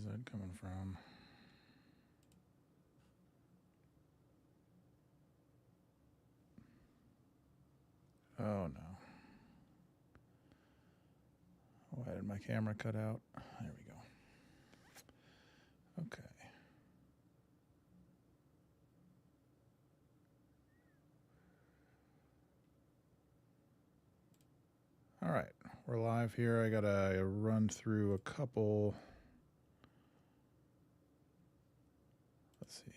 that coming from? Oh no. Why did my camera cut out? There we go. Okay. All right, we're live here. I gotta run through a couple. Let's see.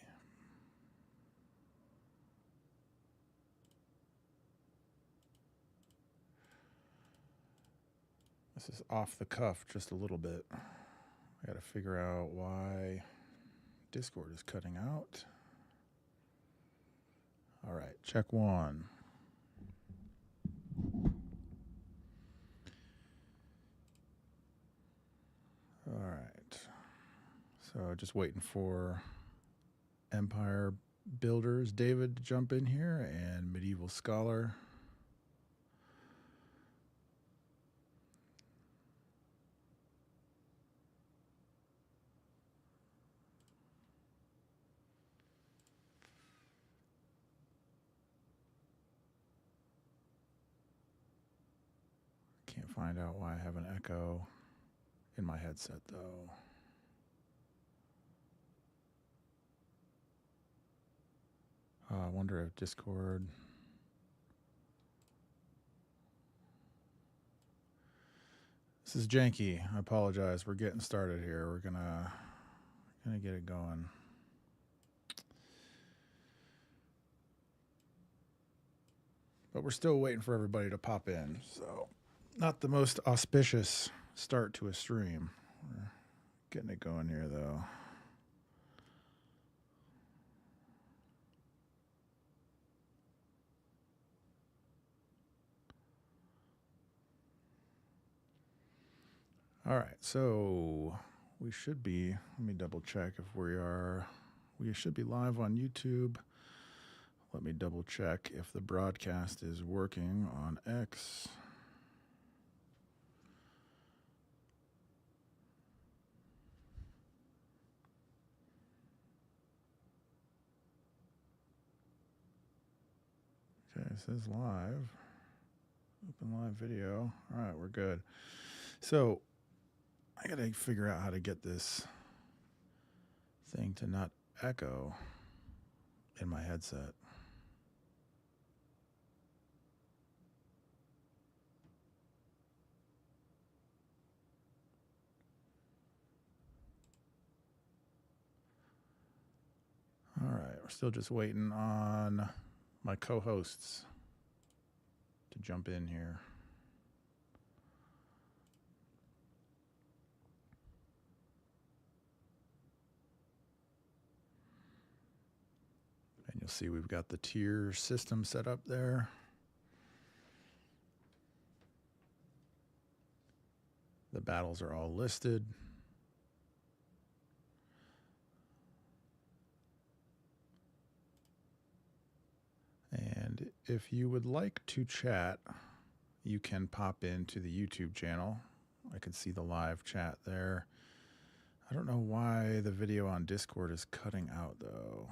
This is off the cuff just a little bit. I gotta figure out why Discord is cutting out. All right, check one. All right. So just waiting for Empire Builders David to jump in here and Medieval Scholar. Can't find out why I have an echo in my headset though. I wonder if Discord. This is janky. I apologize. We're getting started here. We're gonna get it going. But we're still waiting for everybody to pop in. So, not the most auspicious start to a stream. We're getting it going here though. All right, so we should be, let me double check if we should be live on YouTube. Let me double check if the broadcast is working on X. Okay, it says live. Open live video. All right, we're good. So I gotta figure out how to get this thing to not echo in my headset. All right, we're still just waiting on my co-hosts to jump in here. And you'll see we've got the tier system set up there. The battles are all listed. And if you would like to chat, you can pop into the YouTube channel. I can see the live chat there. I don't know why the video on Discord is cutting out though.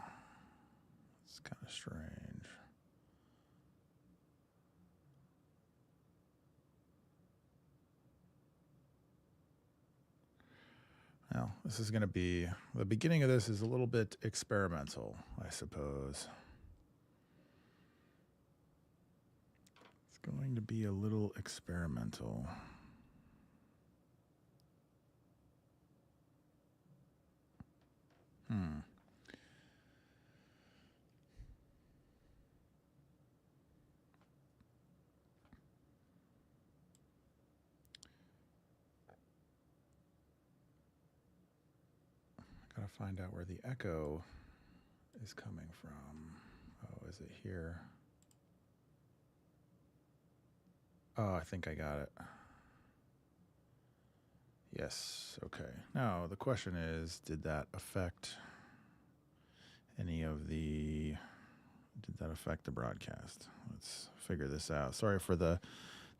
It's kind of strange. Now, this is going to be, the beginning of this is a little bit experimental, I suppose. It's going to be a little experimental. Gotta find out where the echo is coming from. Oh, is it here? Oh, I think I got it. Yes, okay. Now, the question is, did that affect did that affect the broadcast? Let's figure this out. Sorry for the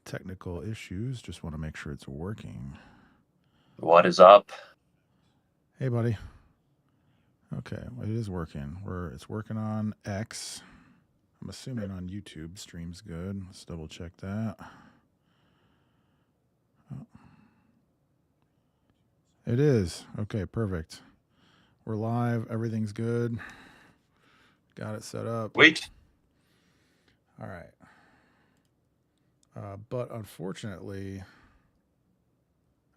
technical issues. Just want to make sure it's working. What is up? Hey, buddy. Okay, well, it is working. It's working on X. I'm assuming on YouTube stream's good. Let's double check that. Oh, it is. Okay, perfect. We're live. Everything's good. Got it set up. Wait. All right. But unfortunately,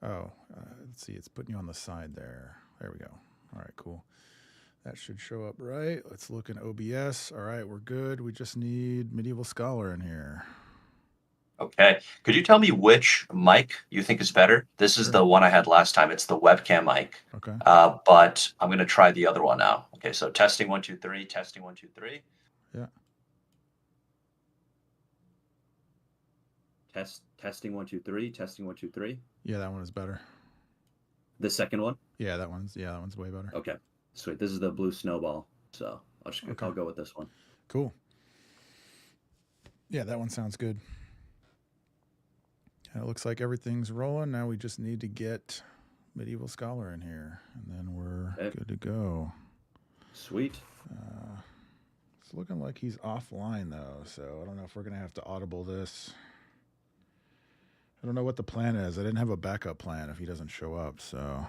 let's see. It's putting you on the side there. There we go. All right, cool. That should show up right. Let's look in OBS. All right, we're good. We just need Medieval Scholar in here. Okay. Could you tell me which mic you think is better? This is Sure. the one I had last time. It's the webcam mic. Okay. But I'm going to try the other one now. Okay, so testing 1, 2, 3, testing 1, 2, 3. Yeah. Testing 1, 2, 3, testing 1, 2, 3. Yeah, that one is better. The second one? Yeah, that one's way better. Okay. Sweet. This is the blue snowball. So Okay. I'll go with this one. Cool. Yeah, that one sounds good. And it looks like everything's rolling. Now we just need to get Medieval Scholar in here, and then we're good to go. Sweet. It's looking like he's offline, though, so I don't know if we're going to have to audible this. I don't know what the plan is. I didn't have a backup plan if he doesn't show up, so...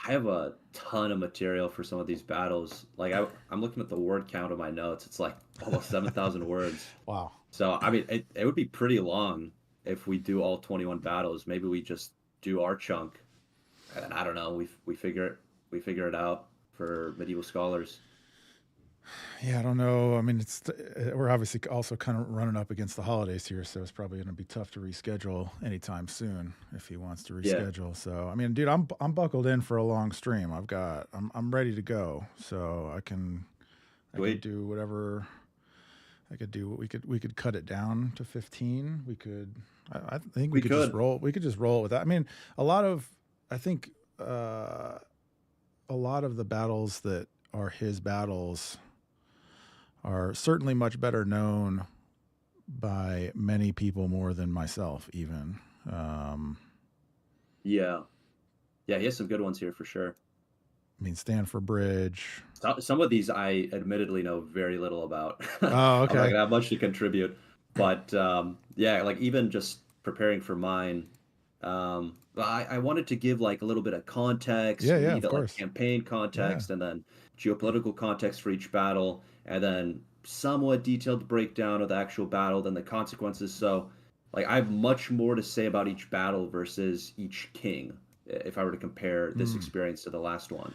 I have a ton of material for some of these battles. Like I'm looking at the word count of my notes. It's like almost 7,000 words. Wow. So, I mean, it would be pretty long if we do all 21 battles. Maybe we just do our chunk, and I don't know. We figure it out for Medieval Scholars. Yeah, I don't know. I mean, we're obviously also kind of running up against the holidays here, so it's probably going to be tough to reschedule anytime soon if he wants to reschedule. Yeah. So, I mean, dude, I'm buckled in for a long stream. I'm ready to go. So I can do whatever I could do. We could cut it down to 15. I think we could just roll. We could just roll with that. I mean, a lot of the battles that are his battles are certainly much better known by many people more than myself, even. Yeah, he has some good ones here for sure. I mean, Stanford Bridge. Some of these I admittedly know very little about. Oh, okay. I'm not gonna have much to contribute, but yeah, like even just preparing for mine, I wanted to give like a little bit of context. Yeah, of course. Like campaign context, and then geopolitical context for each battle, and then somewhat detailed breakdown of the actual battle, then the consequences. So, like, I have much more to say about each battle versus each king, if I were to compare this experience to the last one.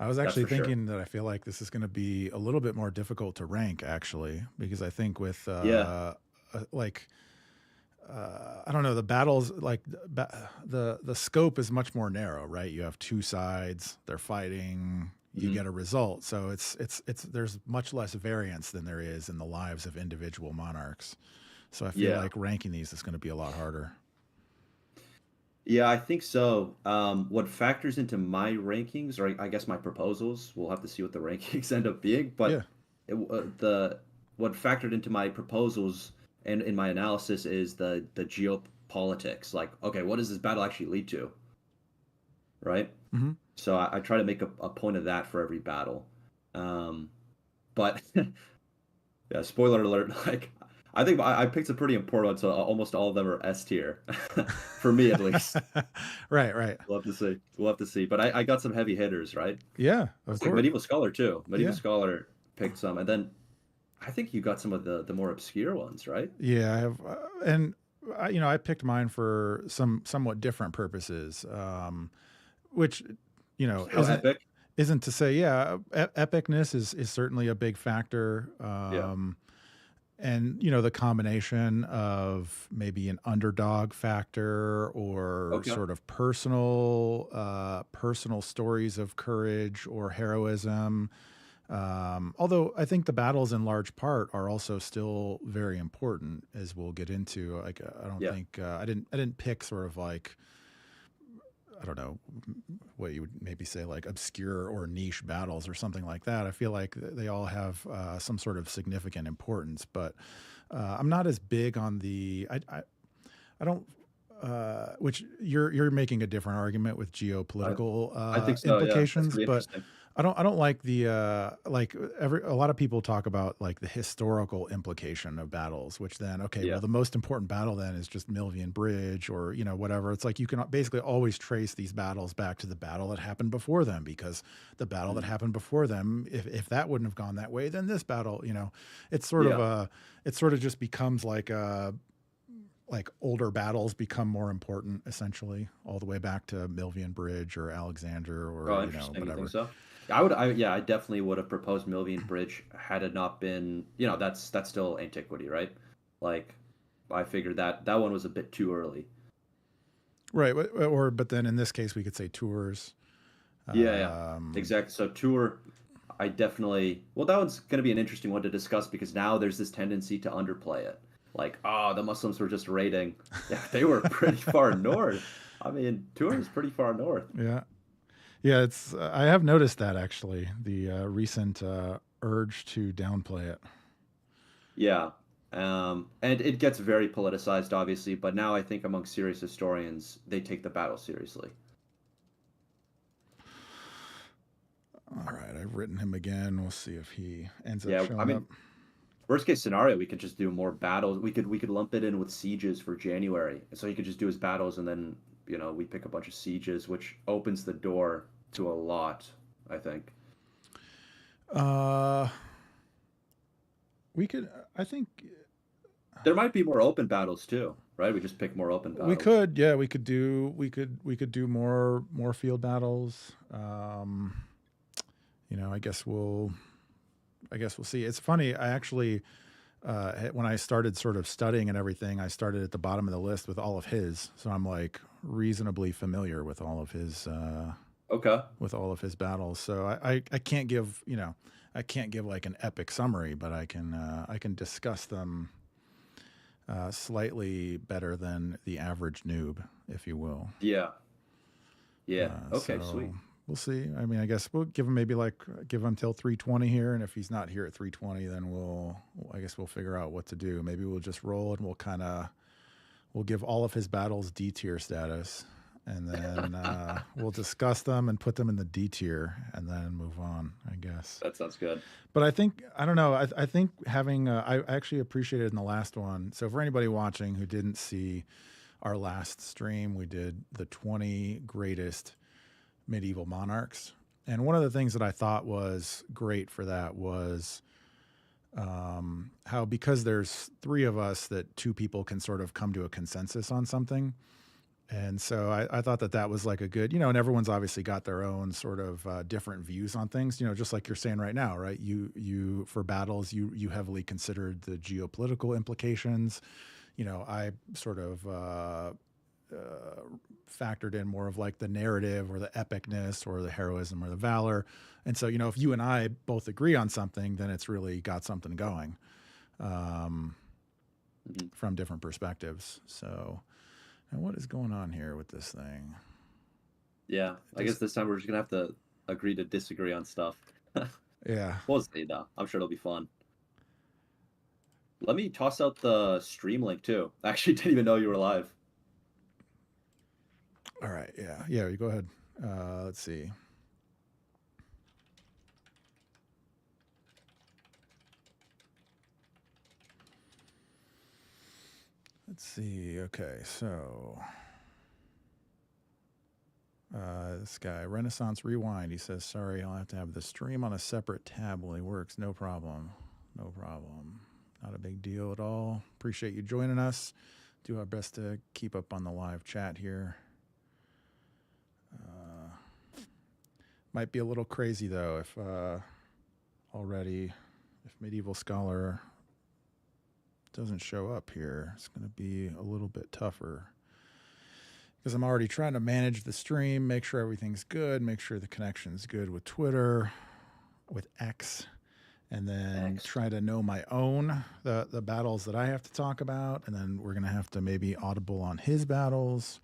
I was actually thinking that I feel like this is going to be a little bit more difficult to rank, actually, because I think with I don't know, the battles, like the scope is much more narrow, right? You have two sides, they're fighting, you get a result. So it's there's much less variance than there is in the lives of individual monarchs. So I feel like ranking these is going to be a lot harder. Yeah, I think so. What factors into my rankings, or I guess my proposals, we'll have to see what the rankings end up being. But what factored into my proposals and in my analysis is the geopolitics. Like, okay, what does this battle actually lead to? Right? Mm-hmm. So I try to make a point of that for every battle. But yeah, spoiler alert, like I think I picked a pretty important one, so almost all of them are S tier, for me at least. Right. We'll have to see. But I got some heavy hitters, right? Yeah, of course. Like Medieval Scholar too. Medieval Scholar picked some, and then I think you got some of the more obscure ones, right? Yeah, I have, and I picked mine for somewhat different purposes, which isn't to say, epicness is certainly a big factor. And the combination of maybe an underdog factor or sort of personal stories of courage or heroism. Although I think the battles in large part are also still very important, as we'll get into. Like, I don't think I didn't pick sort of like, I don't know what you would maybe say, like obscure or niche battles or something like that. I feel like they all have some sort of significant importance, but I'm not as big on the, I don't which you're making a different argument with I geopolitical I think so. Yeah, that's implications, gonna be but interesting. I don't like the like every a lot of people talk about like the historical implication of battles, which then okay, Yeah. well the most important battle then is just Milvian Bridge or whatever. It's like you can basically always trace these battles back to the battle that happened before them because the battle that Mhm. happened before them, if that wouldn't have gone that way, then this battle, it's sort of Yeah. a it sort of just becomes like older battles become more important essentially all the way back to Milvian Bridge or Alexander or Oh, interesting. You think whatever. so? Yeah, I definitely would have proposed Milvian Bridge had it not been, that's still antiquity, right? Like, I figured that one was a bit too early. Right, or but then in this case we could say Tours. Yeah, yeah, um exactly. So Tour, I definitely, well, that one's going to be an interesting one to discuss because now there's this tendency to underplay it. Like, oh, the Muslims were just raiding. Yeah, they were pretty far north. I mean, Tour is pretty far north. yeah, yeah, it's I have noticed that actually the recent urge to downplay it. Yeah. And it gets very politicized, obviously, but now I think among serious historians, they take the battle seriously. All right, I've written him again. We'll see if he ends up Yeah, I showing up. mean, worst case scenario, we could just do more battles. We could lump it in with sieges for January. So he could just do his battles and then, we pick a bunch of sieges, which opens the door to a lot, I think. uh we could I think There might be more open battles too, right? We just pick more open we battles. could, yeah, we could do more field battles. I guess we'll see. It's funny. I actually, when I started sort of studying and everything, I started at the bottom of the list with all of his. So I'm like reasonably familiar Okay. with all of his battles. So I can't give, I can't give like an epic summary, but I can discuss them slightly better than the average noob, if you will. Yeah. Yeah. Okay, So sweet. we'll see. I mean, I guess we'll give him maybe like give him till 320 here, and if he's not here at 320, then I guess we'll figure out what to do. Maybe we'll just roll and we'll give all of his battles D tier status, and then we'll discuss them and put them in the D tier, and then move on, I guess. That sounds good. But I don't know. I think having I actually appreciated in the last one. So for anybody watching who didn't see our last stream, we did the 20 greatest medieval monarchs. And one of the things that I thought was great for that was how, because there's three of us, that two people can sort of come to a consensus on something. And so I thought that was like a good, and everyone's obviously got their own sort of different views on things, just like you're saying right now, right? You for battles, you heavily considered the geopolitical implications. I sort of factored in more of like the narrative or the epicness or the heroism or the valor. And so, if you and I both agree on something, then it's really got something going Mhm. from different perspectives. So, now what is going on here with this thing? Yeah, I guess this time we're just gonna have to agree to disagree on stuff. Yeah. We'll see though. I'm sure it'll be fun. Let me toss out the stream link too. I actually didn't even know you were live. All right. Yeah. Yeah. You go ahead. Let's see. Let's see. Okay. So this guy, Renaissance Rewind, he says, sorry, I'll have to have the stream on a separate tab while he works. No problem. No problem. Not a big deal at all. Appreciate you joining us. Do our best to keep up on the live chat here. Might be a little crazy though if if Medieval Scholar doesn't show up here. It's going to be a little bit tougher because I'm already trying to manage the stream, make sure everything's good, make sure the connection's good with Twitter, with X, and then try to know my own, the battles that I have to talk about, and then we're going to have to maybe audible on his battles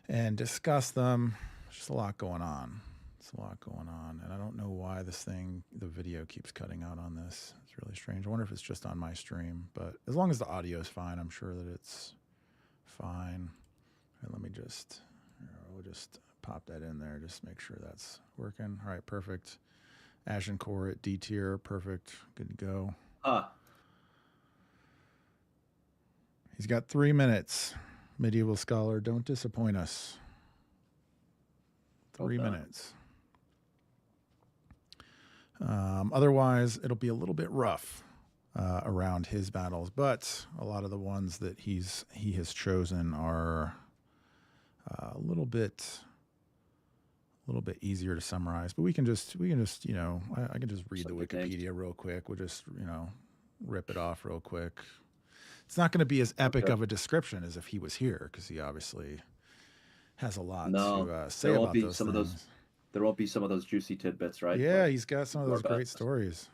and discuss them. Just a lot going on. It's a lot going on, and I don't know why the video keeps cutting out on this. It's really strange. I wonder if it's just on my stream, but as long as the audio is fine, I'm sure that it's fine. And let me just, we'll just pop that in there. Just make sure that's working. All right, perfect. Agincourt at D tier, perfect. Good to go. He's got 3 minutes. Medieval Scholar, don't disappoint us. 3 minutes. Otherwise, it'll be a little bit rough around his battles, but a lot of the ones that he has chosen are a little bit easier to summarize. But we can just you know, I can just read the Wikipedia real quick. We'll just, you know, rip it off real quick. It's not going to be as epic of a description as if he was here, because he obviously has a lot to say about those things. There won't be some of those juicy tidbits, right? Yeah, he's got some of those great stories.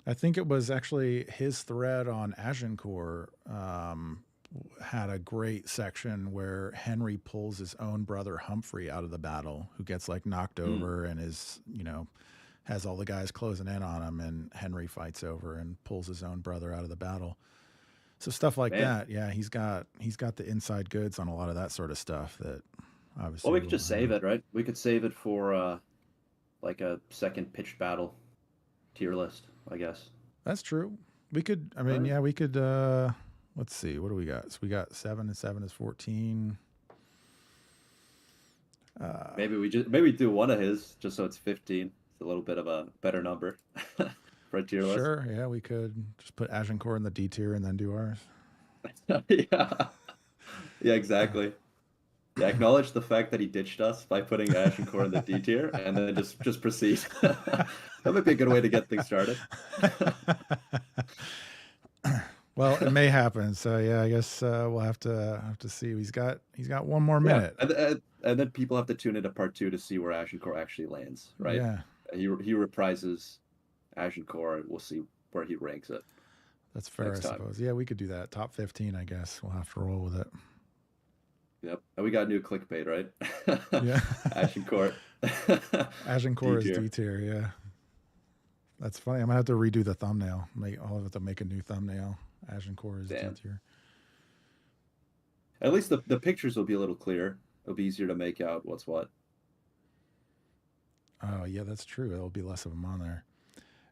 I think it was actually his thread on Agincourt had a great section where Henry pulls his own brother Humphrey out of the battle, who gets like knocked over and is, you know, has all the guys closing in on him, and Henry fights over and pulls his own brother out of the battle. So stuff like that. Yeah, he's got the inside goods on a lot of that sort of stuff that obviously. Well, we could just save it, right? We could save it for like a second pitched battle tier list, I guess. That's true. We could, I mean, yeah, we could, let's see, what do we got? So we got 7 and 7 is 14. Maybe we do one of his just so it's 15. It's a little bit of a better number for a tier list. Sure, yeah, we could just put Agincourt in the D tier and then do ours. Yeah, exactly. Yeah, acknowledge the fact that he ditched us by putting Agincourt in the D tier, and then just proceed. That might be a good way to get things started. Well, it may happen. So yeah, I guess we'll have to see. He's got 1 more minute, and then people have to tune into part 2 to see where Agincourt actually lands. Right? Yeah. He reprises Agincourt. We'll see where he ranks it. That's fair, I suppose. Yeah, we could do that. Top 15, I guess. We'll have to roll with it. Yep. And we got new clickbait, right? Yeah. Agincourt. Agincourt is D tier, yeah. That's funny. I'm going to have to redo the thumbnail. I'll have to make a new thumbnail. Agincourt is D tier. At least the pictures will be a little clearer. It'll be easier to make out what's what. Oh, yeah, that's true. There'll be less of them on there.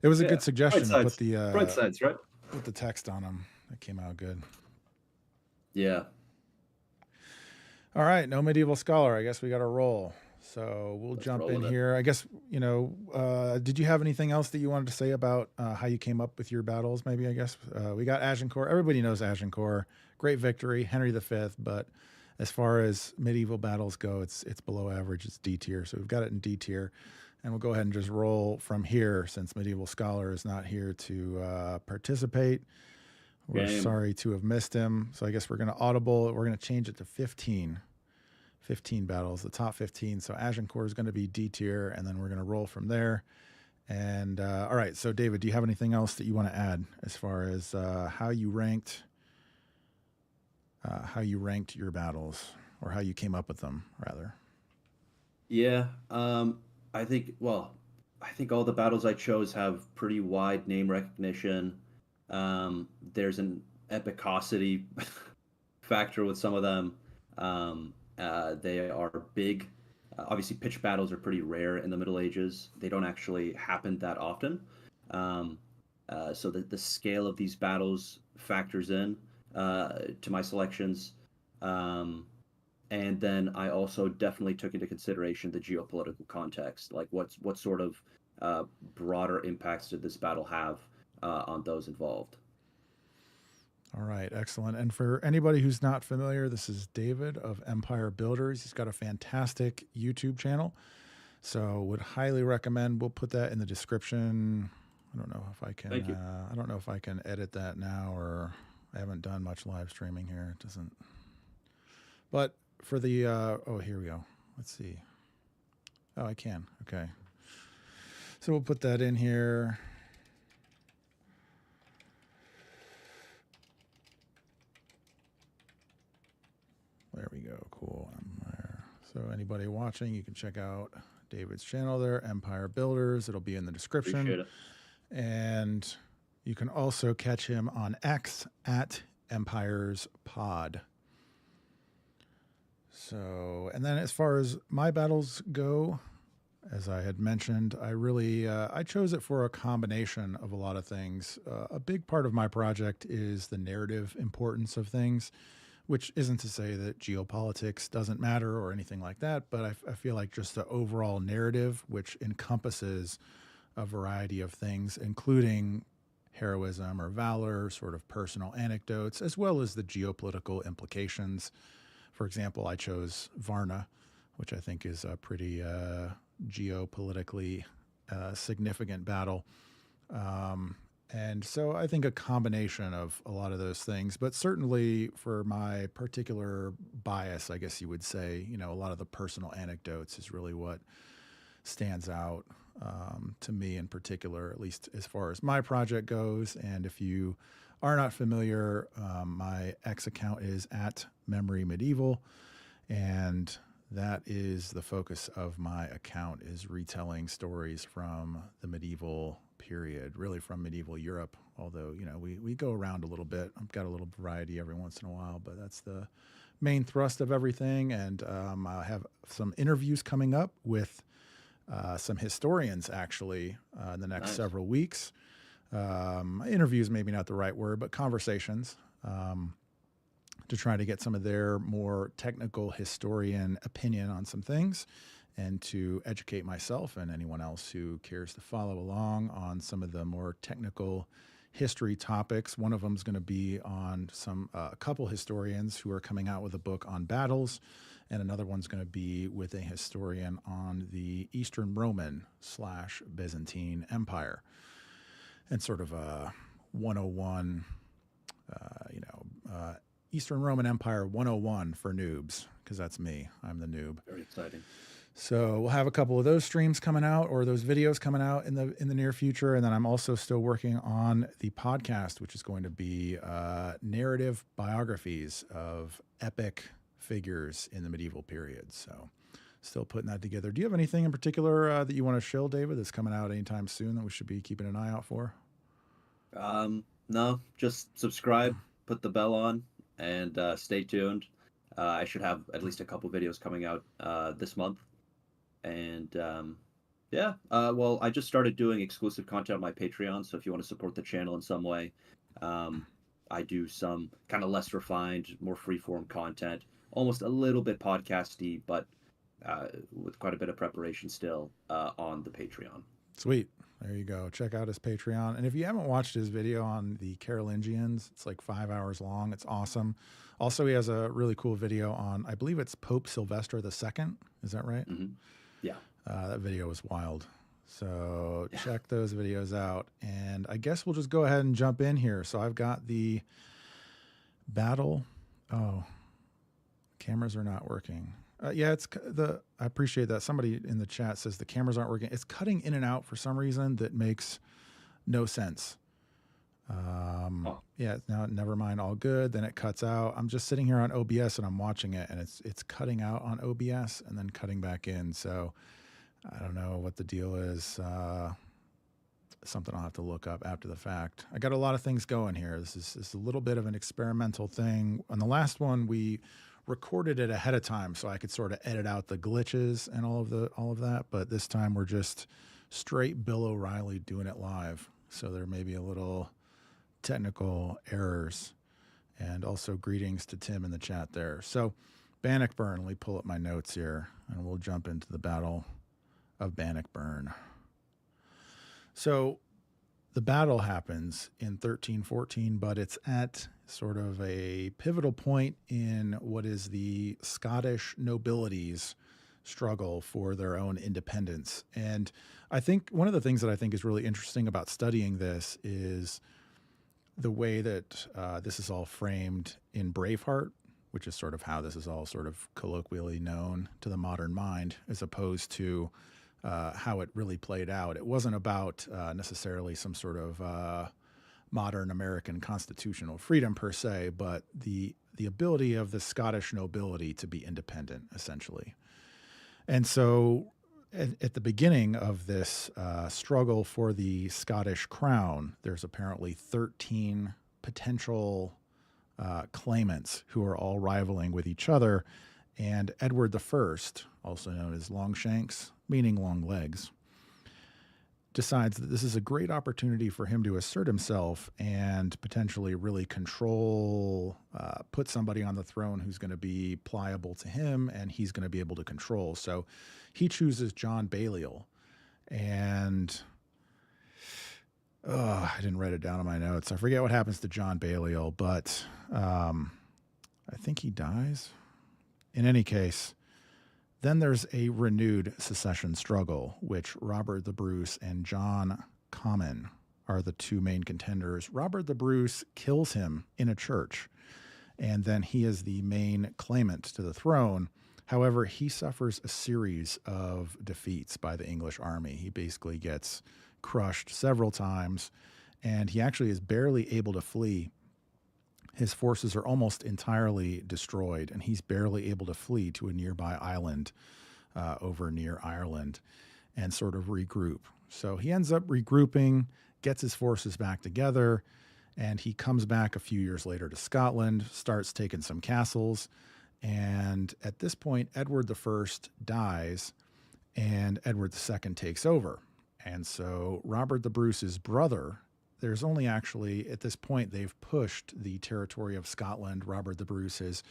It was a good suggestion to put the right sides, right? Put the text on them. That came out good. Yeah. All right, no Medieval Scholar. I guess we got to roll. So let's jump in here. I guess, you know, did you have anything else that you wanted to say about how you came up with your battles? Maybe, I guess. We got Agincourt. Everybody knows Agincourt. Great victory, Henry V. But as far as medieval battles go, it's below average. It's D tier. So we've got it in D tier. And we'll go ahead and just roll from here since Medieval Scholar is not here to participate. We're sorry to have missed him. So I guess we're going to audible. We're going to change it to 15. 15 battles, the top 15. So Agincourt is going to be D tier, and then we're going to roll from there. And all right, so David, do you have anything else that you want to add as far as how you ranked your battles, or how you came up with them, rather? Yeah, I think all the battles I chose have pretty wide name recognition. There's an epicosity factor with some of them. They are big. Obviously, pitched battles are pretty rare in the Middle Ages. They don't actually happen that often. So the scale of these battles factors in to my selections. And then I also definitely took into consideration the geopolitical context. Like what sort of broader impacts did this battle have on those involved? All right, excellent. And for anybody who's not familiar, this is David of Empire Builders. He's got a fantastic YouTube channel, so would highly recommend. We'll put that in the description. I don't know if I can. Thank you. I don't know if I can edit that now, or I haven't done much live streaming here. It doesn't. But for the oh, here we go. Let's see. Oh, I can. Okay. So we'll put that in here. There we go. Cool. I'm there. So anybody watching, you can check out David's channel there, Empire Builders. It'll be in the description. Appreciate it. And you can also catch him on X at Empires Pod. So, and then as far as my battles go, as I had mentioned, I really I chose it for a combination of a lot of things. A big part of my project is the narrative importance of things, which isn't to say that geopolitics doesn't matter or anything like that, but I feel like just the overall narrative, which encompasses a variety of things, including heroism or valor, sort of personal anecdotes, as well as the geopolitical implications. For example, I chose Varna, which I think is a pretty geopolitically significant battle. And so I think a combination of a lot of those things, but certainly for my particular bias, I guess you would say, a lot of the personal anecdotes is really what stands out to me in particular, at least as far as my project goes. And if you are not familiar, my X account is at Memory Medieval, and that is the focus of my account, is retelling stories from the medieval period, really from medieval Europe. Although, we go around a little bit. I've got a little variety every once in a while, but that's the main thrust of everything. And I have some interviews coming up with some historians actually in the next several weeks. Interviews, maybe not the right word, but conversations. To try to get some of their more technical historian opinion on some things, and to educate myself and anyone else who cares to follow along on some of the more technical history topics. One of them is going to be on a couple historians who are coming out with a book on battles, and another one's going to be with a historian on the Eastern Roman / Byzantine Empire, and sort of a 101, Eastern Roman Empire 101 for noobs, because that's me. I'm the noob. Very exciting. So we'll have a couple of those streams coming out, or those videos coming out in the near future. And then I'm also still working on the podcast, which is going to be narrative biographies of epic figures in the medieval period. So still putting that together. Do you have anything in particular that you want to shill, David, that's coming out anytime soon that we should be keeping an eye out for? No, just subscribe, put the bell on, and stay tuned. I should have at least a couple videos coming out this month. And well, I just started doing exclusive content on my Patreon, so if you want to support the channel in some way, I do some kind of less refined, more freeform content, almost a little bit podcasty, but with quite a bit of preparation still on the Patreon. Sweet. There you go. Check out his Patreon. And if you haven't watched his video on the Carolingians, it's like 5 hours long. It's awesome. Also, he has a really cool video on, I believe it's Pope Sylvester II. Is that right? Mm-hmm. Yeah. That video was wild. So check those videos out. And I guess we'll just go ahead and jump in here. So I've got the battle. Oh, cameras are not working. I appreciate that. Somebody in the chat says the cameras aren't working. It's cutting in and out for some reason that makes no sense. Yeah, no, never mind. All good. Then it cuts out. I'm just sitting here on OBS and I'm watching it, and it's cutting out on OBS and then cutting back in. So I don't know what the deal is. Something I'll have to look up after the fact. I got a lot of things going here. This is a little bit of an experimental thing. On the last one, we recorded it ahead of time so I could sort of edit out the glitches and all of that. But this time we're just straight Bill O'Reilly doing it live. So there may be a little technical errors, and also greetings to Tim in the chat there. So Bannockburn, let me pull up my notes here and we'll jump into the Battle of Bannockburn. So the battle happens in 1314, but it's at sort of a pivotal point in what is the Scottish nobility's struggle for their own independence. And I think one of the things that I think is really interesting about studying this is the way that this is all framed in Braveheart, which is sort of how this is all sort of colloquially known to the modern mind, as opposed to how it really played out. It wasn't about necessarily some sort of modern American constitutional freedom per se, but the ability of the Scottish nobility to be independent, essentially. And so at the beginning of this struggle for the Scottish crown, there's apparently 13 potential claimants who are all rivaling with each other. And Edward the First, also known as Longshanks, meaning long legs, decides that this is a great opportunity for him to assert himself and potentially really control, put somebody on the throne who's going to be pliable to him and he's going to be able to control. So he chooses John Balliol. And I didn't write it down in my notes. I forget what happens to John Balliol, but I think he dies. In any case, then there's a renewed secession struggle, which Robert the Bruce and John Comyn are the two main contenders. Robert the Bruce kills him in a church, and then he is the main claimant to the throne. However, he suffers a series of defeats by the English army. He basically gets crushed several times, and he actually is barely able to flee. His forces are almost entirely destroyed, and he's barely able to flee to a nearby island over near Ireland and sort of regroup. So he ends up regrouping, gets his forces back together, and he comes back a few years later to Scotland, starts taking some castles. And at this point, Edward I dies, and Edward II takes over. And so Robert the Bruce's brother, there's only actually, at this point, they've pushed the territory of Scotland. Robert the Bruce has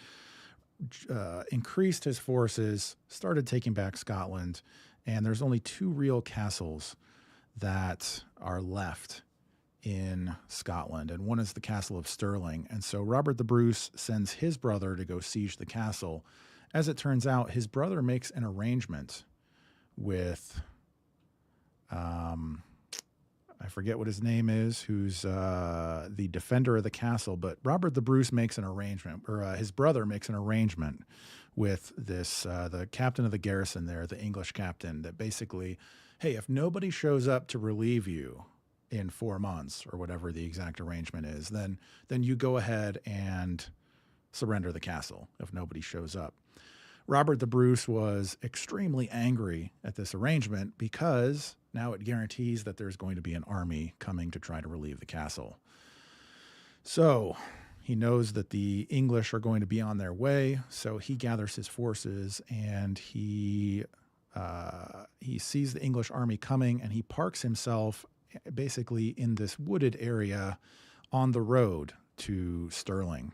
increased his forces, started taking back Scotland, and there's only two real castles that are left in Scotland, and one is the Castle of Stirling. And so Robert the Bruce sends his brother to go siege the castle. As it turns out, his brother makes an arrangement with I forget what his name is, who's the defender of the castle, but Robert the Bruce makes an arrangement, or his brother makes an arrangement with this, the captain of the garrison there, the English captain, that basically, hey, if nobody shows up to relieve you in 4 months, or whatever the exact arrangement is, then you go ahead and surrender the castle if nobody shows up. Robert the Bruce was extremely angry at this arrangement because now it guarantees that there's going to be an army coming to try to relieve the castle. So he knows that the English are going to be on their way, so he gathers his forces and he sees the English army coming, and he parks himself basically in this wooded area on the road to Stirling.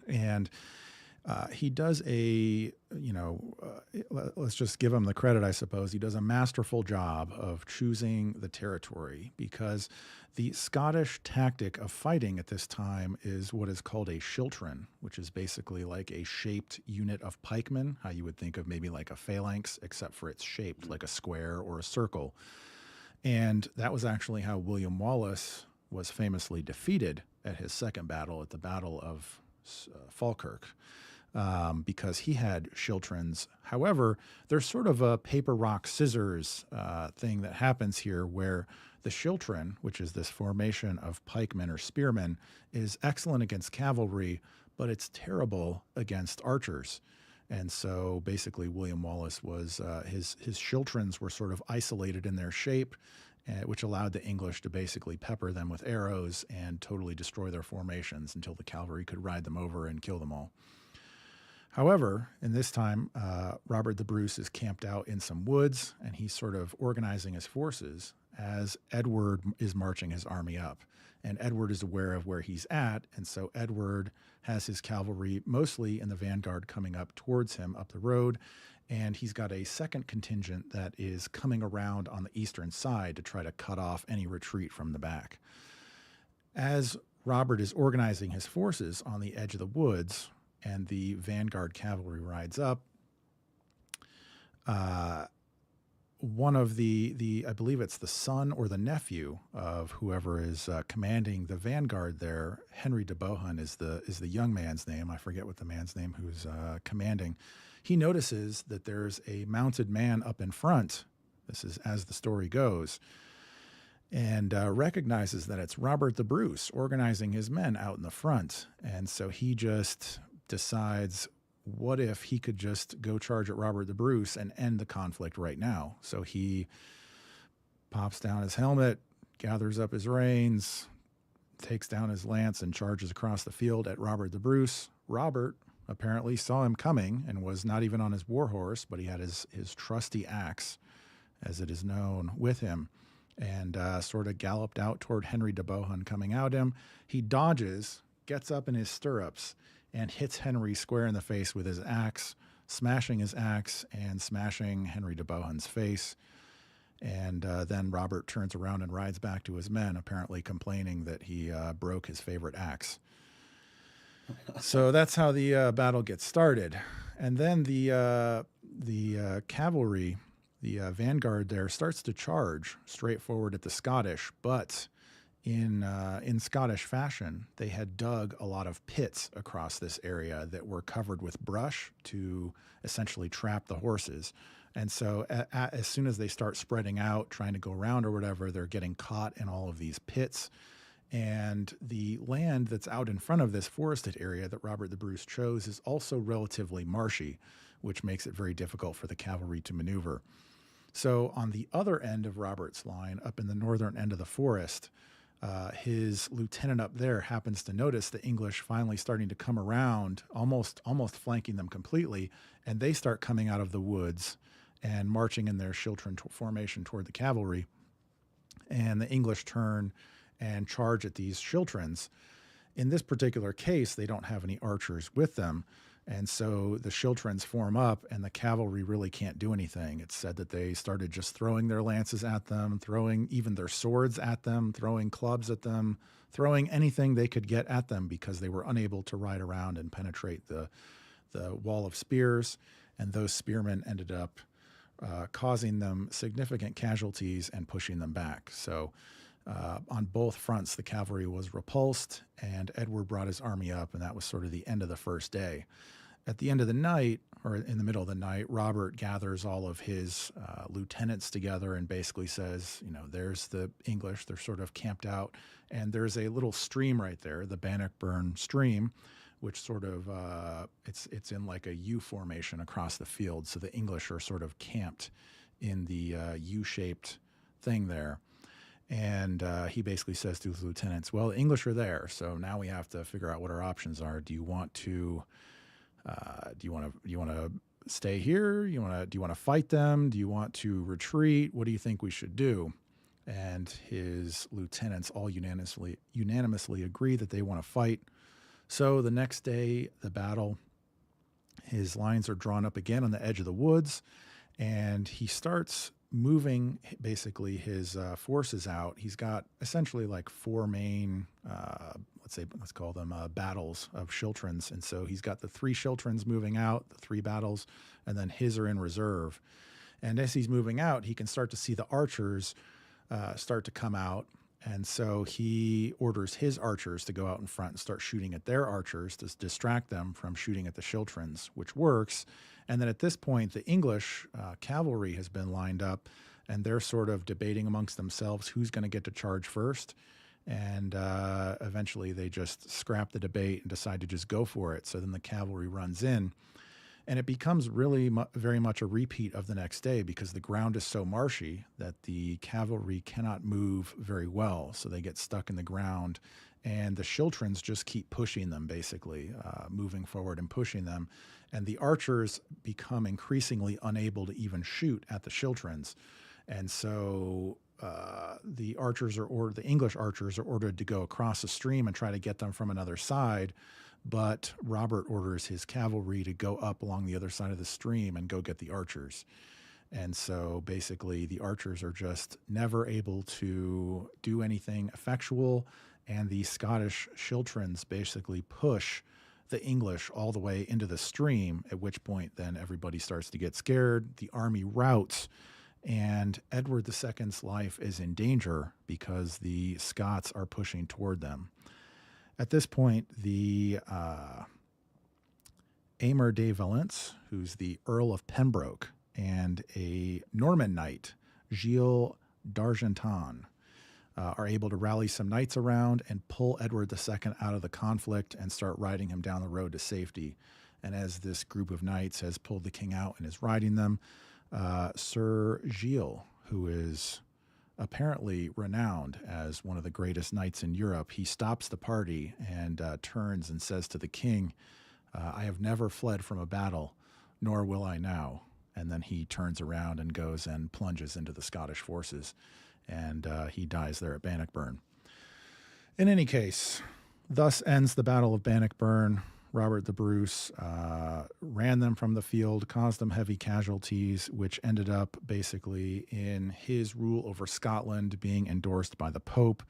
And he does let's just give him the credit, I suppose. He does a masterful job of choosing the territory, because the Scottish tactic of fighting at this time is what is called a schiltron, which is basically like a shaped unit of pikemen, how you would think of maybe like a phalanx, except for it's shaped like a square or a circle. And that was actually how William Wallace was famously defeated at his second battle, at the Battle of Falkirk, because he had schiltrons. However, there's sort of a paper, rock, scissors thing that happens here, where the schiltron, which is this formation of pikemen or spearmen, is excellent against cavalry, but it's terrible against archers. And so basically William Wallace was, his schiltrons were sort of isolated in their shape, which allowed the English to basically pepper them with arrows and totally destroy their formations until the cavalry could ride them over and kill them all. However, in this time, Robert the Bruce is camped out in some woods, and he's sort of organizing his forces as Edward is marching his army up. And Edward is aware of where he's at, and so Edward has his cavalry mostly in the vanguard coming up towards him up the road, and he's got a second contingent that is coming around on the eastern side to try to cut off any retreat from the back. As Robert is organizing his forces on the edge of the woods and the vanguard cavalry rides up, one of the I believe it's the son or the nephew of whoever is commanding the vanguard there, Henry de Bohun is the young man's name. I forget what the man's name who's commanding. He notices that there's a mounted man up in front. This is as the story goes, and recognizes that it's Robert the Bruce organizing his men out in the front. And so he just decides, what if he could just go charge at Robert the Bruce and end the conflict right now? So he pops down his helmet, gathers up his reins, takes down his lance, and charges across the field at Robert the Bruce. Robert, apparently saw him coming and was not even on his war horse, but he had his trusty axe, as it is known, with him, and sort of galloped out toward Henry de Bohun coming out him. He dodges, gets up in his stirrups, and hits Henry square in the face with his axe, smashing his axe and smashing Henry de Bohun's face. And then Robert turns around and rides back to his men, apparently complaining that he broke his favorite axe. So that's how the battle gets started. And then the cavalry, the vanguard there, starts to charge straight forward at the Scottish, but in Scottish fashion, they had dug a lot of pits across this area that were covered with brush to essentially trap the horses. And so as soon as they start spreading out, trying to go around or whatever, they're getting caught in all of these pits. And the land that's out in front of this forested area that Robert the Bruce chose is also relatively marshy, which makes it very difficult for the cavalry to maneuver. So on the other end of Robert's line, up in the northern end of the forest, his lieutenant up there happens to notice the English finally starting to come around, almost flanking them completely, and they start coming out of the woods and marching in their Schiltron formation toward the cavalry. And the English turn and charge at these Schiltrons. In this particular case, they don't have any archers with them, and so the Schiltrons form up, and the cavalry really can't do anything. It's said that they started just throwing their lances at them, throwing even their swords at them, throwing clubs at them, throwing anything they could get at them because they were unable to ride around and penetrate the wall of spears, and those spearmen ended up causing them significant casualties and pushing them back. So on both fronts, the cavalry was repulsed, and Edward brought his army up, and that was sort of the end of the first day. At the end of the night, or in the middle of the night, Robert gathers all of his lieutenants together and basically says, there's the English, they're sort of camped out, and there's a little stream right there, the Bannockburn stream, which sort of, it's in like a U formation across the field, so the English are sort of camped in the U-shaped thing there. And he basically says to his lieutenants, well, the English are there, so now we have to figure out what our options are. Do you want to stay here? Do you want to fight them? Do you want to retreat? What do you think we should do? And his lieutenants all unanimously agree that they want to fight. So the next day, the battle, his lines are drawn up again on the edge of the woods, and he starts moving basically his forces out. He's got essentially like four main, let's call them battles of Schiltrons. And so he's got the three Schiltrons moving out, the three battles, and then his are in reserve. And as he's moving out, he can start to see the archers start to come out. And so he orders his archers to go out in front and start shooting at their archers to distract them from shooting at the Schiltrons, which works. And then at this point, the English cavalry has been lined up, and they're sort of debating amongst themselves who's going to get to charge first. And eventually they just scrap the debate and decide to just go for it. So then the cavalry runs in. And it becomes really very much a repeat of the next day because the ground is so marshy that the cavalry cannot move very well. So they get stuck in the ground, and the Schiltrons just keep pushing them, basically, moving forward and pushing them. And the archers become increasingly unable to even shoot at the Schiltrons. And so the English archers are ordered to go across the stream and try to get them from another side. But Robert orders his cavalry to go up along the other side of the stream and go get the archers. And so basically the archers are just never able to do anything effectual, and the Scottish Schiltrons basically push the English all the way into the stream, at which point then everybody starts to get scared, the army routs, and Edward II's life is in danger because the Scots are pushing toward them. At this point, the Aymer de Valence, who's the Earl of Pembroke, and a Norman knight, Gilles d'Argentan, are able to rally some knights around and pull Edward II out of the conflict and start riding him down the road to safety. And as this group of knights has pulled the king out and is riding them, Sir Gilles, who is apparently renowned as one of the greatest knights in Europe, he stops the party and turns and says to the king, I have never fled from a battle, nor will I now. And then he turns around and goes and plunges into the Scottish forces, and he dies there at Bannockburn. In any case, thus ends the Battle of Bannockburn. Robert the Bruce ran them from the field, caused them heavy casualties, which ended up basically in his rule over Scotland being endorsed by the Pope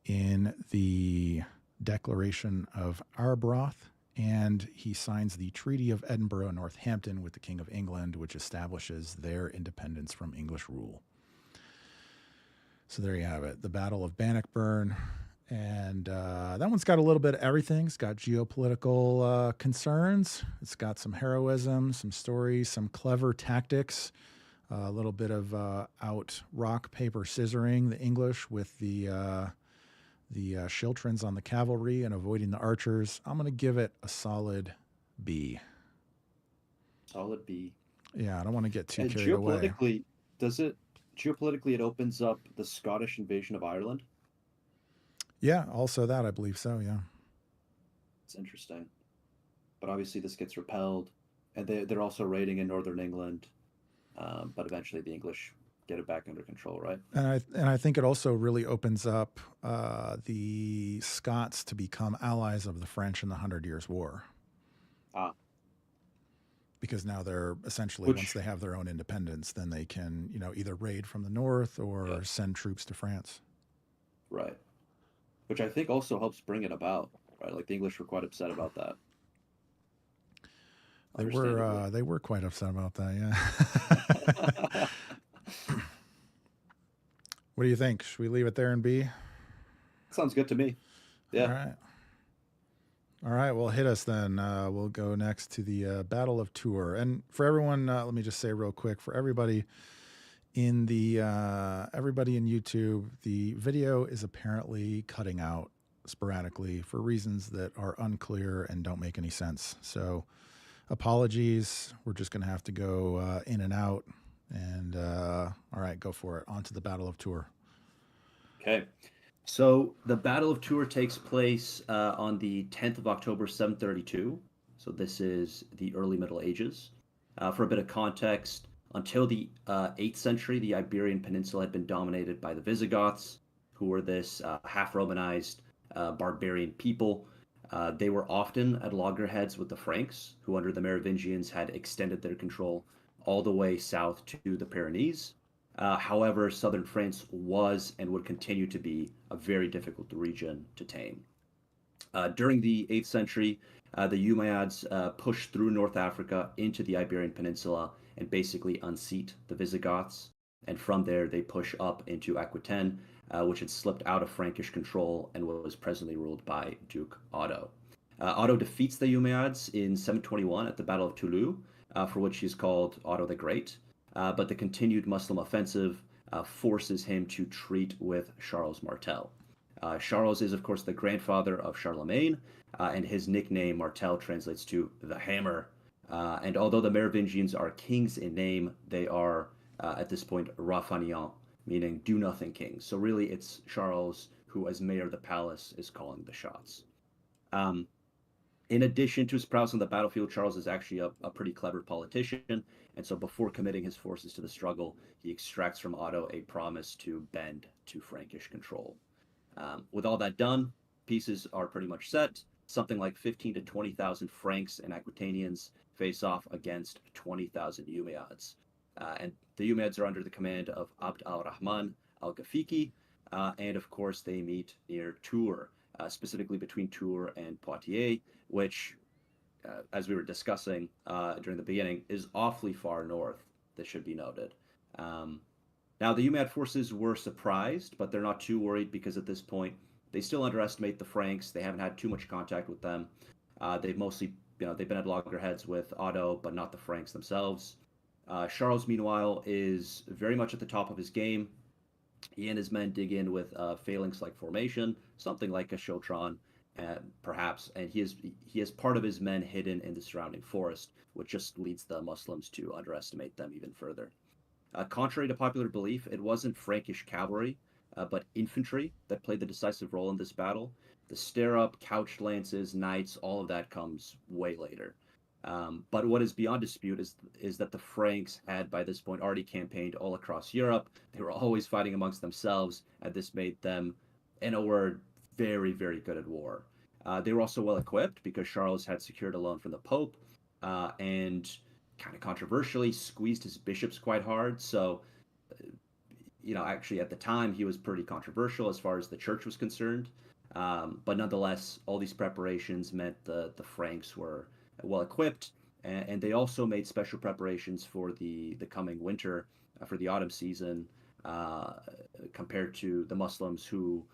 in the Declaration of Arbroath, and he signs the Treaty of Edinburgh Northampton with the King of England, which establishes their independence from English rule. So there you have it, the Battle of Bannockburn. And that one's got a little bit of everything. It's got geopolitical concerns. It's got some heroism, some stories, some clever tactics, a little bit of out rock, paper, scissoring the English with the Schiltrons on the cavalry and avoiding the archers. I'm going to give it a solid B. Solid B. Yeah, I don't want to get too carried away. Geopolitically, it opens up the Scottish invasion of Ireland? Yeah, also that, I believe so, yeah. It's interesting. But obviously this gets repelled, and they're also raiding in northern England, but eventually the English get it back under control, right? And I think it also really opens up the Scots to become allies of the French in the 100 Years' War. Because now they're essentially, once they have their own independence, then they can, either raid from the north or send troops to France. Right. Which I think also helps bring it about, right? Like the English were quite upset about that. They were quite upset about that, yeah. What do you think? Should we leave it there and B? Sounds good to me. Yeah. All right. Well, hit us then. We'll go next to the Battle of Tours. And for everyone, let me just say real quick, for everybody in YouTube, the video is apparently cutting out sporadically for reasons that are unclear and don't make any sense. So apologies. We're just going to have to go in and out. And all right, go for it. On to the Battle of Tours. Okay. So the Battle of Tours takes place on the 10th of October, 732. So this is the early Middle Ages. For a bit of context, until the 8th century, the Iberian Peninsula had been dominated by the Visigoths, who were this half-Romanized barbarian people. They were often at loggerheads with the Franks, who under the Merovingians had extended their control all the way south to the Pyrenees. However, southern France was and would continue to be a very difficult region to tame. During the 8th century, the Umayyads pushed through North Africa into the Iberian Peninsula and basically unseat the Visigoths. And from there, they push up into Aquitaine, which had slipped out of Frankish control and was presently ruled by Duke Otto. Otto defeats the Umayyads in 721 at the Battle of Toulouse, for which he's called Otto the Great. But the continued Muslim offensive forces him to treat with Charles Martel. Charles is, of course, the grandfather of Charlemagne, and his nickname, Martel, translates to the Hammer. And although the Merovingians are kings in name, they are, at this point, roi fainéants, meaning do-nothing kings. So really, it's Charles who, as mayor of the palace, is calling the shots. In addition to his prowess on the battlefield, Charles is actually a pretty clever politician, and so before committing his forces to the struggle, he extracts from Otto a promise to bend to Frankish control. With all that done, pieces are pretty much set. Something like 15 to 20,000 Franks and Aquitanians face off against 20,000 Umayyads. And the Umayyads are under the command of Abd al-Rahman al-Ghafiqi, and of course they meet near Tours, specifically between Tours and Poitiers, which, as we were discussing during the beginning, is awfully far north, this should be noted. Now, the Umayyad forces were surprised, but they're not too worried because at this point, they still underestimate the Franks. They haven't had too much contact with them. They've mostly, they've been at loggerheads with Otto, but not the Franks themselves. Charles, meanwhile, is very much at the top of his game. He and his men dig in with phalanx-like formation, something like a Schiltron, perhaps, and he has part of his men hidden in the surrounding forest, which just leads the Muslims to underestimate them even further. Contrary to popular belief, it wasn't Frankish cavalry, but infantry that played the decisive role in this battle. The stirrup, couched lances, knights, all of that comes way later. But what is beyond dispute is that the Franks had by this point already campaigned all across Europe. They were always fighting amongst themselves, and this made them, in a word, very, very good at war. They were also well equipped because Charles had secured a loan from the Pope, and kind of controversially squeezed his bishops quite hard. So, actually at the time he was pretty controversial as far as the church was concerned. But nonetheless, all these preparations meant the Franks were well equipped, and they also made special preparations for the coming winter, for the autumn season, uh, compared to the Muslims who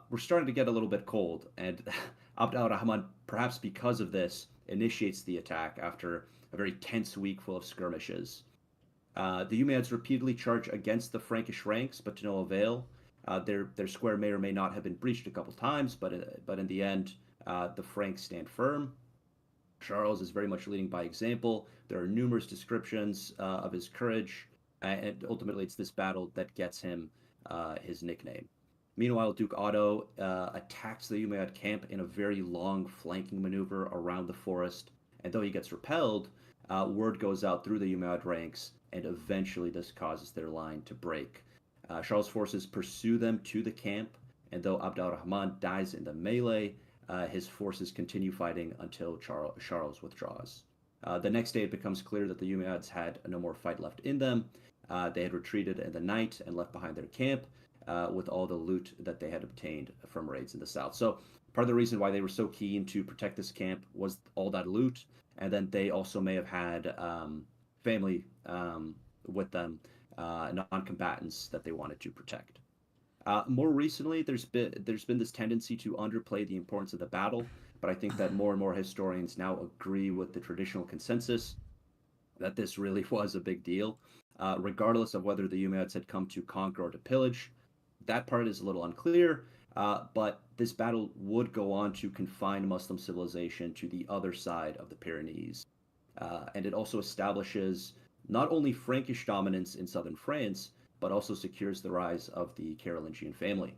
were starting to get a little bit cold. And Abd al-Rahman, perhaps because of this, initiates the attack after a very tense week full of skirmishes. The Umayyads repeatedly charge against the Frankish ranks, but to no avail. Their square may or may not have been breached a couple times, but in the end, the Franks stand firm. Charles is very much leading by example. There are numerous descriptions of his courage, and ultimately, it's this battle that gets him his nickname. Meanwhile, Duke Otto attacks the Umayyad camp in a very long flanking maneuver around the forest, and though he gets repelled, word goes out through the Umayyad ranks, and eventually this causes their line to break. Charles' forces pursue them to the camp, and though Abd al-Rahman dies in the melee, his forces continue fighting until Charles withdraws. The next day, it becomes clear that the Umayyads had no more fight left in them. They had retreated in the night and left behind their camp with all the loot that they had obtained from raids in the south. So part of the reason why they were so keen to protect this camp was all that loot, and then they also may have had family with them, non-combatants that they wanted to protect. More recently, there's been this tendency to underplay the importance of the battle, but I think that more and more historians now agree with the traditional consensus that this really was a big deal, regardless of whether the Umayyads had come to conquer or to pillage. That part is a little unclear, but this battle would go on to confine Muslim civilization to the other side of the Pyrenees. And it also establishes not only Frankish dominance in southern France, but also secures the rise of the Carolingian family.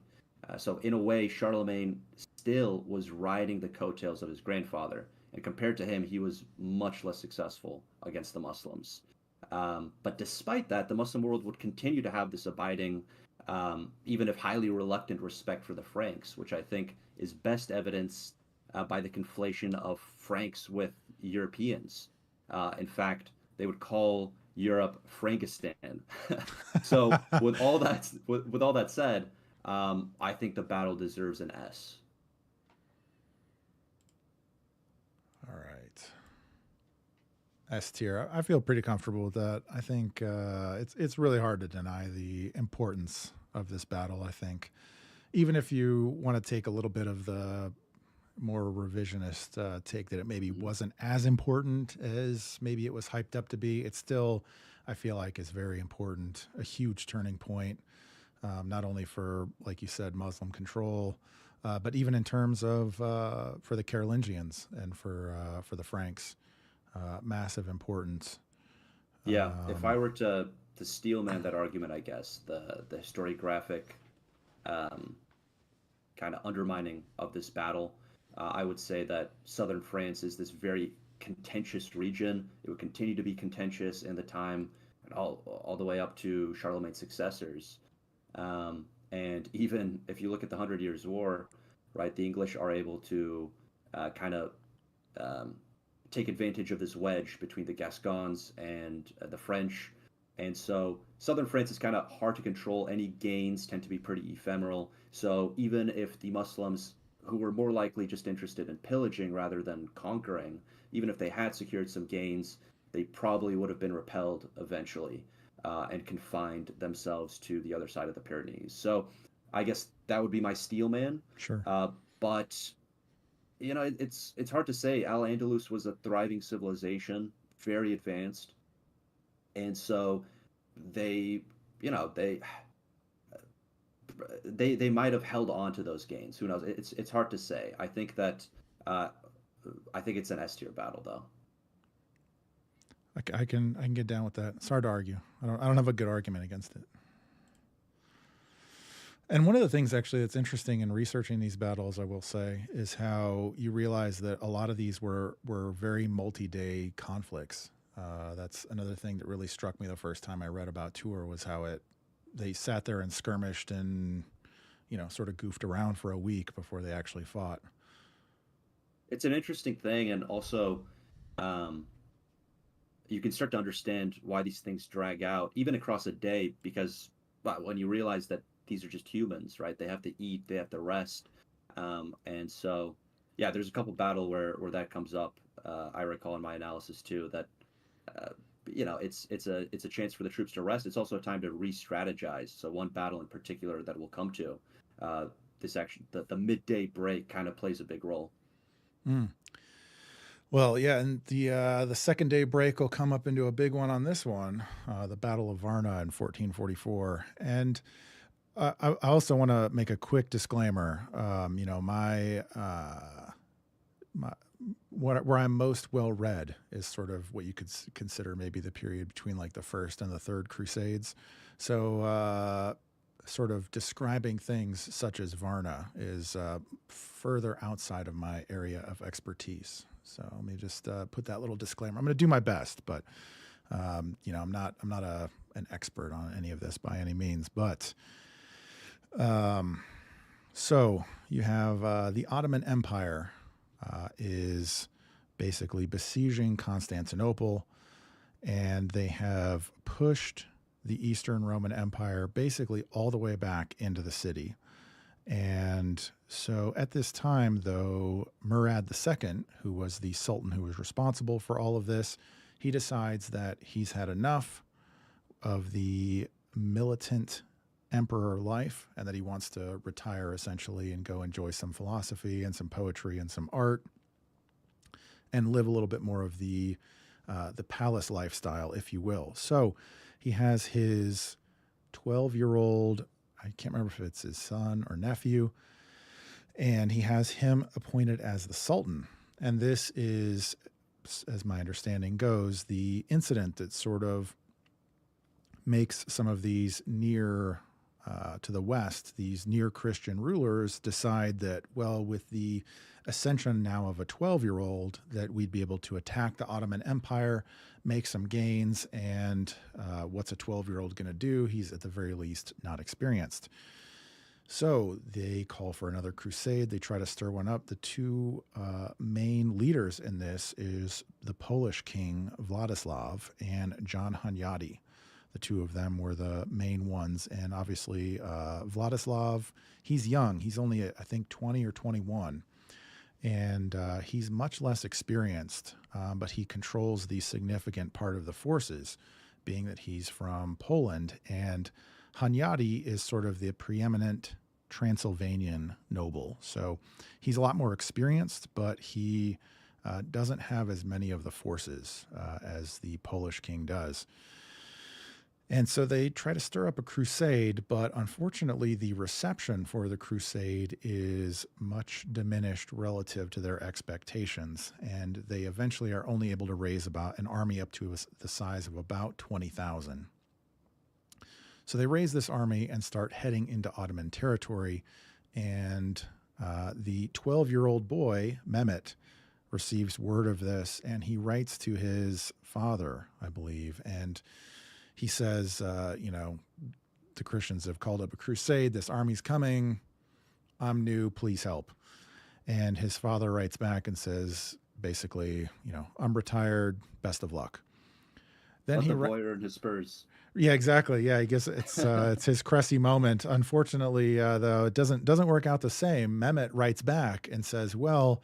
So, in a way, Charlemagne still was riding the coattails of his grandfather, and compared to him, he was much less successful against the Muslims. But despite that, the Muslim world would continue to have this abiding, even if highly reluctant, respect for the Franks, which I think is best evidenced by the conflation of Franks with Europeans. In fact, they would call Europe Frankistan. So with all that said, I think the battle deserves an S. All right. S tier. I feel pretty comfortable with that. I think it's really hard to deny the importance of this battle. I think even if you want to take a little bit of the more revisionist take that it maybe wasn't as important as maybe it was hyped up to be, it still, I feel like, is very important. A huge turning point, not only for, like you said, Muslim control, but even in terms of for the Carolingians and for the Franks. Massive importance. Yeah, if I were to steelman that argument, I guess the historiographic kind of undermining of this battle, I would say that southern France is this very contentious region. It would continue to be contentious in the time and all the way up to Charlemagne's successors. And even if you look at the Hundred Years' War, right, the English are able to kind of um, take advantage of this wedge between the Gascons and the French. And so southern France is kind of hard to control. Any gains tend to be pretty ephemeral. So even if the Muslims, who were more likely just interested in pillaging rather than conquering, even if they had secured some gains, they probably would have been repelled eventually and confined themselves to the other side of the Pyrenees. So I guess that would be my steelman. Sure. But it's hard to say. Al Andalus was a thriving civilization, very advanced, and so they, you know, they might have held on to those gains. Who knows? It's hard to say. I think that I think it's an S tier battle though. I can get down with that. It's hard to argue. I don't have a good argument against it. And one of the things actually that's interesting in researching these battles, I will say, is how you realize that a lot of these were very multi-day conflicts. That's another thing that really struck me the first time I read about Tours was how they sat there and skirmished and sort of goofed around for a week before they actually fought. It's an interesting thing, and also um, you can start to understand why these things drag out even across a day because well, when you realize that these are just humans, right? They have to eat, they have to rest, and so yeah, there's a couple battle where that comes up. I recall in my analysis too that uh, it's a chance for the troops to rest. It's also a time to re-strategize. So one battle in particular that we'll come to, uh, this action, the midday break kind of plays a big role. Mm. Well, yeah, and the second day break will come up into a big one on this one, the Battle of Varna in 1444. And I also want to make a quick disclaimer. My where I'm most well read is sort of what you could consider maybe the period between like the first and the third Crusades. So, sort of describing things such as Varna is further outside of my area of expertise. So let me just put that little disclaimer. I'm going to do my best, but I'm not an expert on any of this by any means. But so you have the Ottoman Empire is basically besieging Constantinople, and they have pushed the Eastern Roman Empire basically all the way back into the city. And so at this time, though, Murad II, who was the sultan who was responsible for all of this, he decides that he's had enough of the militant emperor life and that he wants to retire essentially and go enjoy some philosophy and some poetry and some art and live a little bit more of the palace lifestyle, if you will. So he has his 12-year-old, I can't remember if it's his son or nephew, and he has him appointed as the Sultan. And this is, as my understanding goes, the incident that sort of makes some of these to the west, these near Christian rulers decide that, well, with the ascension now of a 12-year-old, that we'd be able to attack the Ottoman Empire, make some gains, and what's a 12-year-old going to do? He's at the very least not experienced. So they call for another crusade. They try to stir one up. The two main leaders in this is the Polish king Vladislav and John Hunyadi. The two of them were the main ones. And obviously, Vladislav, he's young. He's only, I think, 20 or 21. And he's much less experienced, but he controls the significant part of the forces, being that he's from Poland. And Hunyadi is sort of the preeminent Transylvanian noble. So he's a lot more experienced, but he doesn't have as many of the forces as the Polish king does. And so they try to stir up a crusade, but unfortunately, the reception for the crusade is much diminished relative to their expectations. And they eventually are only able to raise about an army up to the size of about 20,000. So they raise this army and start heading into Ottoman territory. And the 12-year-old boy, Mehmet, receives word of this, and he writes to his father, I believe, and he says, the Christians have called up a crusade. This army's coming. I'm new. Please help. And his father writes back and says, basically, I'm retired. Best of luck. Then let the boy earn his spurs. Yeah, exactly. Yeah, I guess it's his Cressy moment. Unfortunately, though, it doesn't work out the same. Mehmet writes back and says, well,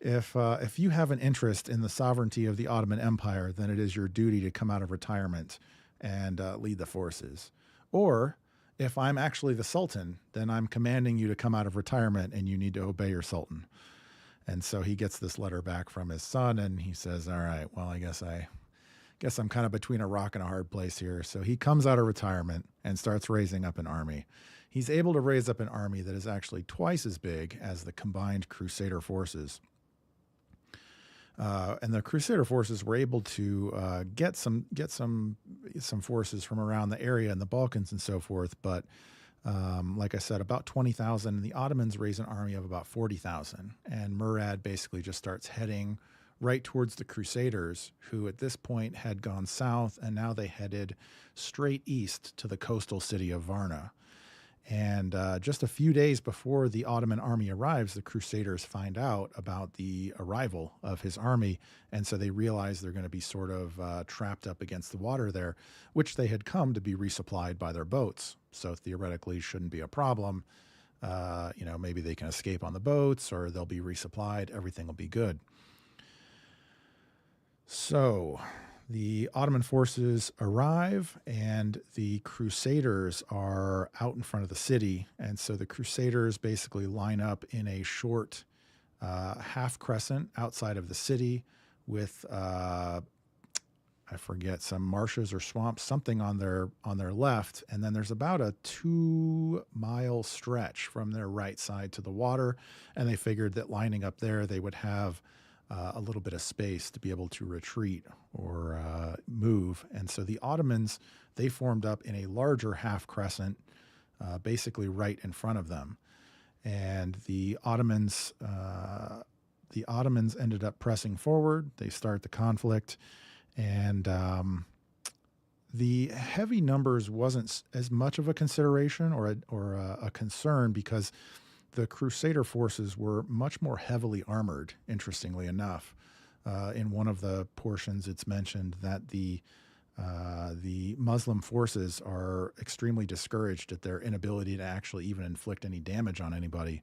if you have an interest in the sovereignty of the Ottoman Empire, then it is your duty to come out of retirement and lead the forces. Or if I'm actually the Sultan, then I'm commanding you to come out of retirement and you need to obey your Sultan. And so he gets this letter back from his son and he says, all right, well, I guess I'm kind of between a rock and a hard place here. So he comes out of retirement and starts raising up an army. He's able to raise up an army that is actually twice as big as the combined Crusader forces. And the Crusader forces were able to get some forces from around the area in the Balkans and so forth, but Like I said, about 20,000, and the Ottomans raise an army of about 40,000. And Murad basically just starts heading right towards the Crusaders, who at this point had gone south, and now they headed straight east to the coastal city of Varna. And just a few days before the Ottoman army arrives, the Crusaders find out about the arrival of his army. And so they realize they're going to be sort of trapped up against the water there, which they had come to be resupplied by their boats. So theoretically, shouldn't be a problem. Maybe they can escape on the boats or they'll be resupplied. Everything will be good. So the Ottoman forces arrive and the Crusaders are out in front of the city. And so the Crusaders basically line up in a short half crescent outside of the city with, I forget, some marshes or swamps, something on their left. And then there's about a 2-mile stretch from their right side to the water. And they figured that lining up there, they would have a little bit of space to be able to retreat or move. And so the Ottomans, they formed up in a larger half crescent, basically right in front of them. And the Ottomans ended up pressing forward. They start the conflict, and the heavy numbers wasn't as much of a consideration or a concern, because the Crusader forces were much more heavily armored, interestingly enough. In one of the portions, it's mentioned that the Muslim forces are extremely discouraged at their inability to actually even inflict any damage on anybody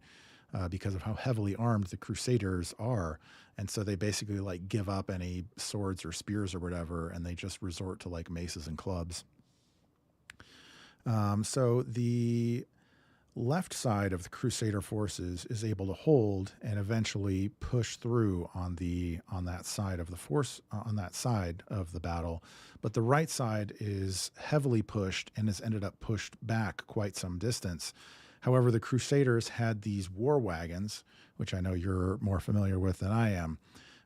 because of how heavily armed the Crusaders are. And so they basically like give up any swords or spears or whatever, and they just resort to like maces and clubs. So the left side of the Crusader forces is able to hold and eventually push through on that side of the force, on that side of the battle. But the right side is heavily pushed and has ended up pushed back quite some distance. However, the Crusaders had these war wagons, which I know you're more familiar with than I am.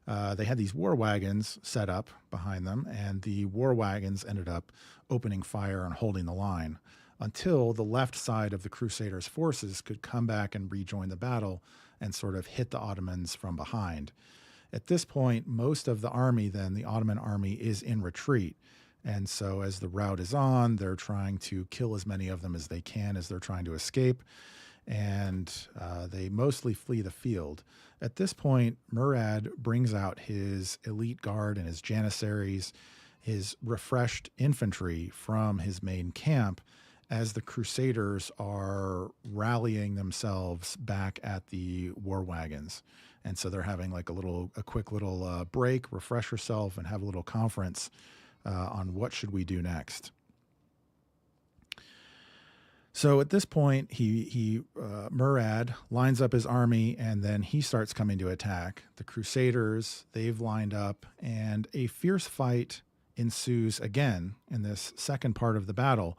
They had these war wagons set up behind them, and the war wagons ended up opening fire and holding the line until the left side of the Crusaders' forces could come back and rejoin the battle and sort of hit the Ottomans from behind. At this point, most of the army, then, the Ottoman army, is in retreat. And so as the rout is on, they're trying to kill as many of them as they can as they're trying to escape. And they mostly flee the field. At this point, Murad brings out his elite guard and his janissaries, his refreshed infantry from his main camp, as the Crusaders are rallying themselves back at the war wagons. And so they're having like a quick little break, refresh yourself, and have a little conference on what should we do next. So at this point, Murad lines up his army, and then he starts coming to attack. The Crusaders, they've lined up, and a fierce fight ensues again in this second part of the battle.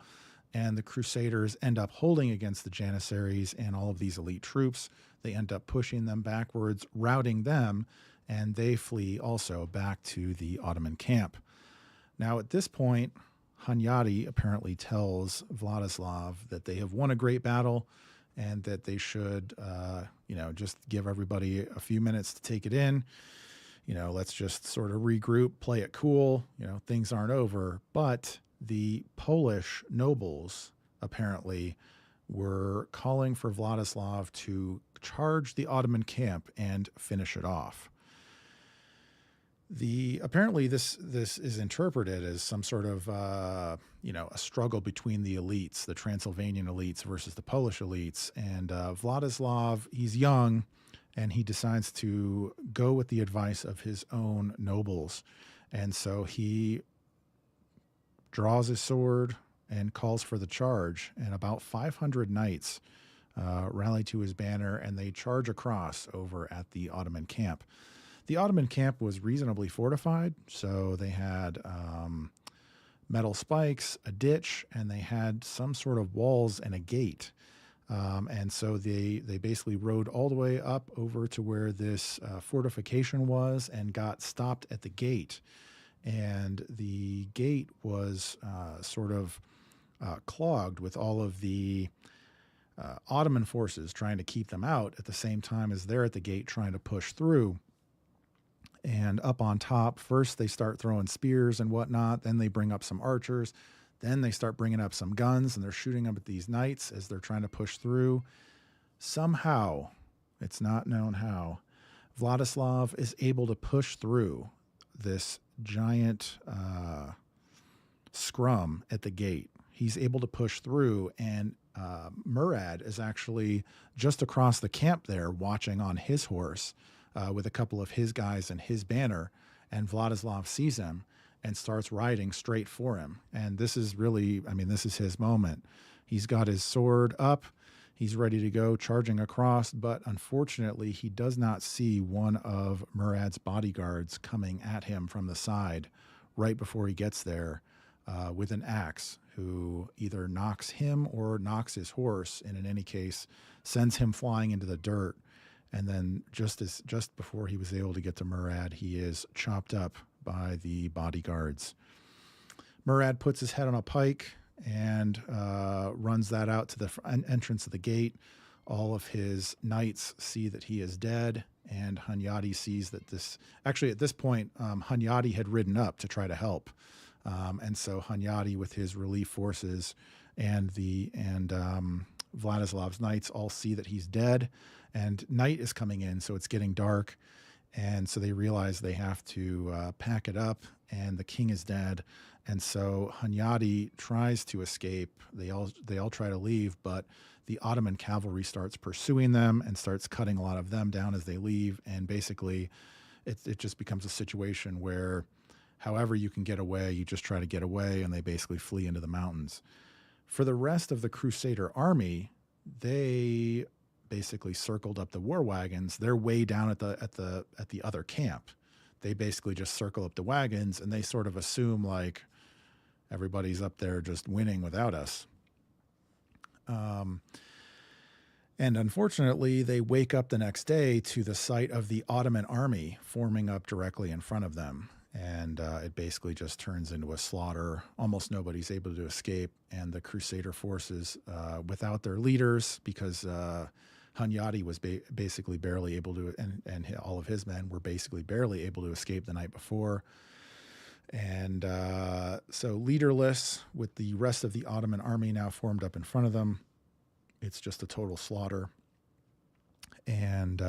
And the Crusaders end up holding against the Janissaries and all of these elite troops. They end up pushing them backwards, routing them, and they flee also back to the Ottoman camp. Now, at this point, Hunyadi apparently tells Vladislav that they have won a great battle and that they should, just give everybody a few minutes to take it in. Let's just sort of regroup, play it cool. Things aren't over. But the Polish nobles apparently were calling for Vladislav to charge the Ottoman camp and finish it off. Apparently this is interpreted as some sort of a struggle between the elites, the Transylvanian elites versus the Polish elites. And Vladislav, he's young, and he decides to go with the advice of his own nobles. And so he draws his sword and calls for the charge. And about 500 knights rally to his banner, and they charge across over at the Ottoman camp. The Ottoman camp was reasonably fortified, so they had metal spikes, a ditch, and they had some sort of walls and a gate. And so they basically rode all the way up over to where this fortification was and got stopped at the gate. And the gate was sort of clogged with all of the Ottoman forces trying to keep them out at the same time as they're at the gate trying to push through. And up on top, first they start throwing spears and whatnot. Then they bring up some archers. Then they start bringing up some guns, and they're shooting up at these knights as they're trying to push through. Somehow, it's not known how, Vladislav is able to push through this giant scrum at the gate. He's able to push through, and Murad is actually just across the camp there watching on his horse with a couple of his guys and his banner, and Vladislav sees him and starts riding straight for him. And this is really, I mean, this is his moment. He's got his sword up. He's ready to go charging across, but unfortunately, he does not see one of Murad's bodyguards coming at him from the side right before he gets there with an axe, who either knocks him or knocks his horse, and in any case, sends him flying into the dirt. And then just before he was able to get to Murad, he is chopped up by the bodyguards. Murad puts his head on a pike and runs that out to the entrance of the gate. All of his knights see that he is dead, and Hunyadi sees that actually at this point, Hunyadi had ridden up to try to help. And so Hunyadi with his relief forces and Vladislav's knights all see that he's dead, and night is coming in, so it's getting dark. And so they realize they have to pack it up, and the king is dead. And so Hunyadi tries to escape. They all try to leave, but the Ottoman cavalry starts pursuing them and starts cutting a lot of them down as they leave. And basically, it just becomes a situation where however you can get away, you just try to get away, and they basically flee into the mountains. For the rest of the Crusader army, they basically circled up the war wagons. They're way down at the other camp. They basically just circle up the wagons, and they sort of assume like everybody's up there just winning without us. And unfortunately, they wake up the next day to the sight of the Ottoman army forming up directly in front of them. And it basically just turns into a slaughter. Almost nobody's able to escape. And the Crusader forces, without their leaders, because Hunyadi was basically barely able to, and all of his men were basically barely able to escape the night before. And so leaderless, with the rest of the Ottoman army now formed up in front of them, it's just a total slaughter. And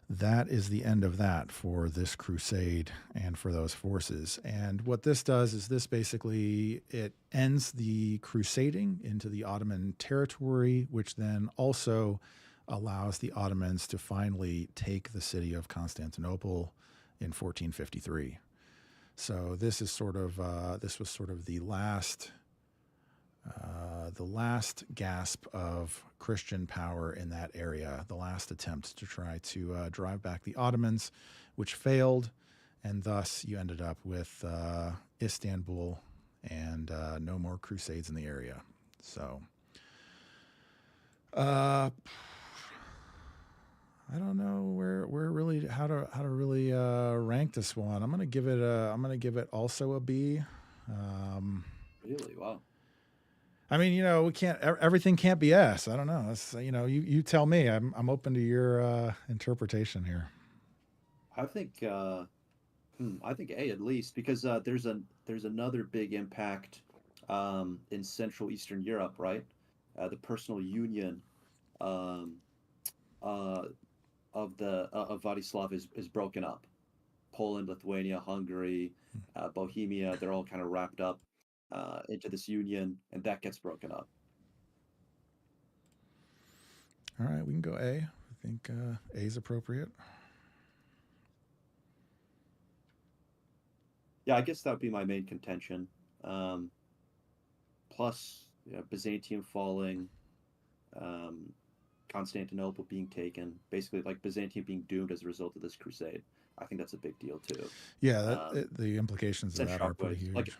that is the end of that for this crusade and for those forces. And what this does is this basically, it ends the crusading into the Ottoman territory, which then also allows the Ottomans to finally take the city of Constantinople in 1453. So this is sort of this was sort of the last gasp of Christian power in that area, the last attempt to try to drive back the Ottomans, which failed, and thus you ended up with Istanbul and no more crusades in the area. So I don't know where really how to really rank this one. I'm gonna give it also a B. Really? Wow. I mean, we can't. Everything can't be S. I don't know. That's, you tell me. I'm open to your interpretation here. I think A at least, because there's another big impact in Central Eastern Europe, right? The personal union of Vladislav is broken up. Poland, Lithuania, Hungary, Bohemia, they're all kind of wrapped up into this union, and that gets broken up. All right, we can go A. I think A is appropriate. Yeah, I guess that would be my main contention. Plus, Byzantium falling, Constantinople being taken, basically like Byzantium being doomed as a result of this crusade. I think that's a big deal too. Yeah, the implications of that are pretty huge. Like,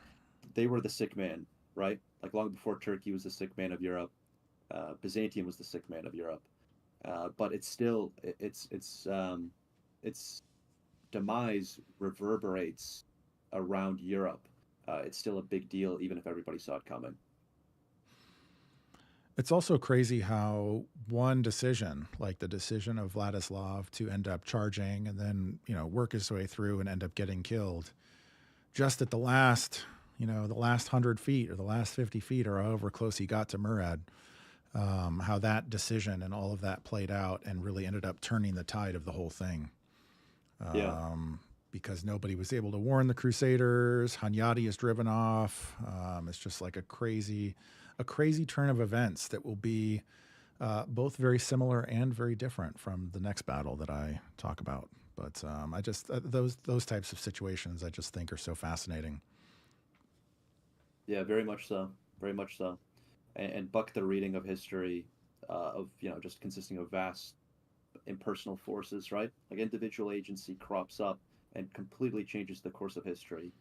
they were the sick man, right? Like long before Turkey was the sick man of Europe, Byzantium was the sick man of Europe. But it's still its demise reverberates around Europe. It's still a big deal, even if everybody saw it coming. It's also crazy how one decision, like the decision of Vladislav to end up charging and then, work his way through and end up getting killed, just at the last, the last 100 feet or the last 50 feet or however close he got to Murad, how that decision and all of that played out and really ended up turning the tide of the whole thing. Yeah. Because nobody was able to warn the Crusaders. Hunyadi is driven off. It's just like a crazy turn of events that will be both very similar and very different from the next battle that I talk about. But I just those types of situations I just think are so fascinating. Yeah, very much so. Very much so. And buck the reading of history of, just consisting of vast impersonal forces, right? Like individual agency crops up and completely changes the course of history.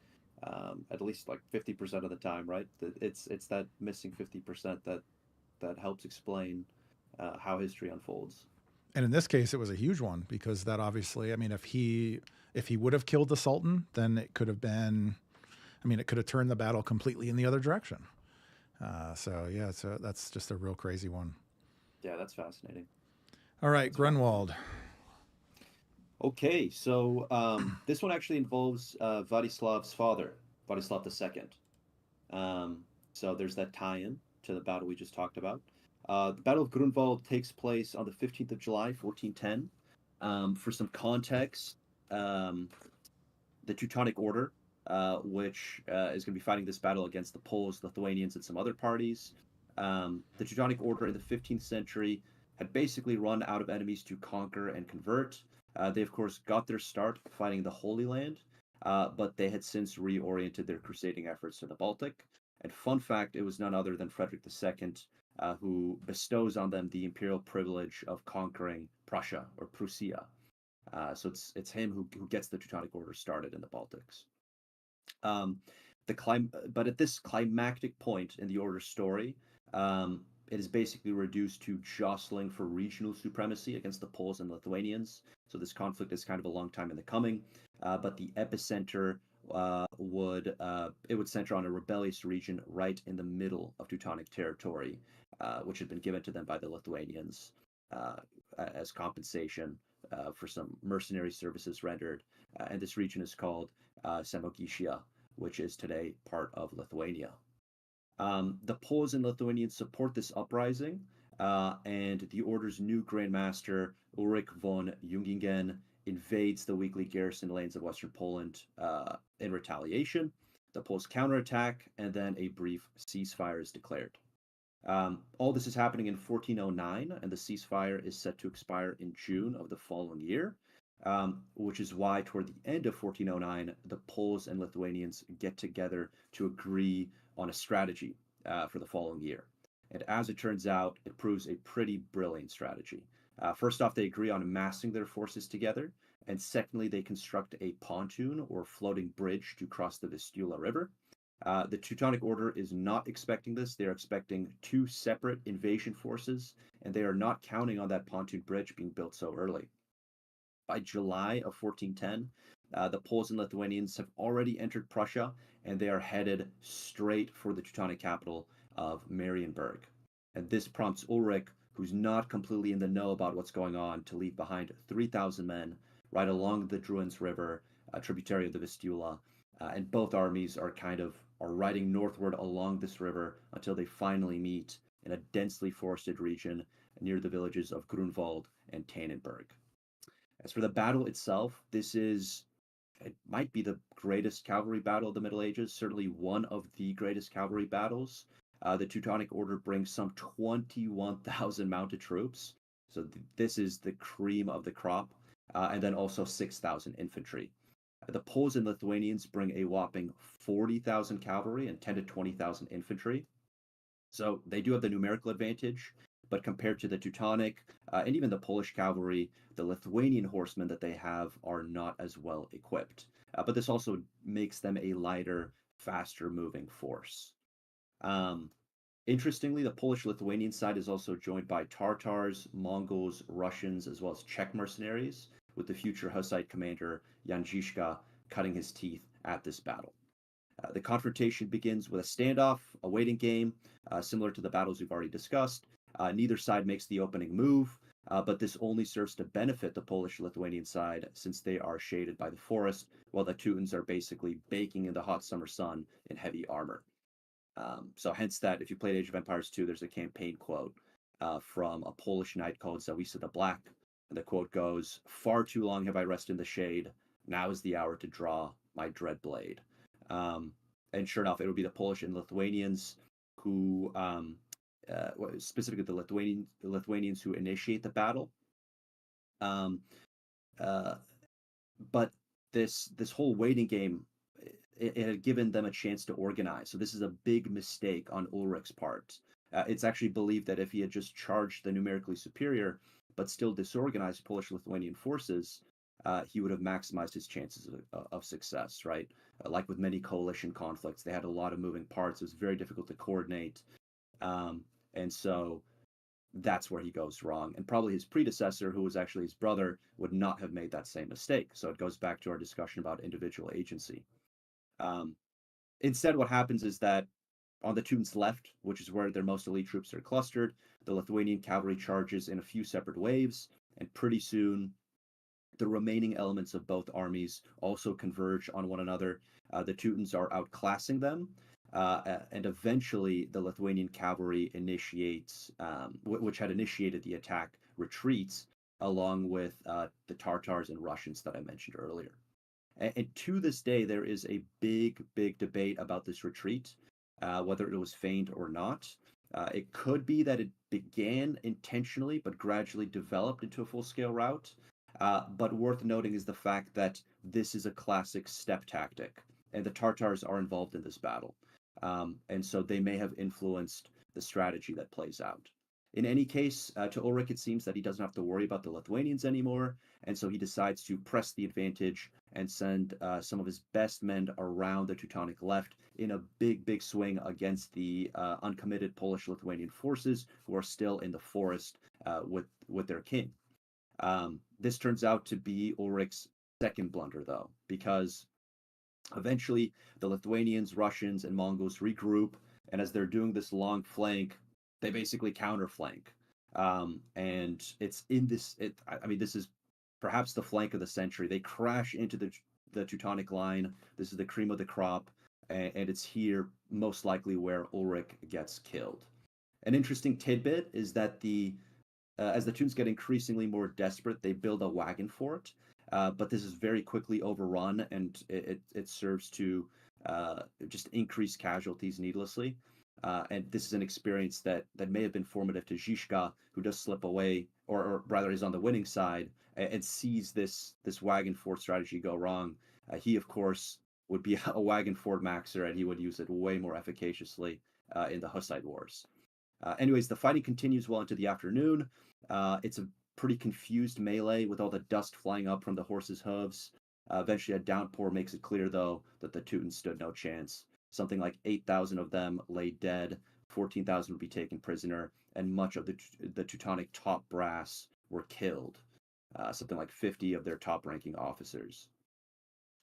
At least like 50% of the time, right? It's that missing 50% that helps explain how history unfolds. And in this case, it was a huge one because that obviously, I mean, if he would have killed the Sultan, then it could have been, I mean, it could have turned the battle completely in the other direction. So yeah, that's just a real crazy one. Yeah, that's fascinating. All right, That's Grunwald. fascinating. Okay, so this one actually involves Vladislav's father, Vladislav II. So there's that tie-in to the battle we just talked about. The Battle of Grunwald takes place on the 15th of July, 1410. For some context, the Teutonic Order, which is going to be fighting this battle against the Poles, Lithuanians, and some other parties. The Teutonic Order in the 15th century had basically run out of enemies to conquer and convert. They, of course, got their start fighting the Holy Land, but they had since reoriented their crusading efforts to the Baltic. And fun fact, it was none other than Frederick II who bestows on them the imperial privilege of conquering Prussia or Prussia. So it's him who gets the Teutonic Order started in the Baltics. Um, but at this climactic point in the Order's story, it is basically reduced to jostling for regional supremacy against the Poles and Lithuanians. So this conflict is kind of a long time in the coming, but the epicenter would center on a rebellious region right in the middle of Teutonic territory, which had been given to them by the Lithuanians as compensation for some mercenary services rendered. And this region is called Samogitia, which is today part of Lithuania. The Poles and Lithuanians support this uprising, and the Order's new Grand Master, Ulrich von Jungingen, invades the weakly garrisoned lands of Western Poland in retaliation. The Poles counterattack, and then a brief ceasefire is declared. All this is happening in 1409, and the ceasefire is set to expire in June of the following year, which is why toward the end of 1409, the Poles and Lithuanians get together to agree on a strategy for the following year. And as it turns out, it proves a pretty brilliant strategy. First off, they agree on amassing their forces together, and secondly, they construct a pontoon or floating bridge to cross the Vistula River. The Teutonic Order is not expecting this. They're expecting two separate invasion forces, and they are not counting on that pontoon bridge being built so early. By July of 1410, the Poles and Lithuanians have already entered Prussia, and they are headed straight for the Teutonic capital of Marienburg. And this prompts Ulrich, who's not completely in the know about what's going on, to leave behind 3,000 men right along the Druins River, a tributary of the Vistula. And both armies are riding northward along this river until they finally meet in a densely forested region near the villages of Grunwald and Tannenberg. As for the battle itself, it might be the greatest cavalry battle of the Middle Ages, certainly one of the greatest cavalry battles. The Teutonic Order brings some 21,000 mounted troops. So this is the cream of the crop. And then also 6,000 infantry. The Poles and Lithuanians bring a whopping 40,000 cavalry and 10 to 20,000 infantry. So they do have the numerical advantage, but compared to the Teutonic and even the Polish cavalry, the Lithuanian horsemen that they have are not as well equipped. But this also makes them a lighter, faster moving force. Interestingly, the Polish-Lithuanian side is also joined by Tartars, Mongols, Russians, as well as Czech mercenaries, with the future Hussite commander Jan Žižka cutting his teeth at this battle. The confrontation begins with a standoff, a waiting game, similar to the battles we've already discussed. Neither side makes the opening move, but this only serves to benefit the Polish-Lithuanian side since they are shaded by the forest, while the Teutons are basically baking in the hot summer sun in heavy armor. So hence that if you played Age of Empires 2, there's a campaign quote from a Polish knight called Zawisza the Black. And the quote goes, "Far too long have I rested in the shade. Now is the hour to draw my dread blade." Um, and sure enough, it would be the Polish and Lithuanians who, specifically the Lithuanians who initiate the battle. Um, uh, but this whole waiting game, it had given them a chance to organize. So this is a big mistake on Ulrich's part. It's actually believed that if he had just charged the numerically superior but still disorganized Polish-Lithuanian forces, he would have maximized his chances of success, right? Like with many coalition conflicts, they had a lot of moving parts. It was very difficult to coordinate. And so that's where he goes wrong. And probably his predecessor, who was actually his brother, would not have made that same mistake. So it goes back to our discussion about individual agency. Instead, what happens is that on the Teutons' left, which is where their most elite troops are clustered, the Lithuanian cavalry charges in a few separate waves, and pretty soon the remaining elements of both armies also converge on one another. The Teutons are outclassing them, and eventually the Lithuanian cavalry initiates, which had initiated the attack, retreats along with the Tartars and Russians that I mentioned earlier. And to this day, there is a big debate about this retreat, whether it was feigned or not. It could be that it began intentionally, but gradually developed into a full-scale rout. But worth noting is the fact that this is a classic steppe tactic, and the Tartars are involved in this battle. And so they may have influenced the strategy that plays out. In any case, to Ulrich, it seems that he doesn't have to worry about the Lithuanians anymore, and so he decides to press the advantage and send some of his best men around the Teutonic left in a big swing against the uncommitted Polish-Lithuanian forces who are still in the forest with their king. This turns out to be Ulrich's second blunder, though, because eventually the Lithuanians, Russians, and Mongols regroup, and as they're doing this long flank, they basically counterflank. And it's in this, I mean, this is perhaps the flank of the century. They crash into the Teutonic line. This is the cream of the crop, and it's here most likely where Ulrich gets killed. An interesting tidbit is that as the Teutons get increasingly more desperate, they build a wagon fort, but this is very quickly overrun, and it serves to just increase casualties needlessly. And this is an experience that may have been formative to Zizka, who does slip away, or rather is on the winning side, and sees this wagon fort strategy go wrong. He, of course, would be a wagon fort maxer, and he would use it way more efficaciously in the Hussite Wars. Anyways, the fighting continues well into the afternoon. It's a pretty confused melee with all the dust flying up from the horses' hooves. Eventually, a downpour makes it clear, though, that the Teutons stood no chance. Something like 8,000 of them lay dead, 14,000 would be taken prisoner, and much of the Teutonic top brass were killed, something like 50 of their top-ranking officers.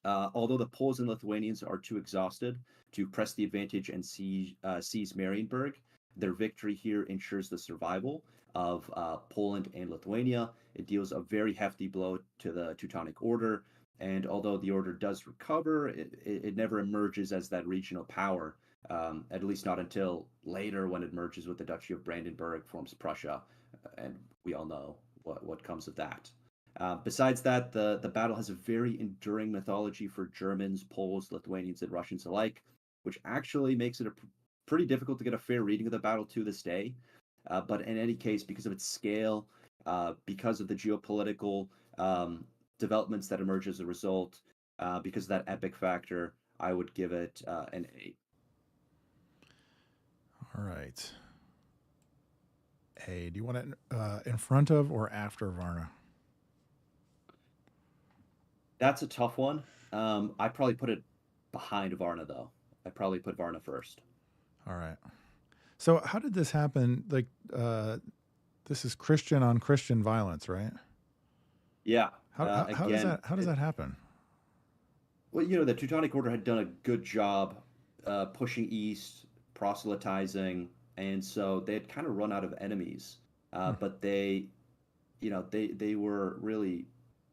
Although the Poles and Lithuanians are too exhausted to press the advantage and seize Marienburg, their victory here ensures the survival of Poland and Lithuania. It deals a very hefty blow to the Teutonic Order, and although the order does recover, it never emerges as that regional power, at least not until later when it merges with the Duchy of Brandenburg, forms Prussia, and we all know what comes of that. Besides that, the battle has a very enduring mythology for Germans, Poles, Lithuanians, and Russians alike, which actually makes it pretty difficult to get a fair reading of the battle to this day. But in any case, because of its scale, because of the geopolitical developments that emerge as a result, because of that epic factor, I would give it an 8. All right. A. Do you want it in front of or after Varna? That's a tough one. I'd probably put it behind Varna, though. I'd probably put Varna first. All right. So how did this happen? Like, this is Christian on Christian violence, right? Yeah. How does that happen? Well, the Teutonic Order had done a good job pushing east, proselytizing, and so they had kind of run out of enemies. Hmm. But they were really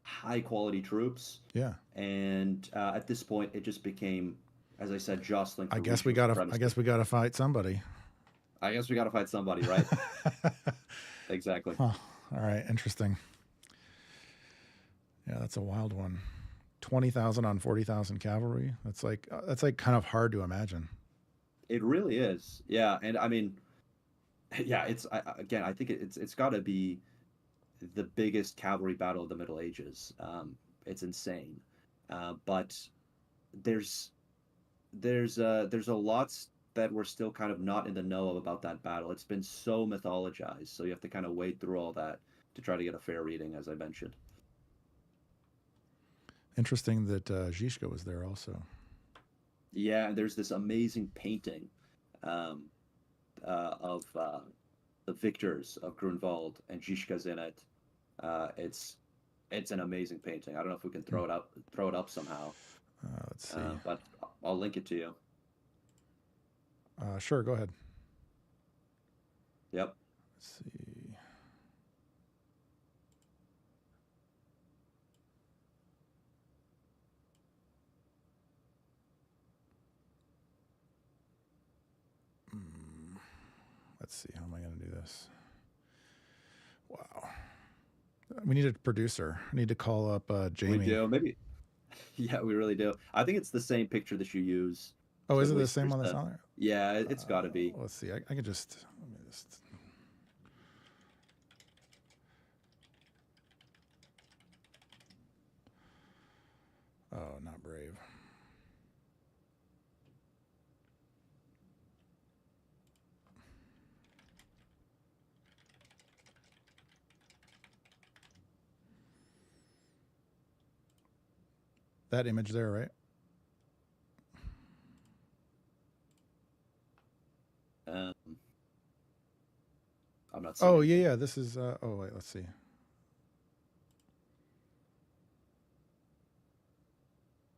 high quality troops, Yeah. and at this point, it just became, as I said, jostling I for guess we regional gotta. I supremacy. guess we gotta fight somebody. I guess we got to fight somebody, right? Exactly. Huh. All right. Interesting. Yeah, that's a wild one. 20,000 on 40,000 cavalry. That's like kind of hard to imagine. It really is. Yeah, and I mean, yeah, again, I think it's got to be the biggest cavalry battle of the Middle Ages. It's insane, but there's there's a lot that we're still kind of not in the know of about that battle. It's been so mythologized, so you have to kind of wade through all that to try to get a fair reading, as I mentioned. Interesting that Zizka was there also. Yeah, and there's this amazing painting um, of the victors of Grunwald, and Zizka's in it. It's an amazing painting. I don't know if we can Hmm. throw it up somehow. Let's see. But I'll link it to you. Sure, go ahead. Yep. Let's see. Let's see. How am I going to do this? Wow. We need a producer. I need to call up Jamie. We do. Maybe. Yeah, we really do. I think it's the same picture that you use. Oh, So is at it the least same there's one that's on there? Yeah, it's got to be. Let's see. I can just. Let me just. Oh, not brave. That image there, right? I'm not seeing. Oh, anything. yeah. This is. Oh, wait. Let's see.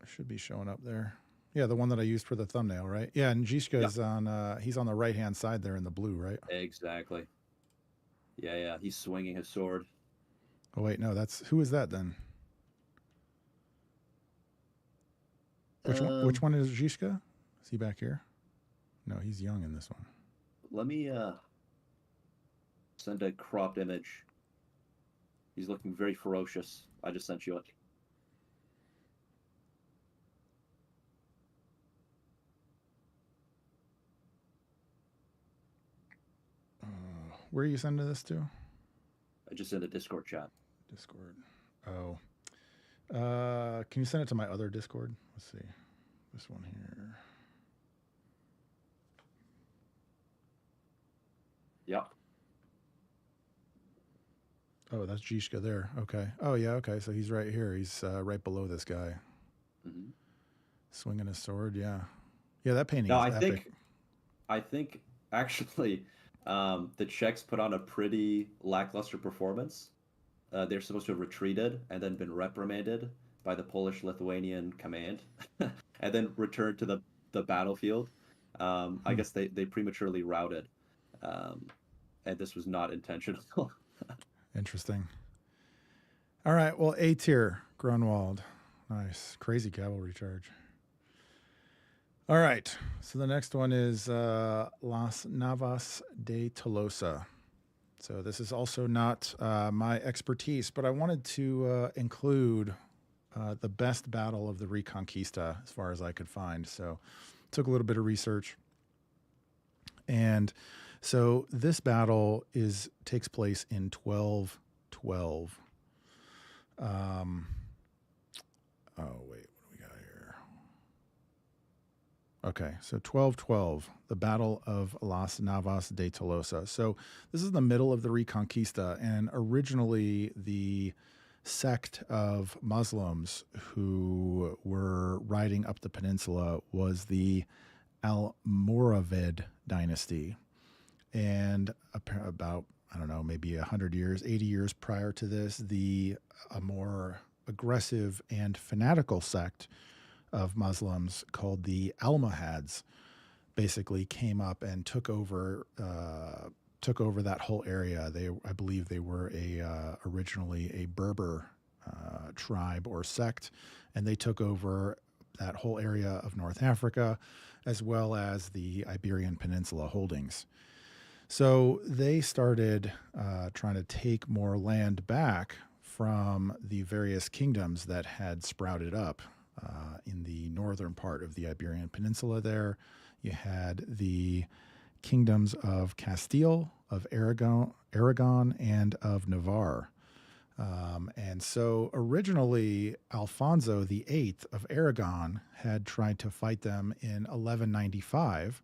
It should be showing up there. Yeah, the one that I used for the thumbnail, right? Yeah, and Zizka is on. He's on the right hand side there in the blue, right? Exactly. Yeah, yeah. He's swinging his sword. Oh wait, no. That's who is that then? Which one? Which Um, one is Zizka? Is he back here? No, he's young in this one. Let me send a cropped image. He's looking very ferocious. I just sent you it. Where are you sending this to? I just sent a Discord chat. Discord. Oh. Can you send it to my other Discord? Let's see. This one here. Yep. Oh, that's Zizka there. Okay. Oh, yeah. Okay. So he's right here. He's right below this guy. Mm-hmm. Swinging his sword. Yeah. Yeah, that painting Now is epic. I think actually the Czechs put on a pretty lackluster performance. They're supposed to have retreated and then been reprimanded by the Polish-Lithuanian command, and then returned to the battlefield. I guess they prematurely routed, um, and this was not intentional. Interesting. All right. Well, A tier, Grunwald. Nice. Crazy cavalry charge. All right. So the next one is Las Navas de Tolosa. So this is also not my expertise, but I wanted to include the best battle of the Reconquista as far as I could find. So took a little bit of research. And so this battle takes place in 1212. Oh, wait, what do we got here? Okay, so 1212, the Battle of Las Navas de Tolosa. So this is the middle of the Reconquista, and originally the sect of Muslims who were riding up the peninsula was the Almoravid dynasty. And about, I don't know, maybe 100 years, 80 years prior to this, a more aggressive and fanatical sect of Muslims called the Almohads basically came up and took over that whole area. I believe they were originally a Berber tribe or sect, and they took over that whole area of North Africa, as well as the Iberian Peninsula holdings. So they started trying to take more land back from the various kingdoms that had sprouted up in the northern part of the Iberian Peninsula there. You had the kingdoms of Castile, of Aragon, and of Navarre. And so originally, Alfonso VIII of Aragon had tried to fight them in 1195,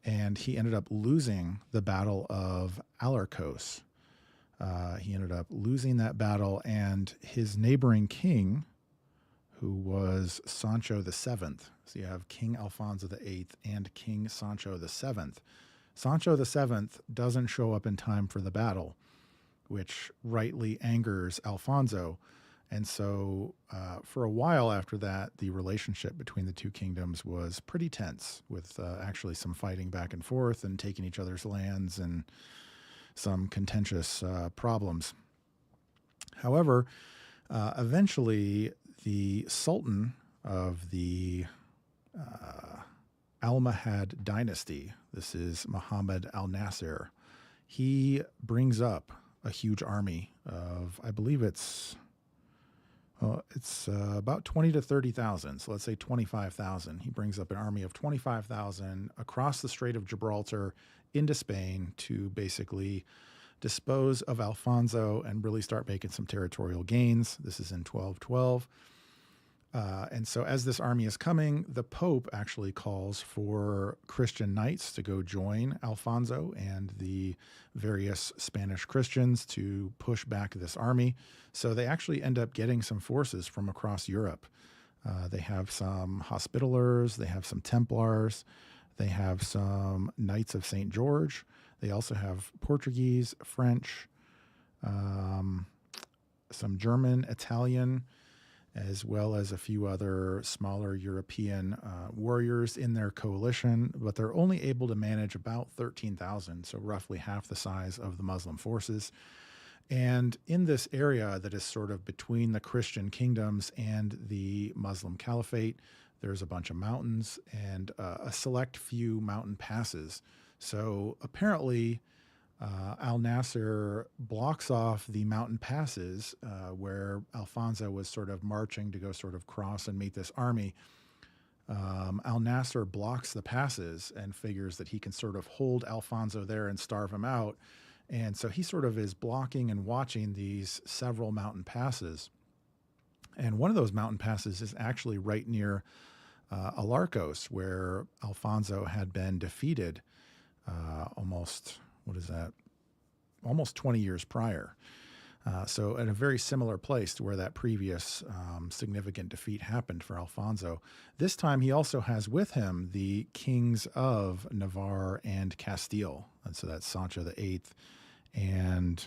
and he ended up losing the Battle of Alarcos. He ended up losing that battle, and his neighboring king, who was Sancho VII. So you have King Alfonso VIII and King Sancho VII. Sancho VII doesn't show up in time for the battle, which rightly angers Alfonso. And so for a while after that, the relationship between the two kingdoms was pretty tense, with actually some fighting back and forth and taking each other's lands and some contentious problems. However, eventually the Sultan of the Almohad dynasty, this is Muhammad al-Nasir, he brings up a huge army of, I believe it's about 20 to 30,000. So let's say 25,000. He brings up an army of 25,000 across the Strait of Gibraltar into Spain to basically dispose of Alfonso and really start making some territorial gains. This is in 1212. And so as this army is coming, the Pope actually calls for Christian knights to go join Alfonso and the various Spanish Christians to push back this army. So they actually end up getting some forces from across Europe. They have some Hospitallers, they have some Templars, they have some Knights of St. George. They also have Portuguese, French, some German, Italian, as well as a few other smaller European warriors in their coalition, but they're only able to manage about 13,000, so roughly half the size of the Muslim forces. And in this area that is sort of between the Christian kingdoms and the Muslim caliphate, there's a bunch of mountains and a select few mountain passes. So apparently, al-Nasir blocks off the mountain passes where Alfonso was sort of marching to go sort of cross and meet this army. Al-Nasir blocks the passes and figures that he can sort of hold Alfonso there and starve him out. And so he sort of is blocking and watching these several mountain passes. And one of those mountain passes is actually right near Alarcos, where Alfonso had been defeated almost 20 years prior. So at a very similar place to where that previous significant defeat happened for Alfonso. This time he also has with him the kings of Navarre and Castile. And so that's Sancho VIII and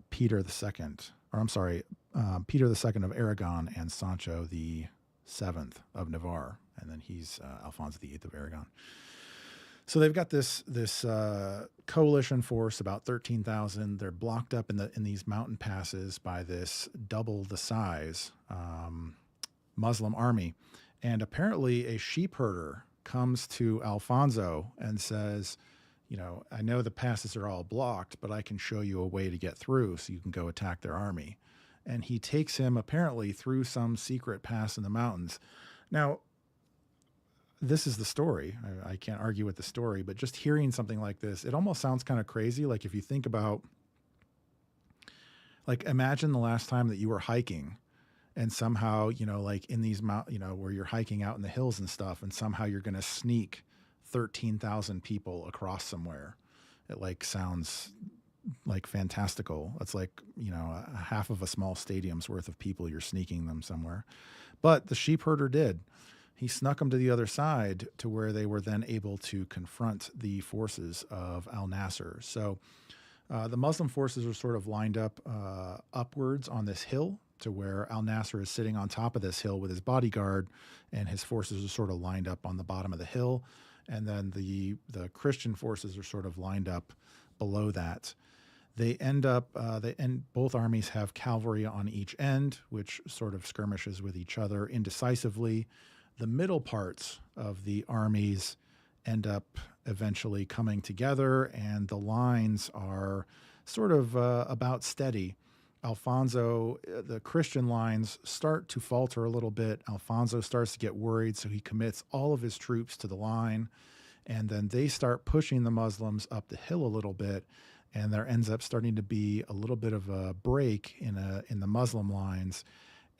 Peter II, Peter II of Aragon and Sancho VII of Navarre. And then he's Alfonso VIII of Aragon. So they've got this coalition force, about 13,000. They're blocked up in these mountain passes by this double the size Muslim army. And apparently a sheep herder comes to Alfonso and says, I know the passes are all blocked, but I can show you a way to get through so you can go attack their army. And he takes him apparently through some secret pass in the mountains. Now, this is the story. I can't argue with the story, but just hearing something like this, it almost sounds kind of crazy. Like if you think about, imagine the last time that you were hiking and somehow, like in these where you're hiking out in the hills and stuff, and somehow you're going to sneak 13,000 people across somewhere. It sounds like fantastical. It's like, a half of a small stadium's worth of people, you're sneaking them somewhere. But the sheep herder did. He snuck them to the other side to where they were then able to confront the forces of al-Nasir. So the Muslim forces are sort of lined up upwards on this hill to where Al-Nasser is sitting on top of this hill with his bodyguard, and his forces are sort of lined up on the bottom of the hill. And then the Christian forces are sort of lined up below that. Both armies have cavalry on each end, which sort of skirmishes with each other indecisively. The middle parts of the armies end up eventually coming together, and the lines are sort of about steady. Alfonso, the Christian lines start to falter a little bit. Alfonso starts to get worried, so he commits all of his troops to the line, and then they start pushing the Muslims up the hill a little bit, and there ends up starting to be a little bit of a break in the Muslim lines.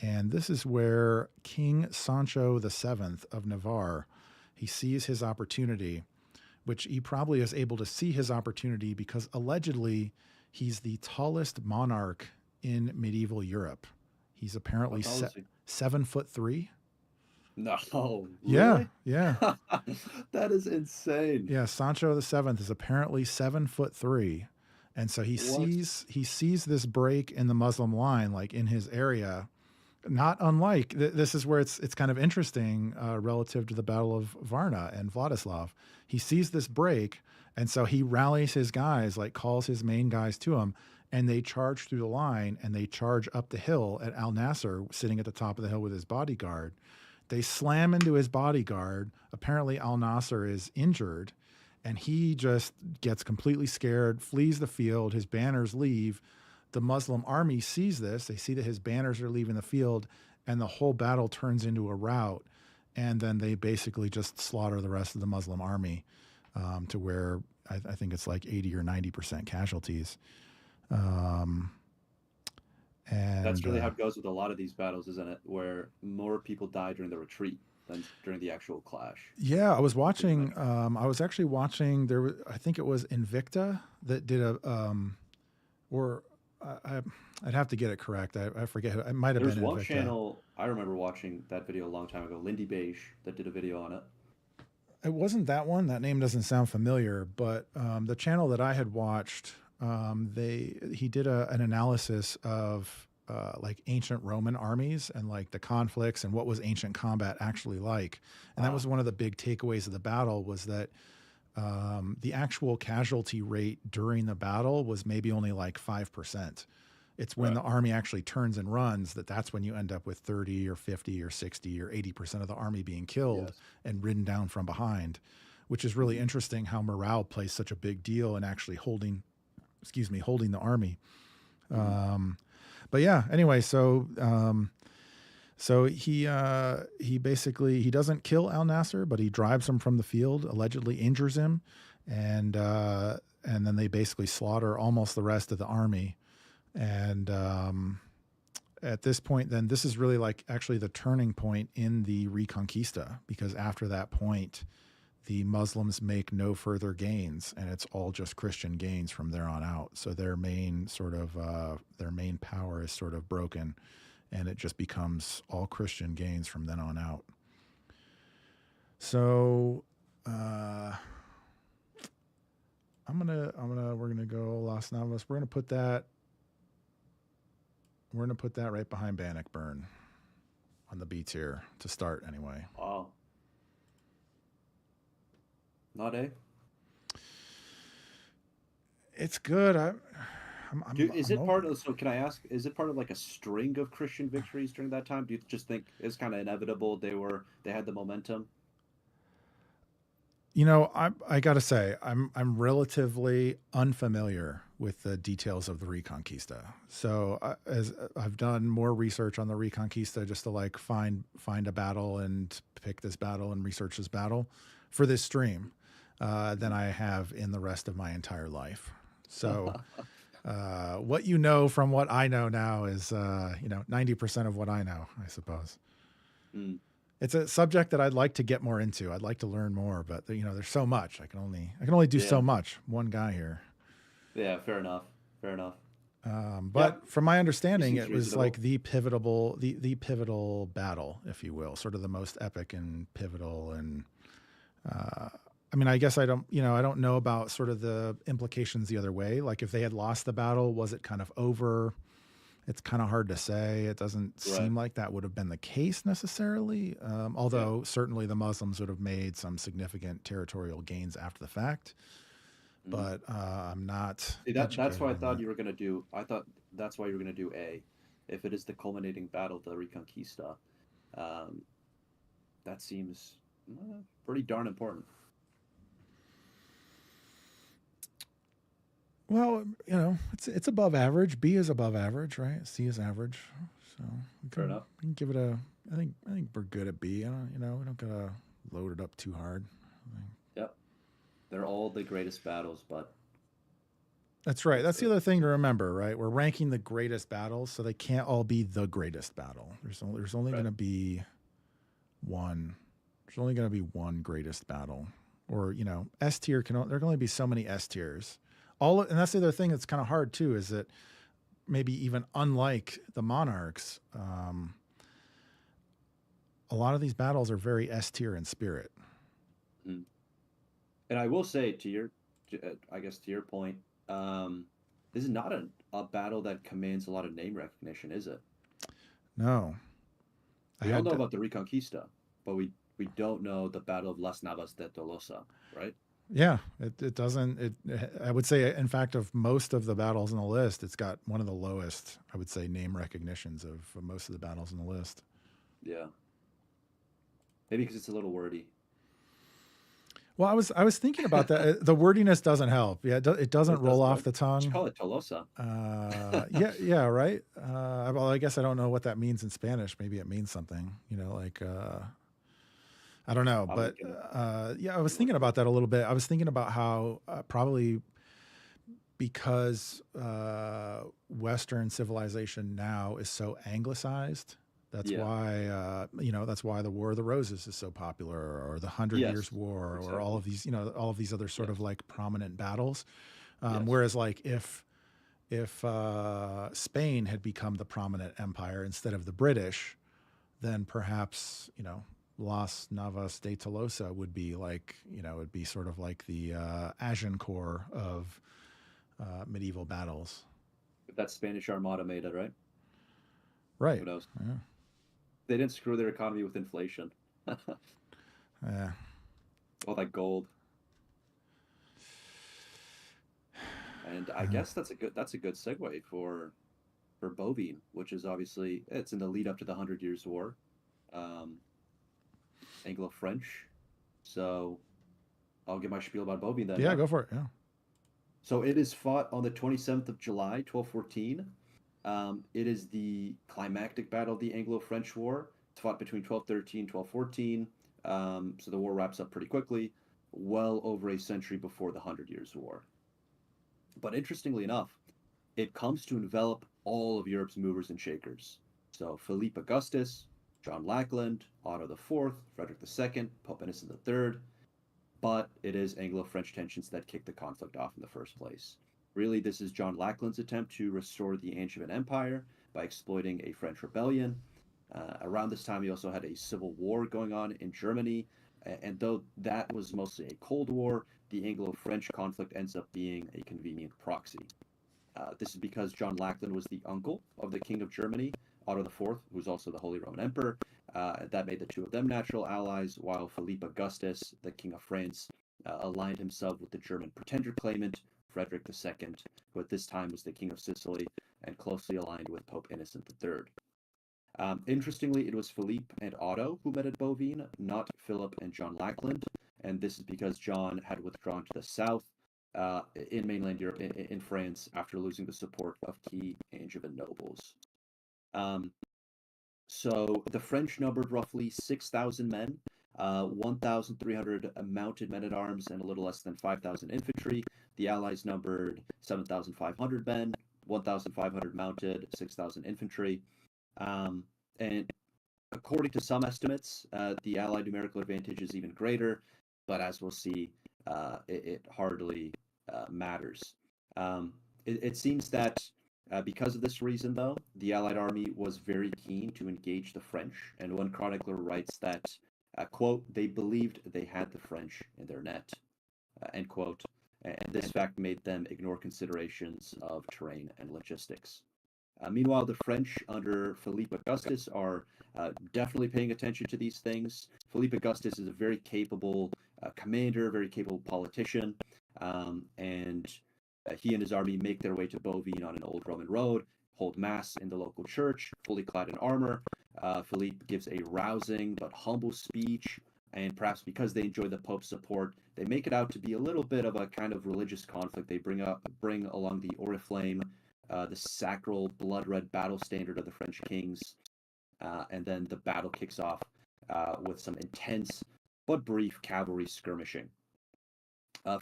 And this is where King Sancho VII of Navarre, he sees his opportunity, which he probably is able to see his opportunity because allegedly he's the tallest monarch in medieval Europe. He's apparently 7'3". No, really? Yeah. That is insane. Yeah, Sancho VII is apparently 7'3", and so he sees this break in the Muslim line, like in his area. Not unlike this is where it's kind of interesting relative to the Battle of Varna and Vladislav. He sees this break, and so he rallies his guys, like calls his main guys to him, and they charge through the line, and they charge up the hill at Al-Nasser, sitting at the top of the hill with his bodyguard. They slam into his bodyguard. Apparently Al-Nasser is injured, and he just gets completely scared, flees the field. His banners leave. The Muslim army sees this. They see that his banners are leaving the field, and the whole battle turns into a rout. And then they basically just slaughter the rest of the Muslim army to where I think it's like 80 or 90% casualties. And that's really how it goes with a lot of these battles, isn't it? Where more people die during the retreat than during the actual clash. Yeah, I was watching. I was actually watching. I think it was Invicta that did I'd have to get it correct. I forget. It might have been Invicta. There's one channel I remember watching that video a long time ago, Lindy Beige, that did a video on it. It wasn't that one. That name doesn't sound familiar, but the channel that I had watched, he did an analysis of like ancient Roman armies and like the conflicts and what was ancient combat actually like. And that was one of the big takeaways of the battle, was that the actual casualty rate during the battle was maybe only like 5%. It's when the army actually turns and runs that's when you end up with 30 or 50 or 60 or 80% of the army being killed and ridden down from behind, which is really interesting how morale plays such a big deal in actually holding the army. But yeah, anyway, so he basically, he doesn't kill Al-Nasser, but he drives him from the field, allegedly injures him, and then they basically slaughter almost the rest of the army. And at this point, then this is really like actually the turning point in the Reconquista, because after that point, the Muslims make no further gains, and it's all just Christian gains from there on out. So their main power is sort of broken, and it just becomes all Christian gains from then on out. So we're gonna go Las Navas. We're gonna put that right behind Bannockburn on the B tier to start anyway. Wow. Not A? It's good. So can I ask, is it part of like a string of Christian victories during that time? Do you just think it's kind of inevitable they had the momentum? You know, I gotta say, I'm relatively unfamiliar with the details of the Reconquista. So as I've done more research on the Reconquista just to like find a battle and pick this battle and research this battle for this stream than I have in the rest of my entire life. So what you know from what I know now is 90% of what I know, I suppose. Mm. It's a subject that I'd like to get more into. I'd like to learn more, but there's so much. I can only do so much. One guy here. Yeah, fair enough. But from my understanding, it was like the pivotal battle, if you will, sort of the most epic and pivotal. And I mean, I guess I don't know about sort of the implications the other way. Like if they had lost the battle, was it kind of over? It's kind of hard to say. It doesn't Right. seem like that would have been the case necessarily, Yeah. although certainly the Muslims would have made some significant territorial gains after the fact. Mhm. But I'm not See, that's why educated I in thought that. you were gonna do. I thought that's why you were gonna do A. If it is the culminating battle, the Reconquista, um, that seems pretty darn important. Well, it's above average. B is above average, right? C is average. So Fair enough. we can give it a. I think we're good at B. I don't, we don't gotta load it up too hard. Yep. They're all the greatest battles, but That's right. it's That's the other thing to remember, right? We're ranking the greatest battles, so they can't all be the greatest battle. There's only right. going to be one. There's only going to be one greatest battle, or S tier there can only be so many S tiers. And that's the other thing that's kind of hard too, is that maybe even unlike the monarchs, a lot of these battles are very S tier in spirit. Mm. And I will say I guess to your point, this is not a battle that commands a lot of name recognition, is it? No, I We all had know to, about the Reconquista, but we don't know the Battle of Las Navas de Tolosa, right? Yeah, it doesn't. I would say, in fact, of most of the battles on the list, it's got one of the lowest, I would say, name recognitions of most of the battles on the list. Yeah. Maybe because it's a little wordy. Well, I was thinking about that. The wordiness doesn't help. Yeah, it doesn't It roll doesn't, off right? the Just tongue. call it Tolosa. Yeah, right. Well, I guess I don't know what that means in Spanish. Maybe it means something. Like I don't know, I'm but looking at yeah, I was look thinking it up. about that a little bit. I was thinking about how probably because Western civilization now is so anglicized. That's Yeah. why that's why the War of the Roses is so popular, or the Hundred Years' Yes. War, or all Exactly. of these all of these other sort of Yes. like prominent battles. Yes. Whereas like if Spain had become the prominent empire instead of the British, then perhaps Las Navas de Tolosa would be like it'd be sort of like the Agincourt of medieval battles. If that Spanish Armada made it, right? Who Right. knows? Yeah. They didn't screw their economy with inflation. Yeah. All that gold. And I guess that's a good segue for Bovine, which is obviously it's in the lead up to the Hundred Years' War, um, Anglo-French. So I'll give my spiel about Bovine then. Yeah, Yeah. go for it. Yeah. So it is fought on the 27th of July, 1214. It is the climactic battle of the Anglo-French War. It's fought between 1213, 1214. So the war wraps up pretty quickly, well over a century before the Hundred Years' War. But interestingly enough, it comes to envelop all of Europe's movers and shakers. So Philippe Augustus, John Lackland, Otto IV, Frederick II, Pope Innocent III, but it is Anglo-French tensions that kick the conflict off in the first place. Really, this is John Lackland's attempt to restore the Angevin Empire by exploiting a French rebellion. Around this time, he also had a civil war going on in Germany, and though that was mostly a Cold War, the Anglo-French conflict ends up being a convenient proxy. This is because John Lackland was the uncle of the King of Germany, Otto IV, who was also the Holy Roman Emperor. That made the two of them natural allies, while Philippe Augustus, the King of France, aligned himself with the German pretender claimant, Frederick II, who at this time was the King of Sicily and closely aligned with Pope Innocent III. Interestingly, it was Philippe and Otto who met at Bovine, not Philip and John Lackland, and this is because John had withdrawn to the south in mainland Europe, in France, after losing the support of key Angevin nobles. Um, so the French numbered roughly 6,000 men, 1,300 mounted men at arms, and a little less than 5,000 infantry. The Allies numbered 7,500 men, 1,500 mounted, 6,000 infantry. And according to some estimates, the Allied numerical advantage is even greater, but as we'll see, it hardly matters. It seems that because of this reason, though, the Allied army was very keen to engage the French, and one chronicler writes that, quote, they believed they had the French in their net, end quote, and this fact made them ignore considerations of terrain and logistics. Meanwhile, the French under Philippe Augustus are definitely paying attention to these things. Philippe Augustus is a very capable commander, very capable politician, and he and his army make their way to Beauvais on an old Roman road, hold mass in the local church, fully clad in armor. Philippe gives a rousing but humble speech, and perhaps because they enjoy the Pope's support, they make it out to be a little bit of a kind of religious conflict. They bring along the Oriflamme, the sacral blood-red battle standard of the French kings, and then the battle kicks off with some intense but brief cavalry skirmishing.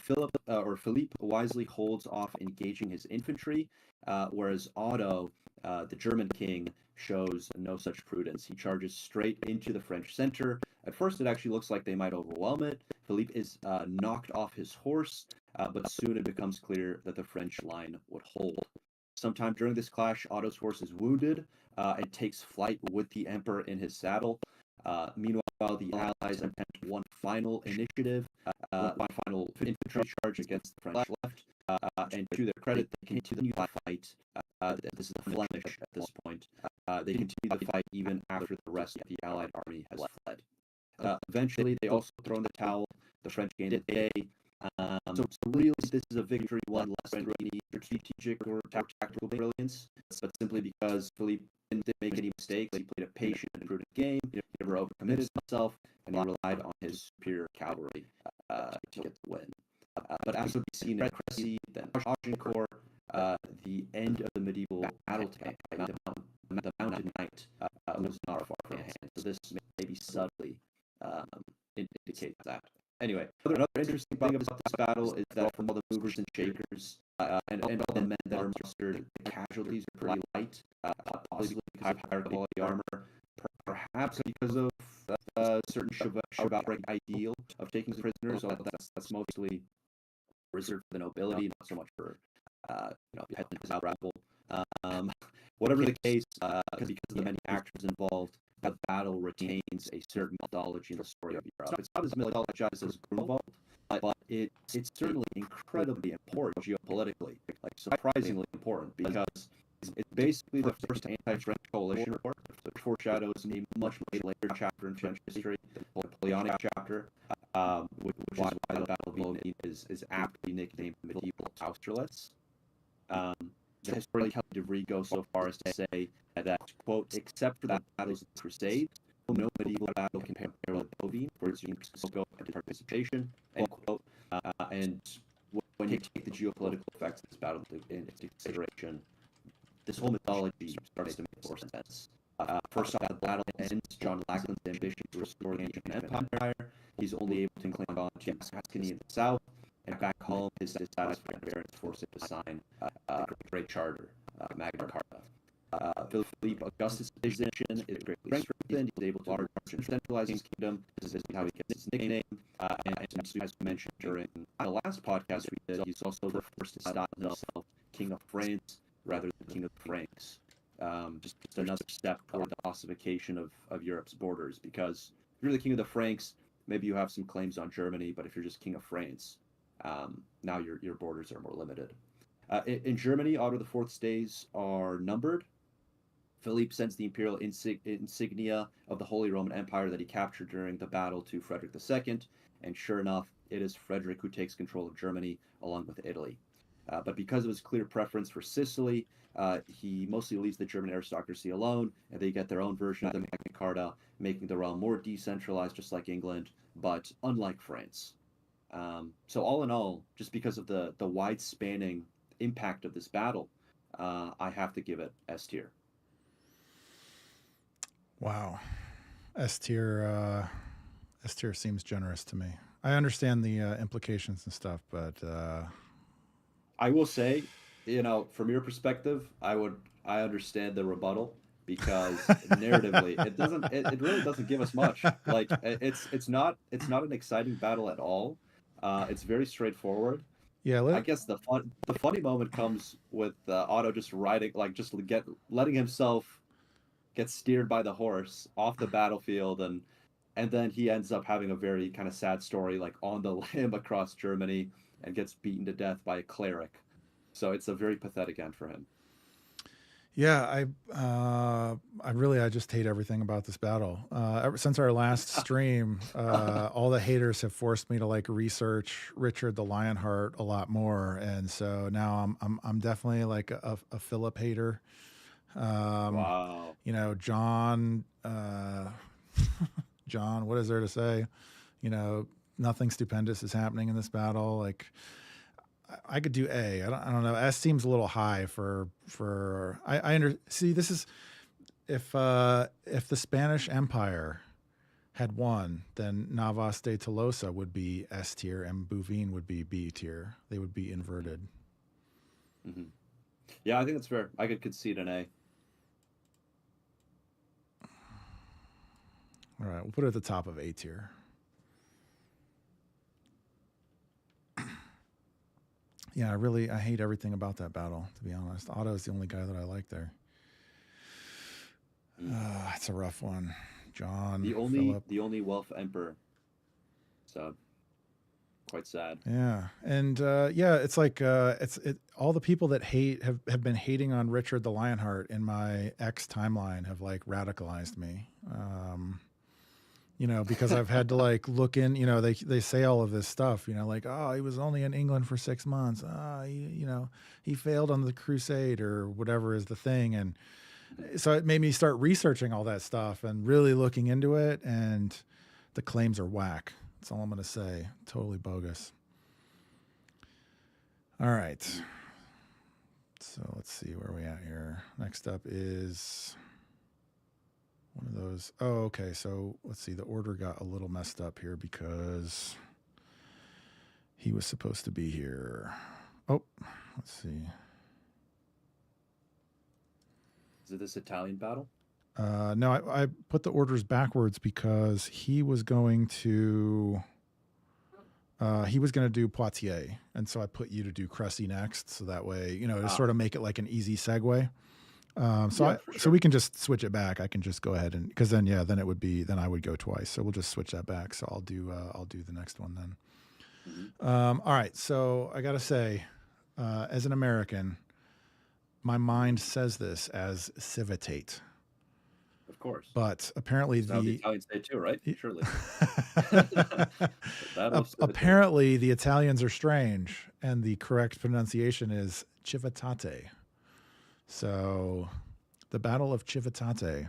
Philippe wisely holds off engaging his infantry, whereas Otto, the German king, shows no such prudence. He charges straight into the French center. At first, it actually looks like they might overwhelm it. Philippe is knocked off his horse, but soon it becomes clear that the French line would hold. Sometime during this clash, Otto's horse is wounded and takes flight with the emperor in his saddle. Meanwhile, the Allies attempt one final initiative, one final infantry charge against the French left, and to their credit, they continue the fight. This is the Flemish at this point. They continue the fight even after the rest of the Allied army has fled. Eventually, they also throw in the towel. The French gain the day. So really, this is a victory won less through any strategic or tactical brilliance, but simply because Philippe didn't make any mistakes. He played a patient and prudent game. He never overcommitted himself, and he relied on his superior cavalry to get the win. But as we've seen in Crécy, then Agincourt, the end of the medieval battle campaign, the Mounted Knight, was not far from hand. So this maybe subtly indicates that. Anyway, another interesting thing about this battle is that from all the movers and shakers and all the men that are mustered, the casualties are pretty light, possibly because of higher quality armor, perhaps because of certain chivalric ideal of taking prisoners. Although that's mostly reserved for the nobility, not so much for peasants and rabble. Whatever the case, because of the many actors involved, the battle retains a certain mythology in the story of Europe. It's not as mythologized as Grunwald, but it's certainly incredibly important geopolitically, like surprisingly important, because it's basically the first anti-French coalition war, which foreshadows a much later chapter in French history, the Napoleonic chapter, which is why the Battle of Bouvines is aptly nicknamed medieval Austerlitz. The historian Kelly DeVry goes so far as to say that, quote, except for the battles of the Crusades, no medieval battle can compare with Bouvines for its unique scope and participation, end quote. And when you take the geopolitical effects of this battle into consideration, this whole mythology starts to make more sense. First off, the battle ends John Lackland's ambition to restore the ancient empire. He's only able to cling on to Gascony in the south, and back home, his dissatisfied barons force him to sign the Great Charter, Magna Carta. Philippe Augustus' position is greatly strengthened. He's able to large and centralize his kingdom. This is how he gets his nickname. And as we mentioned during the last podcast we did, he's also the first to style himself King of France rather than King of the Franks. Just another step toward the ossification of Europe's borders. Because if you're the King of the Franks, maybe you have some claims on Germany, but if you're just King of France, now your borders are more limited. In Germany, Otto IV's days are numbered. Philippe sends the imperial insignia of the Holy Roman Empire that he captured during the battle to Frederick II, and sure enough, it is Frederick who takes control of Germany along with Italy. But because of his clear preference for Sicily, he mostly leaves the German aristocracy alone, and they get their own version of the Magna Carta, making the realm more decentralized, just like England, but unlike France. So all in all, just because of the wide-spanning impact of this battle, I have to give it S tier. Wow, S tier seems generous to me. I understand the implications and stuff, but I will say, from your perspective, I understand the rebuttal, because narratively it really doesn't give us much. Like it's not an exciting battle at all. It's very straightforward. Yeah, I guess the funny moment comes with Otto just riding, like just letting himself get steered by the horse off the battlefield, and then he ends up having a very kind of sad story, like on the limb across Germany, and gets beaten to death by a cleric. So it's a very pathetic end for him. Yeah, I just hate everything about this battle. Ever since our last stream, all the haters have forced me to like research Richard the Lionheart a lot more, and so now I'm definitely like a Philip hater. Wow. You know, John, John, what is there to say? You know, nothing stupendous is happening in this battle. Like, I could do A. I don't know. S seems a little high for. See. This is if the Spanish Empire had won, then Navas de Tolosa would be S tier and Bouvines would be B tier. They would be inverted. Mm-hmm. Yeah, I think that's fair. I could concede an A. All right, we'll put it at the top of A tier. Yeah, I hate everything about that battle, to be honest. Otto is the only guy that I like there. It's a rough one. John, the Philip. only Welf Emperor. So quite sad. Yeah, and it's like all the people that have been hating on Richard the Lionheart in my X timeline have like radicalized me. You know, because I've had to like look in, you know, they say all of this stuff, you know, like, oh, he was only in England for 6 months. He failed on the crusade or whatever is the thing. And so it made me start researching all that stuff and really looking into it. And the claims are whack. That's all I'm going to say. Totally bogus. All right. So let's see where we at here. Next up is one of those. Oh, okay. So let's see. The order got a little messed up here because he was supposed to be here. Oh, let's see. Is it this Italian battle? No, I put the orders backwards because he was going to do Poitiers, and so I put you to do Cressy next, so that way, you know, to sort of make it like an easy segue. So we can just switch it back. I can just go ahead and because then then I would go twice. So we'll just switch that back. So I'll do the next one then. Mm-hmm. All right. So I gotta say, as an American, my mind says this as civitate. Of course. But apparently the Italians say too, right? Surely. Apparently the Italians are strange, and the correct pronunciation is civitate. So, the Battle of Civitate.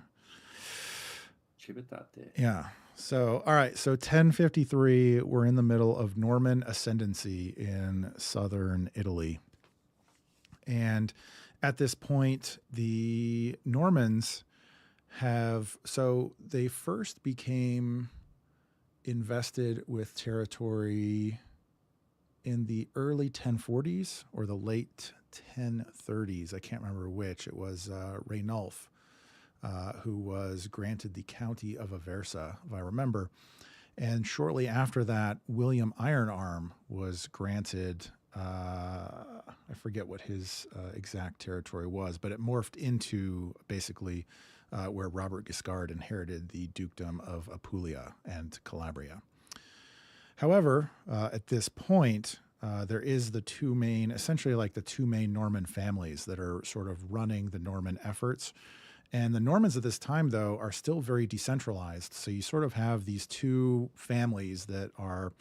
Civitate. Yeah. So, all right. So, 1053, we're in the middle of Norman ascendancy in southern Italy. And at this point, the Normans they first became invested with territory in the early 1040s or the late 1030s. I can't remember which. It was Rainulf who was granted the county of Aversa, if I remember. And shortly after that, William Ironarm was granted, I forget what his exact territory was, but it morphed into basically where Robert Guiscard inherited the dukedom of Apulia and Calabria. However, at this point, there is essentially the two main Norman families that are sort of running the Norman efforts. And the Normans at this time, though, are still very decentralized. So you sort of have these two families that are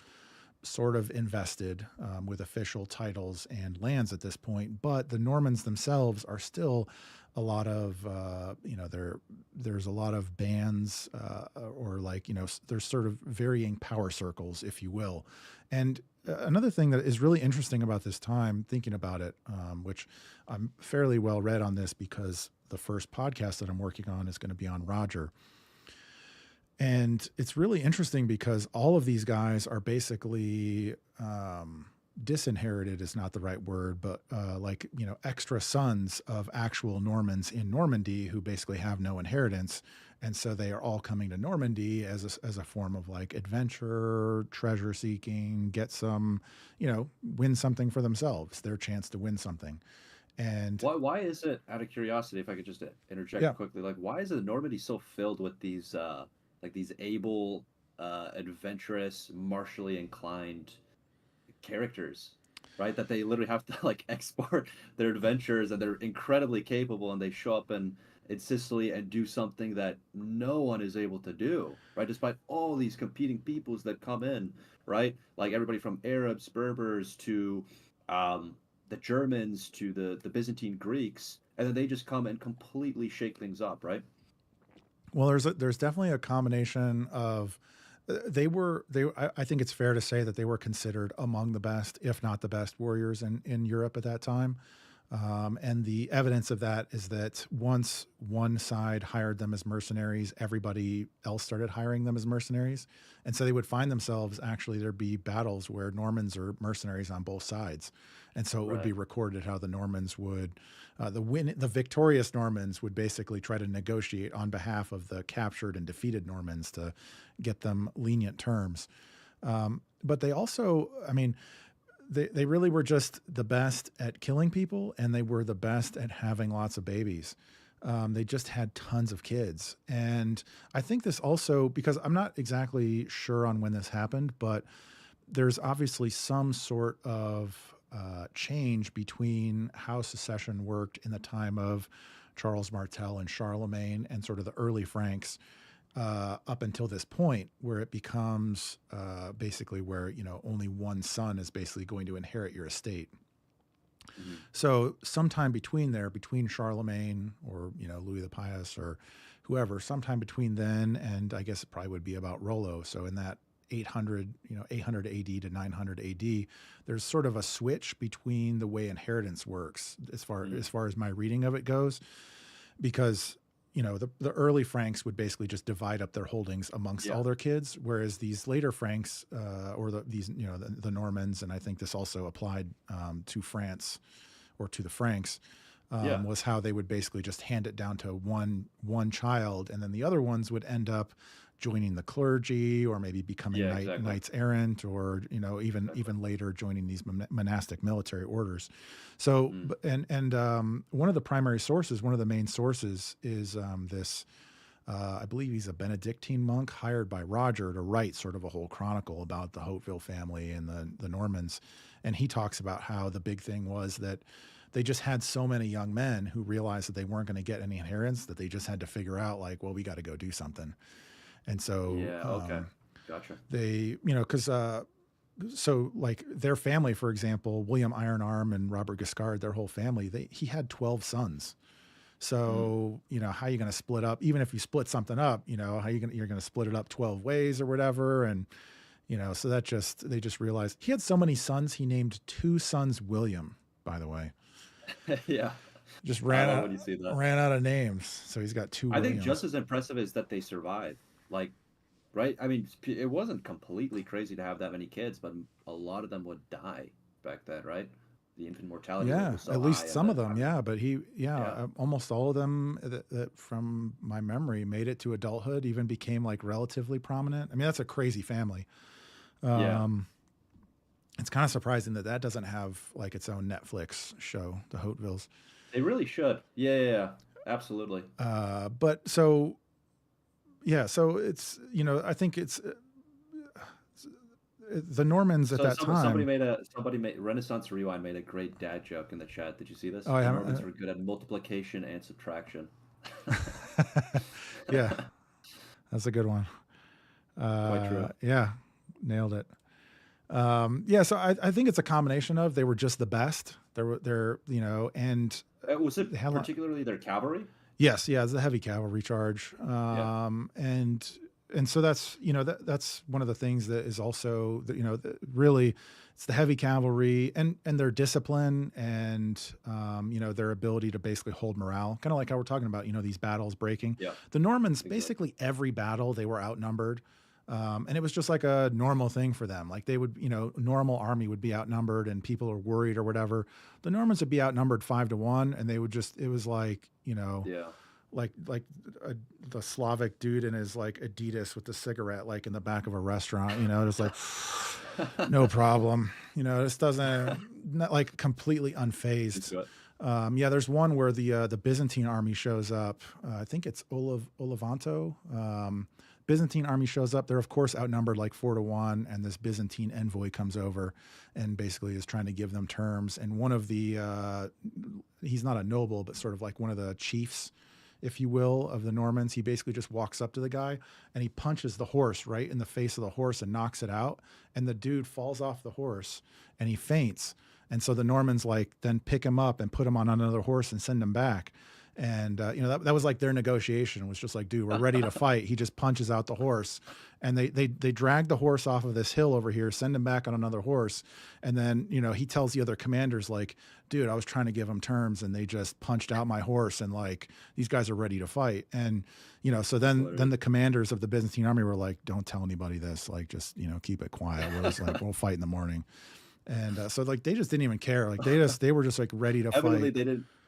sort of invested with official titles and lands at this point. But the Normans themselves are still a lot of, there's a lot of bands or there's sort of varying power circles, if you will. And another thing that is really interesting about this time, thinking about it, which I'm fairly well read on this because the first podcast that I'm working on is going to be on Roger. And it's really interesting because all of these guys are basically disinherited is not the right word, but extra sons of actual Normans in Normandy who basically have no inheritance. And so they are all coming to Normandy as a form of like adventure, treasure seeking, get some, win something for themselves, their chance to win something. And why is it, out of curiosity, if I could just interject quickly, like why is it Normandy so filled with these these able, adventurous, martially inclined characters? right? That they literally have to like export their adventures, and they're incredibly capable, and they show up in Sicily and do something that no one is able to do, right? Despite all these competing peoples that come in, right? Like everybody from Arabs, Berbers to um, the Germans to the Byzantine Greeks, and then they just come and completely shake things up, right? Well, there's definitely a combination of I think it's fair to say that they were considered among the best, if not the best warriors in Europe at that time. And the evidence of that is that once one side hired them as mercenaries, everybody else started hiring them as mercenaries. And so they would find themselves actually, there'd be battles where Normans are mercenaries on both sides. And so it would be Right. recorded how the Normans would, the victorious Normans would basically try to negotiate on behalf of the captured and defeated Normans to get them lenient terms. But they also, I mean, they really were just the best at killing people, and they were the best at having lots of babies. They just had tons of kids. And I think this also, because I'm not exactly sure on when this happened, but there's obviously some sort of change between how secession worked in the time of Charles Martel and Charlemagne and sort of the early Franks up until this point where it becomes basically where, you know, only one son is basically going to inherit your estate. Mhm. So sometime between there, between Charlemagne or, you know, Louis the Pious or whoever, sometime between then and I guess it probably would be about Rollo. So in that 800, you know, 800 AD to 900 AD, there's sort of a switch between the way inheritance works Mhm. as far as my reading of it goes, because you know the early Franks would basically just divide up their holdings amongst Yeah. all their kids, whereas these later Franks or these you know the Normans, and I think this also applied to France or to the Franks, Yeah. was how they would basically just hand it down to one child, and then the other ones would end up joining the clergy or maybe becoming Yeah. Exactly. knights errant, or you know Exactly. even later joining these monastic military orders. So Mm. and one of the primary sources, one of the main sources is this. I believe he's a Benedictine monk hired by Roger to write sort of a whole chronicle about the Hauteville family and the Normans. And he talks about how the big thing was that they just had so many young men who realized that they weren't going to get any inheritance, that they just had to figure out like, well, we got to go do something. And so Yeah. Okay. Gotcha. they, you know, because so like their family, for example, William Ironarm and Robert Guiscard, their whole family, he had 12 sons. Mm. So, you know, how are you going to split up? Even if you split something up, you know, you're going to split it up 12 ways or whatever. And, you know, so they just realized he had so many sons. He named two sons William, by the way, Yeah. just I love when you see that. ran out of names. So he's got two I think just Williams. as impressive is that they survived. Like, right? I mean, it wasn't completely crazy to have that many kids, but a lot of them would die back then, right? The infant mortality rate Yeah, was so at high, least and some of then them. Yeah, but yeah, almost all of them that from my memory made it to adulthood, even became like relatively prominent. I mean, that's a crazy family. yeah, Um, it's kind of surprising that that doesn't have like its own Netflix show, The Hautevilles. they really should. Yeah, yeah, yeah. Absolutely. But so yeah, so it's you know I think it's the Normans at So that time. somebody made Renaissance Rewind made a great dad joke in the chat. Did you see this? Oh, I The haven't. Normans were good at multiplication and subtraction. Yeah, that's a good one. Quite true. Yeah, nailed it. Yeah, so I think it's a combination of they were just the best. They're you know, and Was they it had a lot. particularly their cavalry? Yes, yeah, it's a heavy cavalry charge. Yeah. And so that's you know that's one of the things that is also that, you know really it's the heavy cavalry and their discipline and you know their ability to basically hold morale, kind of like how we're talking about you know these battles breaking. Yeah. The Normans, Exactly. basically every battle they were outnumbered. And it was just like a normal thing for them. Like they would, you know, normal army would be outnumbered and people are worried or whatever. The Normans would be outnumbered 5 to 1, and they would just, it was like, you know, Yeah. like a, the Slavic dude in his like Adidas with the cigarette, like in the back of a restaurant, you know, just like, no problem. You know, this doesn't, not like completely unfazed. Into it. Yeah, there's one where the Byzantine army shows up. I think it's Olivanto. Byzantine army shows up. They're of course outnumbered like 4-1, and this Byzantine envoy comes over and basically is trying to give them terms. And one of the he's not a noble, but sort of like one of the chiefs, if you will, of the Normans. He basically just walks up to the guy and he punches the horse right in the face of the horse and knocks it out. And the dude falls off the horse and he faints. And so the Normans like then pick him up and put him on another horse and send him back. And, that was like their negotiation. It was just like, dude, we're ready to fight. He just punches out the horse, and they drag the horse off of this hill over here, send him back on another horse. And then, he tells the other commanders like, dude, I was trying to give them terms and they just punched out my horse, and like, these guys are ready to fight. And, so then the commanders of the Byzantine army were like, don't tell anybody this, like, just, keep it quiet. Whereas like, we'll fight in the morning. And so like they just didn't even care. Like they were just like ready to fight.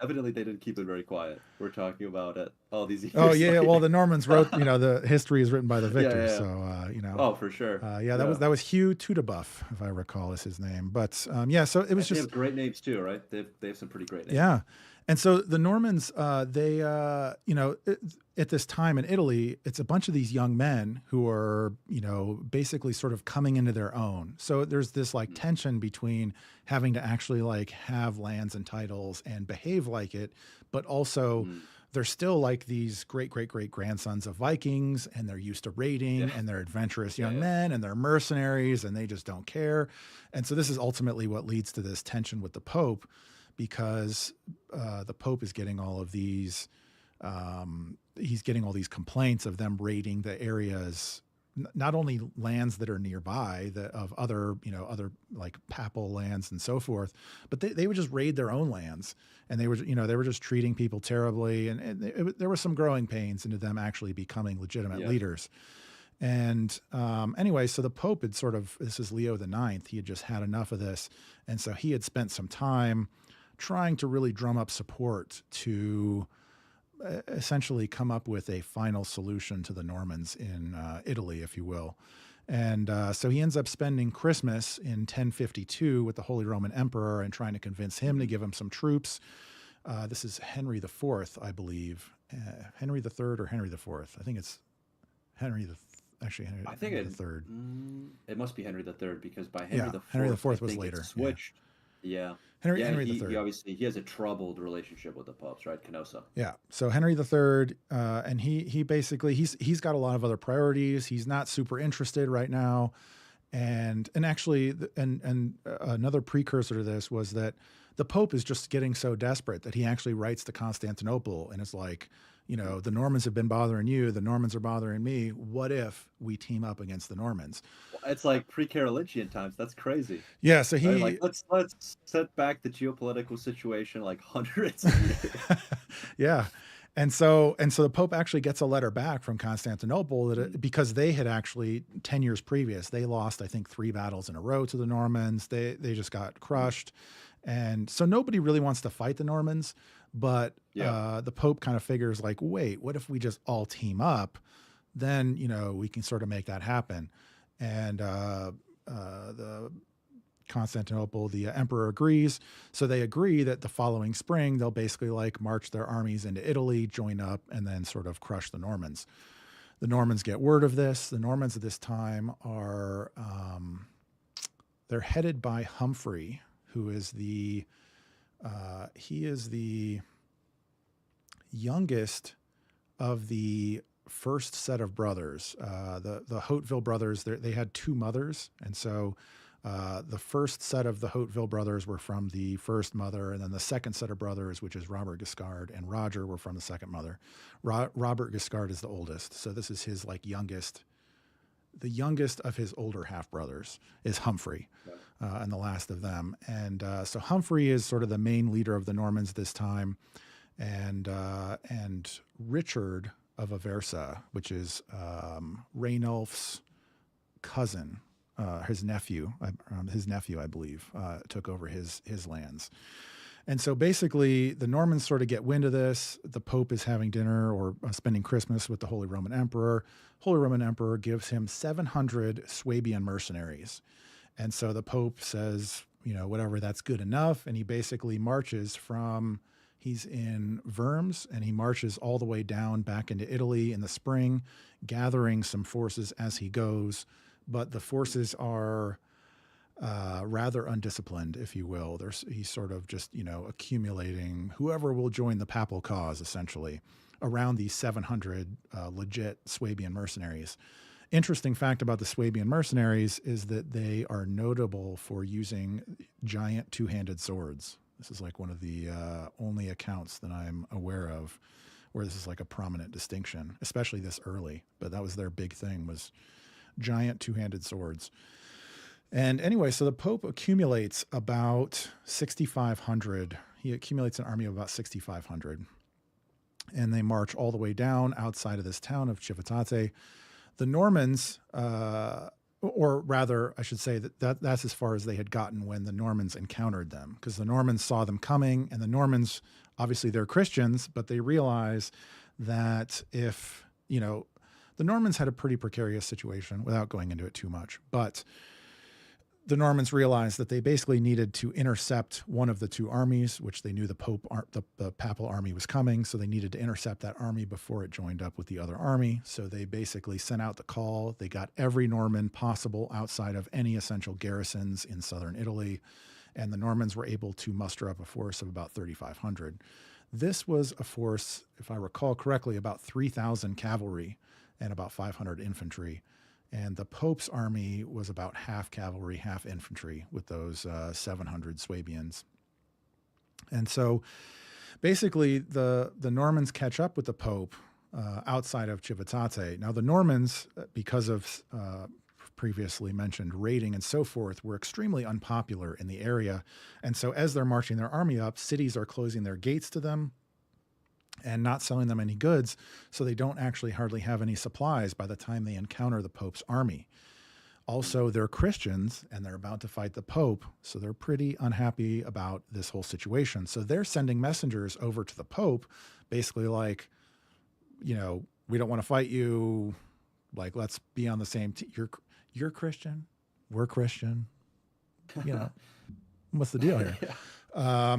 Evidently they didn't keep it very quiet. We're talking about it all these years. Oh yeah, well the Normans wrote, the history is written by the victors. Yeah. So Oh, for sure. That was Hugh Tudebuff, if I recall, is his name. But so it was They just have great names too, right? They have some pretty great names. Yeah. And so the Normans, they, at this time in Italy, it's a bunch of these young men who are, basically sort of coming into their own. So there's this like tension between having to actually like have lands and titles and behave like it, but also they're still like these great grandsons of Vikings, and they're used to raiding, and they're adventurous young men, and they're mercenaries, and they just don't care. And so this is ultimately what leads to this tension with the Pope, because the Pope is getting all of these, he's getting all these complaints of them raiding the areas, not only lands that are nearby of other, other like papal lands and so forth, but they would just raid their own lands, and they were just treating people terribly. And there were some growing pains into them actually becoming legitimate leaders. And anyway, so the Pope had this is Leo IX, he had just had enough of this. And so he had spent some time trying to really drum up support to essentially come up with a final solution to the Normans in Italy, if you will. And so he ends up spending Christmas in 1052 with the Holy Roman Emperor and trying to convince him to give him some troops. This is Henry IV, I believe. Henry III or Henry IV? I think it's Henry the Henry III. It must be Henry III, because by Henry IV, Henry IV was later. Switched. Yeah. Henry III. He has a troubled relationship with the popes, right? Canossa. Yeah. So Henry III, and he basically he's got a lot of other priorities. He's not super interested right now, and actually, another precursor to this was that the Pope is just getting so desperate that he actually writes to Constantinople, and it's like, the Normans have been bothering you, the Normans are bothering me. What if we team up against the Normans? It's like pre-Carolingian times. That's crazy. Yeah, so he like, let's set back the geopolitical situation like hundreds of years. Yeah. And so the Pope actually gets a letter back from Constantinople because they had actually 10 years previous, they lost, I think, 3 battles in a row to the Normans. They just got crushed. And so nobody really wants to fight the Normans, but the Pope kind of figures like, wait, what if we just all team up? Then, we can sort of make that happen. And the Constantinople, the emperor agrees. So they agree that the following spring, they'll basically like march their armies into Italy, join up, and then sort of crush the Normans. The Normans get word of this. The Normans at this time are, they're headed by Humphrey, who is he is the youngest of the first set of brothers. The Hauteville brothers, they had 2 mothers. And so the first set of the Hauteville brothers were from the first mother, and then the second set of brothers, which is Robert Guiscard and Roger, were from the second mother. Robert Guiscard is the oldest. So this is his like youngest. The youngest of his older half brothers is Humphrey, and the last of them. And so Humphrey is sort of the main leader of the Normans this time, and Richard of Aversa, which is Rainulf's cousin, his nephew, I believe, took over his lands. And so basically the Normans sort of get wind of this. The Pope is having dinner or spending Christmas with the Holy Roman Emperor. Holy Roman Emperor gives him 700 Swabian mercenaries. And so the Pope says, whatever, that's good enough. And he basically marches from He's in Worms, and he marches all the way down back into Italy in the spring, gathering some forces as he goes. But the forces are rather undisciplined, if you will. He's sort of just, accumulating whoever will join the papal cause, essentially, around these 700 legit Swabian mercenaries. Interesting fact about the Swabian mercenaries is that they are notable for using giant two-handed swords. This is like one of the only accounts that I'm aware of where this is like a prominent distinction, especially this early. But that was their big thing, was giant two-handed swords. And anyway, so the Pope accumulates about 6,500. He accumulates an army of about 6,500. And they march all the way down outside of this town of Civitate. The Normans, or rather, I should say that's as far as they had gotten when the Normans encountered them, because the Normans saw them coming, and the Normans, obviously they're Christians, but they realize that if, the Normans had a pretty precarious situation without going into it too much, but the Normans realized that they basically needed to intercept one of the two armies, which they knew the papal army was coming. So they needed to intercept that army before it joined up with the other army. So they basically sent out the call. They got every Norman possible outside of any essential garrisons in southern Italy. And the Normans were able to muster up a force of about 3,500. This was a force, if I recall correctly, about 3,000 cavalry and about 500 infantry. And the Pope's army was about half cavalry, half infantry with those 700 Swabians. And so basically the Normans catch up with the Pope outside of Civitate. Now the Normans, because of previously mentioned raiding and so forth, were extremely unpopular in the area. And so as they're marching their army up, cities are closing their gates to them and not selling them any goods, so they don't actually hardly have any supplies by the time they encounter the Pope's army. Also, they're Christians, and they're about to fight the Pope, so they're pretty unhappy about this whole situation. So they're sending messengers over to the Pope, basically like, we don't want to fight you, like, let's be on the same team. You're Christian, we're Christian, what's the deal here? Yeah.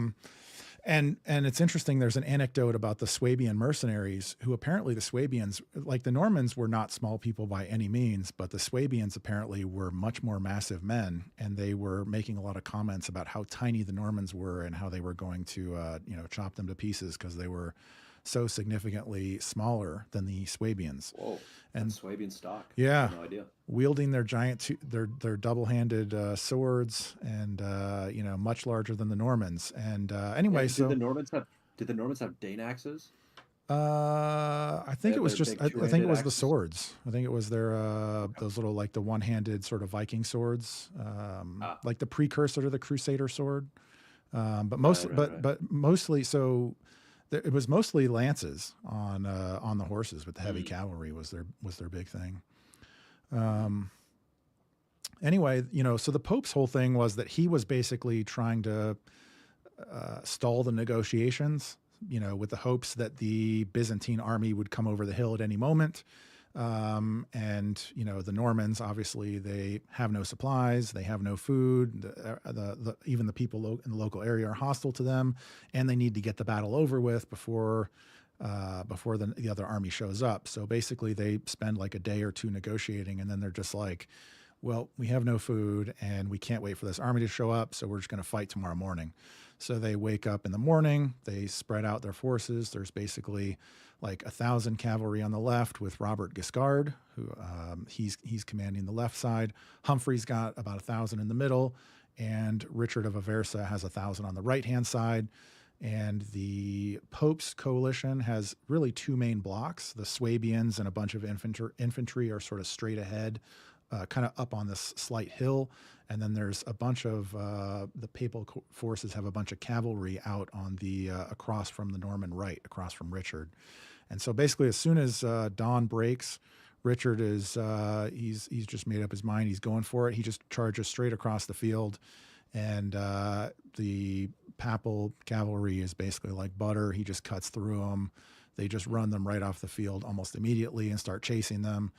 And it's interesting, there's an anecdote about the Swabian mercenaries who apparently the Swabians, like the Normans were not small people by any means, but the Swabians apparently were much more massive men, and they were making a lot of comments about how tiny the Normans were and how they were going to, chop them to pieces because they were so significantly smaller than the Swabians. Whoa, and Swabian stock. Yeah. I had no idea. Wielding their giant, their double-handed swords, and much larger than the Normans. And anyway, yeah, did the Normans have Dane axes? I think it was just. I think it was the swords. I think it was their those little, like, the one-handed sort of Viking swords, like the precursor to the Crusader sword. But mostly so. It was mostly lances on the horses, but the heavy cavalry was their big thing. Anyway, so the Pope's whole thing was that he was basically trying to stall the negotiations, with the hopes that the Byzantine army would come over the hill at any moment. And the Normans, obviously, they have no supplies, they have no food. Even the people in the local area are hostile to them, and they need to get the battle over with before the other army shows up. So basically, they spend like a day or two negotiating, and then they're just like, well, we have no food, and we can't wait for this army to show up, so we're just going to fight tomorrow morning. So they wake up in the morning, they spread out their forces. There's basically like 1,000 cavalry on the left with Robert Guiscard, who he's commanding the left side. Humphrey's got about 1,000 in the middle, and Richard of Aversa has 1,000 on the right-hand side. And the Pope's coalition has really two main blocks. The Swabians and a bunch of infantry are sort of straight ahead, kind of up on this slight hill. And then there's a bunch of the papal forces have a bunch of cavalry out on the across from the Norman right, across from Richard. And so basically, as soon as dawn breaks, Richard is he's just made up his mind. He's going for it. He just charges straight across the field, and the papal cavalry is basically like butter. He just cuts through them. They just run them right off the field almost immediately and start chasing them.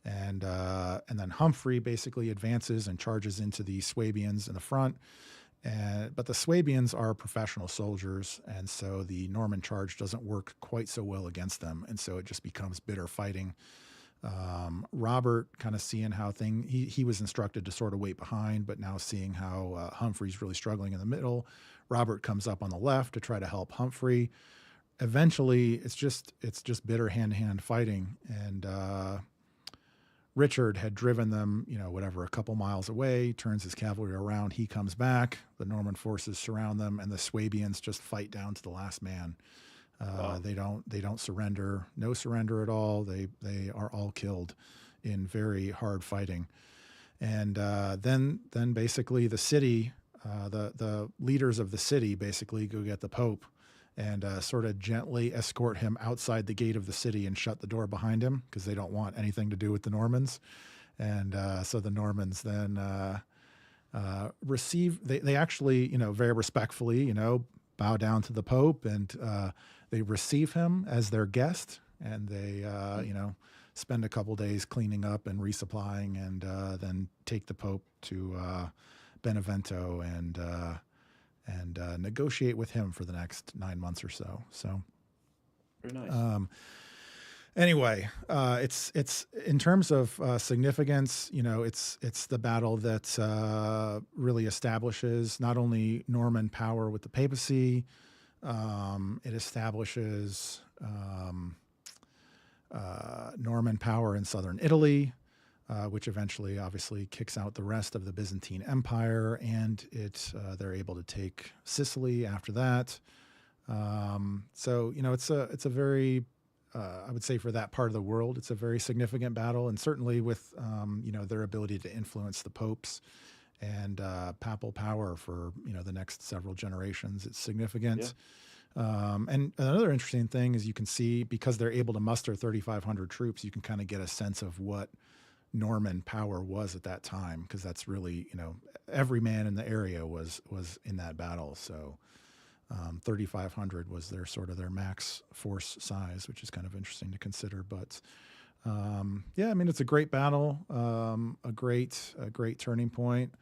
And then Humphrey basically advances and charges into the Swabians in the front. But the Swabians are professional soldiers, and so the Norman charge doesn't work quite so well against them, and so it just becomes bitter fighting. Robert, kind of seeing how he was instructed to sort of wait behind, but now seeing how Humphrey's really struggling in the middle, Robert comes up on the left to try to help Humphrey. Eventually, it's just bitter hand-to-hand fighting, and Richard had driven them, whatever, a couple miles away, turns his cavalry around. He comes back. The Norman forces surround them, and the Swabians just fight down to the last man. Wow. They don't surrender. No surrender at all. They are all killed in very hard fighting. And then basically the city, the leaders of the city basically go get the Pope and sort of gently escort him outside the gate of the city and shut the door behind him because they don't want anything to do with the Normans. And so the Normans then they actually, very respectfully, bow down to the Pope, and they receive him as their guest, and they, spend a couple days cleaning up and resupplying, and then take the Pope to Benevento and negotiate with him for the next 9 months or so. So, very nice. Anyway, it's in terms of significance, it's the battle that really establishes not only Norman power with the papacy, it establishes Norman power in southern Italy, which eventually obviously kicks out the rest of the Byzantine Empire, and they're able to take Sicily after that. So it's a very I would say for that part of the world, it's a very significant battle, and certainly with their ability to influence the popes and papal power for the next several generations, it's significant. Yeah. And another interesting thing is you can see, because they're able to muster 3,500 troops, you can kind of get a sense of what Norman power was at that time, because that's really, every man in the area was in that battle. So 3,500 was their max force size, which is kind of interesting to consider. But yeah, I mean, it's a great battle, a great turning point.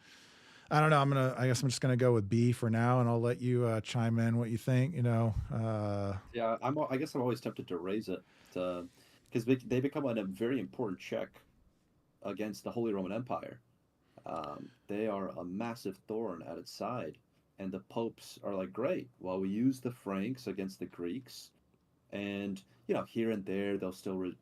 I don't know. I guess I'm just gonna go with B for now, and I'll let you chime in what you think. Yeah, I guess I'm always tempted to raise it because they become a very important check against the Holy Roman Empire. They are a massive thorn at its side, and the popes are like, great. Well, we use the Franks against the Greeks, and here and there they'll still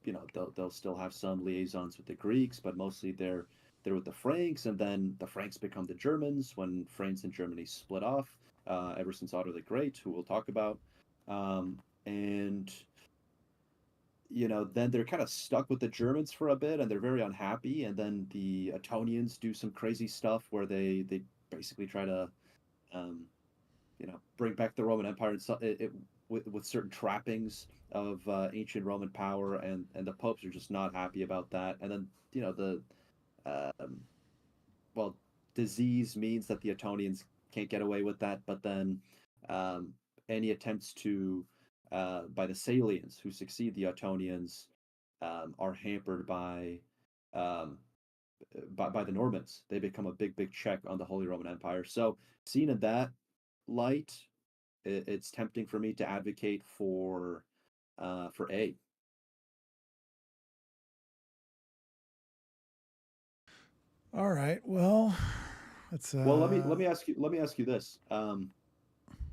they'll still have some liaisons with the Greeks, but mostly they're with the Franks, and then the Franks become the Germans when France and Germany split off, ever since Otto the Great, who we'll talk about. And then they're kind of stuck with the Germans for a bit, and they're very unhappy. And then the Ettonians do some crazy stuff where they basically try to, bring back the Roman Empire with certain trappings of ancient Roman power, and the popes are just not happy about that. And then well, disease means that the Ettonians can't get away with that, but then any attempts to by the Salians who succeed the Ettonians are hampered by the Normans. They become a big check on the Holy Roman Empire. So seen in that light, it's tempting for me to advocate for A. All right. Well, well. Let me ask you this: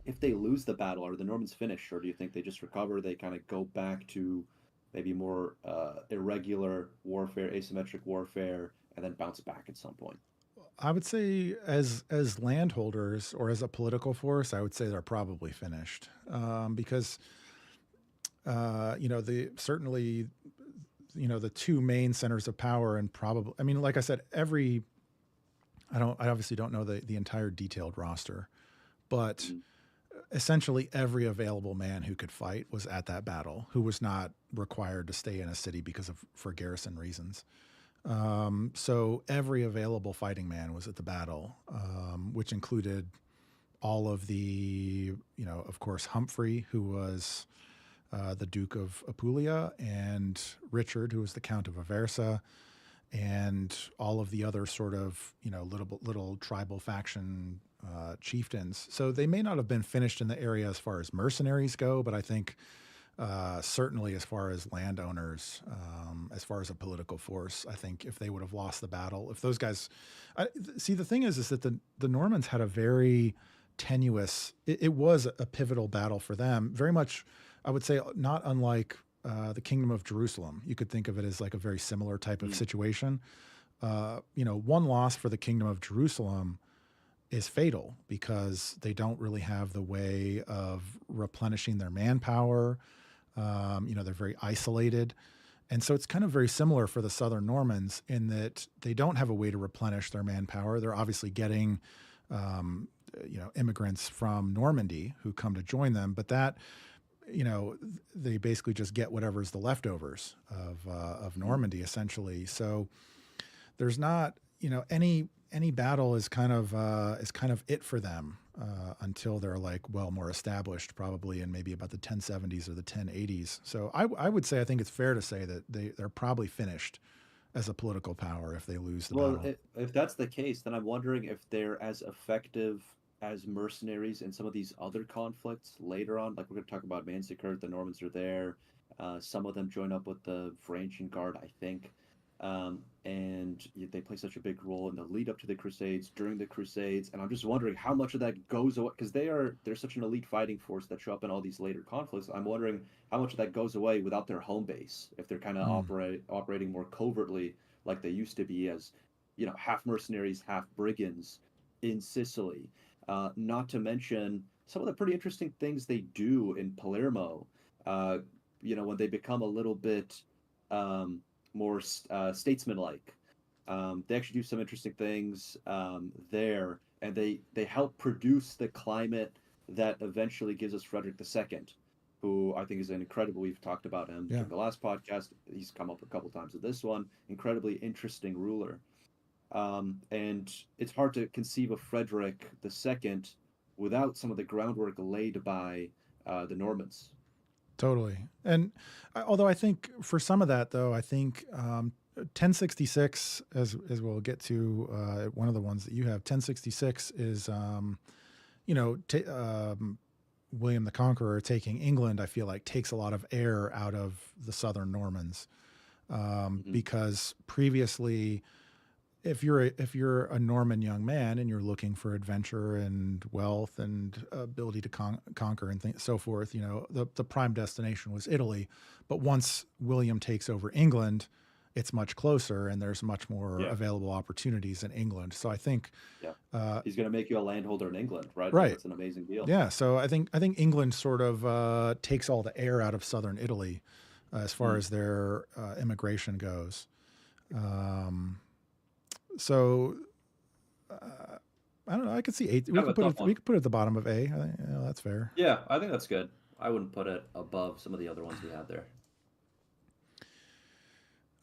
if they lose the battle, are the Normans finished, or do you think they just recover? They kind of go back to maybe more irregular warfare, asymmetric warfare, and then bounce back at some point? I would say, as landholders or as a political force, I would say they're probably finished, because certainly the two main centers of power, and probably, I mean, like I said, I obviously don't know the entire detailed roster, but essentially every available man who could fight was at that battle, who was not required to stay in a city for garrison reasons. So every available fighting man was at the battle, which included all of the, of course, Humphrey, who was the Duke of Apulia, and Richard, who was the Count of Aversa, and all of the other sort of little tribal faction chieftains. So they may not have been finished in the area as far as mercenaries go, but I think certainly as far as landowners, as far as a political force, I think if they would have lost the battle, if those guys, see, the thing is that the Normans had a very tenuous, it was a pivotal battle for them, very much, I would say, not unlike the Kingdom of Jerusalem. You could think of it as like a very similar type of Mm. situation. One loss for the Kingdom of Jerusalem is fatal because they don't really have the way of replenishing their manpower. They're very isolated. And so it's kind of very similar for the Southern Normans in that they don't have a way to replenish their manpower. They're obviously getting, immigrants from Normandy who come to join them, but that, they basically just get whatever's the leftovers of Mm. Normandy essentially. So there's not, any battle is kind of it for them until they're like more established, probably in maybe about the 1070s or the 1080s. So I would say I think it's fair to say that they're probably finished as a political power if they lose the Well, battle. if that's the case, then I'm wondering if they're as effective as mercenaries in some of these other conflicts later on. Like we're going to talk about Manzikert, the Normans are there. Some of them join up with the Varangian Guard, I think. And they play such a big role in the lead up to the Crusades, during the Crusades, and I'm just wondering how much of that goes away because they're such an elite fighting force that show up in all these later conflicts. I'm wondering how much of that goes away without their home base if they're kind of Mm. operating more covertly like they used to be as half mercenaries, half brigands in Sicily. Not to mention some of the pretty interesting things they do in Palermo. Uh, when they become a little bit um, more statesmanlike. They actually do some interesting things there, and they help produce the climate that eventually gives us Frederick II, who I think is an incredible. We've talked about him Yeah, during the last podcast. He's come up a couple times with this one. Incredibly interesting ruler, and it's hard to conceive of Frederick II without some of the groundwork laid by the Normans. totally. And although I think for some of that, though, I think 1066, as we'll get to one of the ones that you have, 1066 is you know, William the Conqueror taking England, I feel like takes a lot of air out of the Southern Normans Hmm. because previously, if you're a Norman young man and you're looking for adventure and wealth and ability to conquer and so forth, the prime destination was Italy. But once William takes over England, it's much closer and there's much more Yeah. available opportunities in England. So I think, Yeah. uh, He's going to make you a landholder in England, right? Like right, that's an amazing deal. yeah. So I think England sort of takes all the air out of southern Italy as far Mm. as their immigration goes. Um, so I don't know. I could see eight. We Kind could of a put tough it. one. We could put it at the bottom of A. I think, that's fair. Yeah, I think that's good. I wouldn't put it above some of the other ones we had there.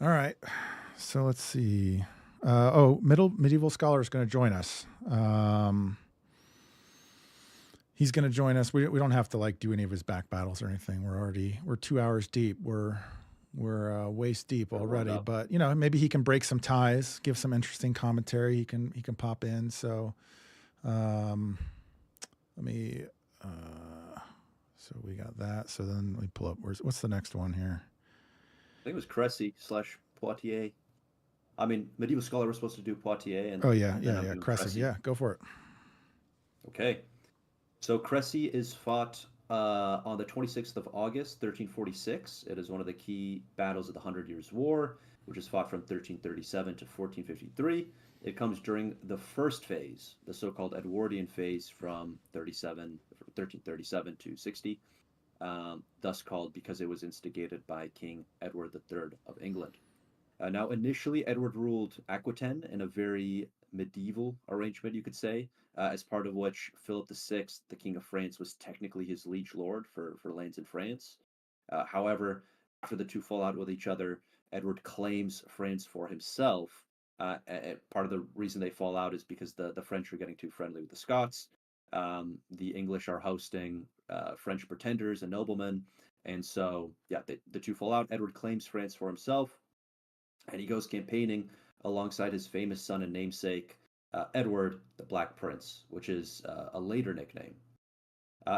All right. So let's see. Medieval scholar is going to join us. He's going to join us. We don't have to like do any of his back battles or anything. We're 2 hours deep. We're waist deep Pretty warmed already. up. But maybe he can break some ties, give some interesting commentary. He can pop in. So um, let me. So we got that. So then let me pull up. What's the next one here? I think it was Cressy slash Poitiers. I mean, medieval scholar was supposed to do Poitiers, Oh yeah, and then yeah, I'm yeah. doing Cressy. Cressy. Yeah, go for it. Okay. So Cressy is fought on the 26th of August, 1346. It is one of the key battles of the Hundred Years' War, which is fought from 1337 to 1453. It comes during the first phase, the so-called Edwardian phase from 1337 to 60, thus called because it was instigated by King Edward III of England. Now, initially, Edward ruled Aquitaine in a very medieval arrangement, you could say, as part of which Philip VI, the King of France, was technically his liege lord for lands in France. However, after the two fall out with each other, Edward claims France for himself. Part of the reason they fall out is because the French are getting too friendly with the Scots. The English are hosting French pretenders and noblemen. And so, yeah, the two fall out. Edward claims France for himself and he goes campaigning alongside his famous son and namesake, Edward the Black Prince, which is a later nickname.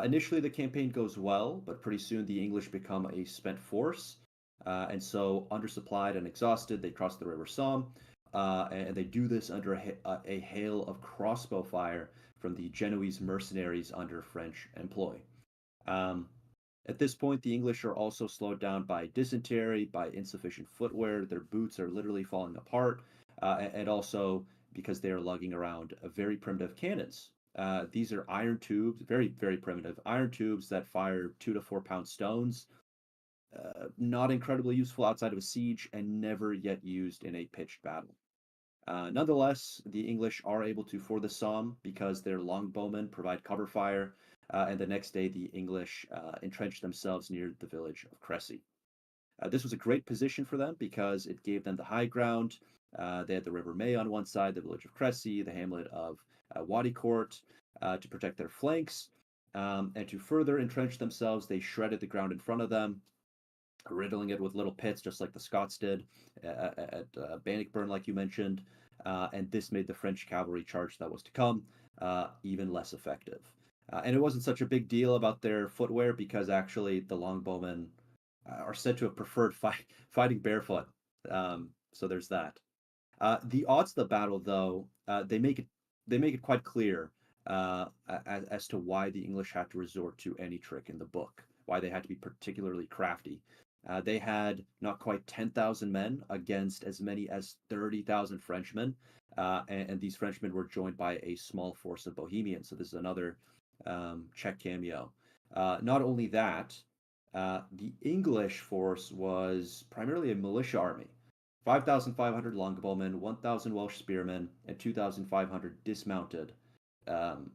Initially, the campaign goes well, but pretty soon the English become a spent force. And so, undersupplied and exhausted, they cross the River Somme, and they do this under a hail of crossbow fire from the Genoese mercenaries under French employ. Um, at this point, the English are also slowed down by dysentery, by insufficient footwear. Their boots are literally falling apart, and also because they are lugging around very primitive cannons. These are iron tubes, very, very primitive iron tubes that fire 2 to 4 pound stones. Not incredibly useful outside of a siege and never yet used in a pitched battle. Nonetheless, the English are able to ford the Somme because their longbowmen provide cover fire, and the next day the English entrenched themselves near the village of Crécy. This was a great position for them because it gave them the high ground. They had the River May on one side, the village of Crécy, the hamlet of Wadicourt to protect their flanks. And to further entrench themselves, they shredded the ground in front of them, riddling it with little pits, just like the Scots did at Bannockburn, like you mentioned. And this made the French cavalry charge that was to come even less effective. And it wasn't such a big deal about their footwear because actually the longbowmen are said to have preferred fighting barefoot. So there's that. The odds of the battle, though, they make it quite clear as to why the English had to resort to any trick in the book, why they had to be particularly crafty. They had not quite 10,000 men against as many as 30,000 Frenchmen, and these Frenchmen were joined by a small force of Bohemians. So this is another Czech cameo. Not only that, the English force was primarily a militia army. 5,500 longbowmen, 1,000 Welsh spearmen, and 2,500 dismounted. Um,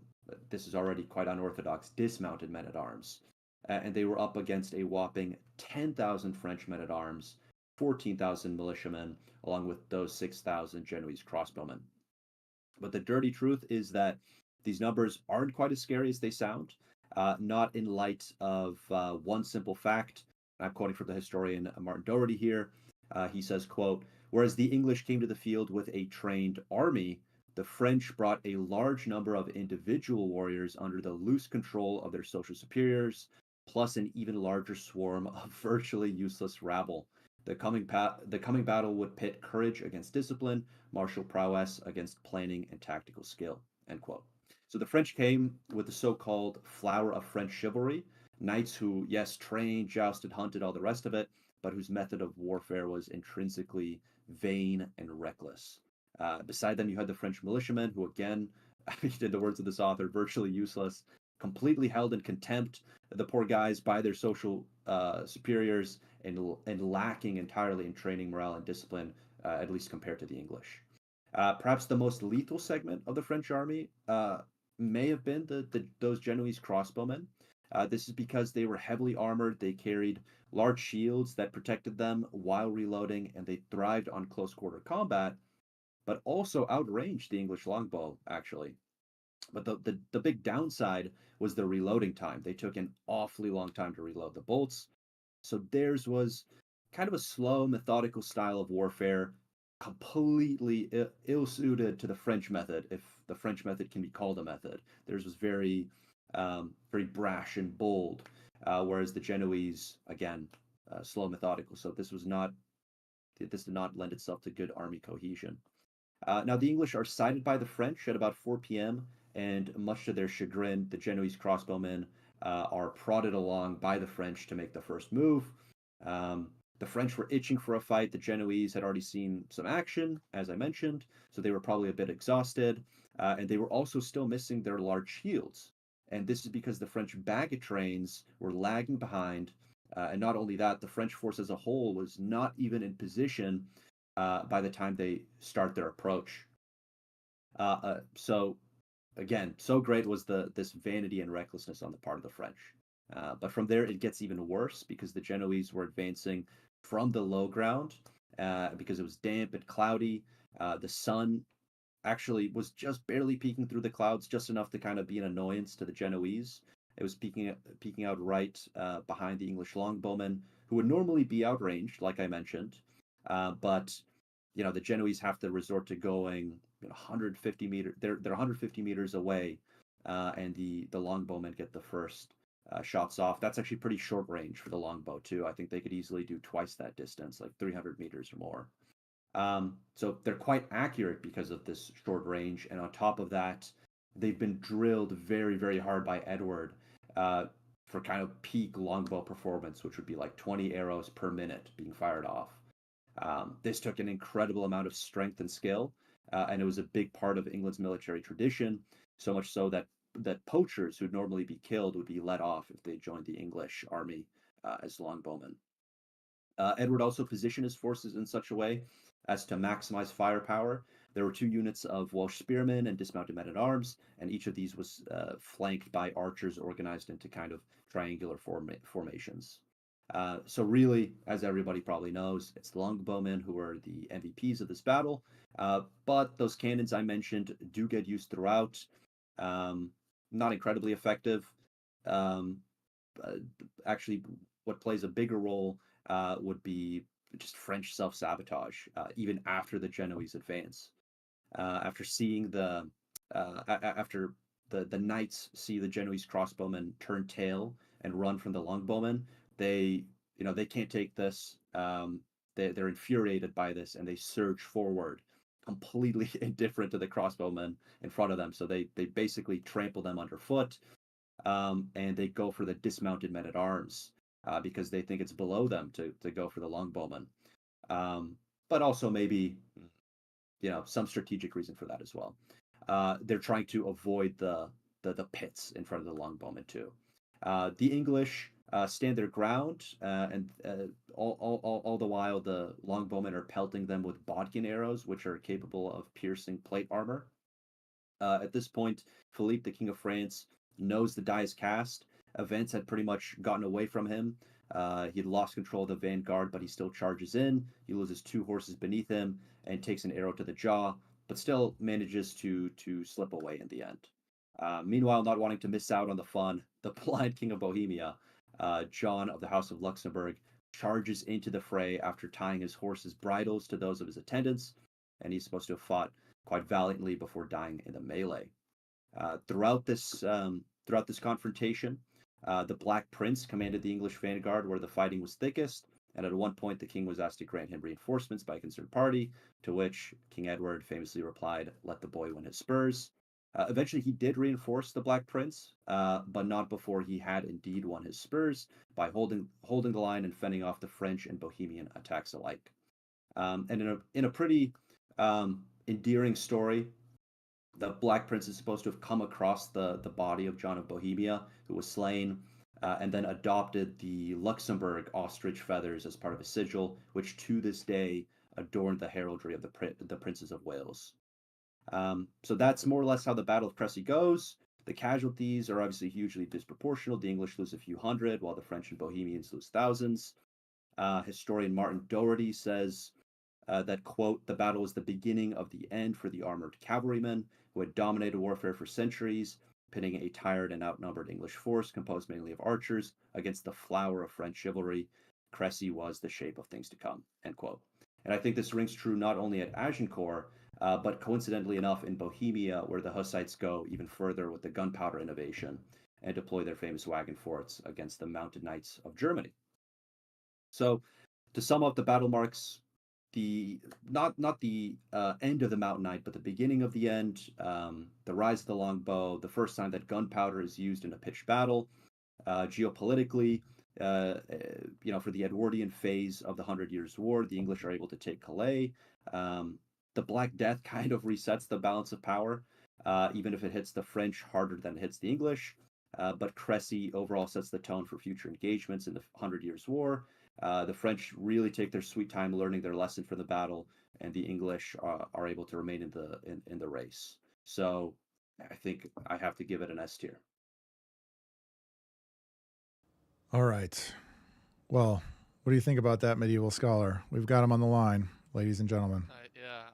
this is already quite unorthodox, dismounted men at arms. And they were up against a whopping 10,000 French men at arms, 14,000 militiamen, along with those 6,000 Genoese crossbowmen. But the dirty truth is that these numbers aren't quite as scary as they sound, not in light of one simple fact. I'm quoting from the historian Martin Doherty here. He says, quote, whereas the English came to the field with a trained army, the French brought a large number of individual warriors under the loose control of their social superiors, plus an even larger swarm of virtually useless rabble. The coming battle would pit courage against discipline, martial prowess against planning and tactical skill. End quote. So the French came with the so-called flower of French chivalry, knights who, yes, trained, jousted, hunted, all the rest of it, but whose method of warfare was intrinsically vain and reckless. Beside them, you had the French militiamen, who, again, in the words of this author, virtually useless, completely held in contempt, the poor guys, by their social superiors, and lacking entirely in training, morale, and discipline, at least compared to the English. Perhaps the most lethal segment of the French army may have been those Genoese crossbowmen. This is because they were heavily armored, they carried large shields that protected them while reloading, and they thrived on close quarter combat, but also outranged the English longbow, actually. But the big downside was the reloading time. They took an awfully long time to reload the bolts. So theirs was kind of a slow, methodical style of warfare, completely ill-suited to the French method, if the French method can be called a method. Theirs was very brash and bold, whereas the Genoese, again, slow, methodical. So this did not lend itself to good army cohesion. Now the English are sighted by the French at about 4 p.m., and much to their chagrin, the Genoese crossbowmen are prodded along by the French to make the first move. The French were itching for a fight. The Genoese had already seen some action, as I mentioned, so they were probably a bit exhausted, and they were also still missing their large shields. And this is because the French baggage trains were lagging behind, and not only that, the French force as a whole was not even in position by the time they start their approach. So again, so great was this vanity and recklessness on the part of the French. But from there, it gets even worse because the Genoese were advancing from the low ground because it was damp and cloudy. The sun actually was just barely peeking through the clouds, just enough to kind of be an annoyance to the Genoese. It was peeking out right behind the English longbowmen, who would normally be outranged, like I mentioned. But the Genoese have to resort to going 150 meters. They're 150 meters away, and the longbowmen get the first shots off. That's actually pretty short range for the longbow too. I think they could easily do twice that distance, like 300 meters or more. So they're quite accurate because of this short range, and on top of that, they've been drilled very, very hard by Edward for kind of peak longbow performance, which would be like 20 arrows per minute being fired off. This took an incredible amount of strength and skill, and it was a big part of England's military tradition, so much so that poachers who'd normally be killed would be let off if they joined the English army as longbowmen. Edward also positioned his forces in such a way as to maximize firepower. There were 2 units of Welsh spearmen and dismounted men at arms, and each of these was flanked by archers organized into kind of triangular formations. So really, as everybody probably knows, it's the longbowmen who are the MVPs of this battle. But those cannons I mentioned do get used throughout. Not incredibly effective. Actually, what plays a bigger role would be just French self-sabotage, even after the Genoese advance. After seeing after the knights see the Genoese crossbowmen turn tail and run from the longbowmen, they can't take this. They're infuriated by this, and they surge forward, completely indifferent to the crossbowmen in front of them. So they basically trample them underfoot, and they go for the dismounted men at arms because they think it's below them to go for the longbowmen. But also maybe some strategic reason for that as well. They're trying to avoid the pits in front of the longbowmen too. The English stand their ground, and all the while the longbowmen are pelting them with bodkin arrows, which are capable of piercing plate armor. At this point, Philippe, the King of France, knows the die is cast. Events had pretty much gotten away from him. He'd lost control of the vanguard, but he still charges in. He loses 2 horses beneath him and takes an arrow to the jaw, but still manages to slip away in the end. Meanwhile, not wanting to miss out on the fun, the blind King of Bohemia, John of the House of Luxembourg, charges into the fray after tying his horse's bridles to those of his attendants, and he's supposed to have fought quite valiantly before dying in the melee. Throughout this confrontation, the Black Prince commanded the English vanguard where the fighting was thickest, and at one point the king was asked to grant him reinforcements by a concerned party, to which King Edward famously replied, "Let the boy win his spurs." Eventually he did reinforce the Black Prince, but not before he had indeed won his spurs by holding the line and fending off the French and Bohemian attacks alike. And in a pretty endearing story, the Black Prince is supposed to have come across the body of John of Bohemia, who was slain, and then adopted the Luxembourg ostrich feathers as part of a sigil, which to this day adorned the heraldry of the Princes of Wales. So that's more or less how the Battle of Crécy goes. The casualties are obviously hugely disproportional. The English lose a few hundred, while the French and Bohemians lose thousands. Historian Martin Doherty says that, quote, "The battle was the beginning of the end for the armored cavalrymen who had dominated warfare for centuries, pitting a tired and outnumbered English force composed mainly of archers against the flower of French chivalry. Crécy was the shape of things to come," end quote. And I think this rings true not only at Agincourt, but coincidentally enough in Bohemia, where the Hussites go even further with the gunpowder innovation and deploy their famous wagon forts against the Mounted Knights of Germany. So, to sum up, the battle marks not the end of the Mountain Knight, but the beginning of the end, the rise of the longbow, the first time that gunpowder is used in a pitched battle. Geopolitically, for the Edwardian phase of the 100 Years' War, the English are able to take Calais. The Black Death kind of resets the balance of power, even if it hits the French harder than it hits the English. But Crécy overall sets the tone for future engagements in the 100 Years' War. The French really take their sweet time learning their lesson from the battle, and the English are able to remain in the race. So I think I have to give it an S tier. All right. Well, what do you think about that, medieval scholar? We've got him on the line, ladies and gentlemen. Yeah,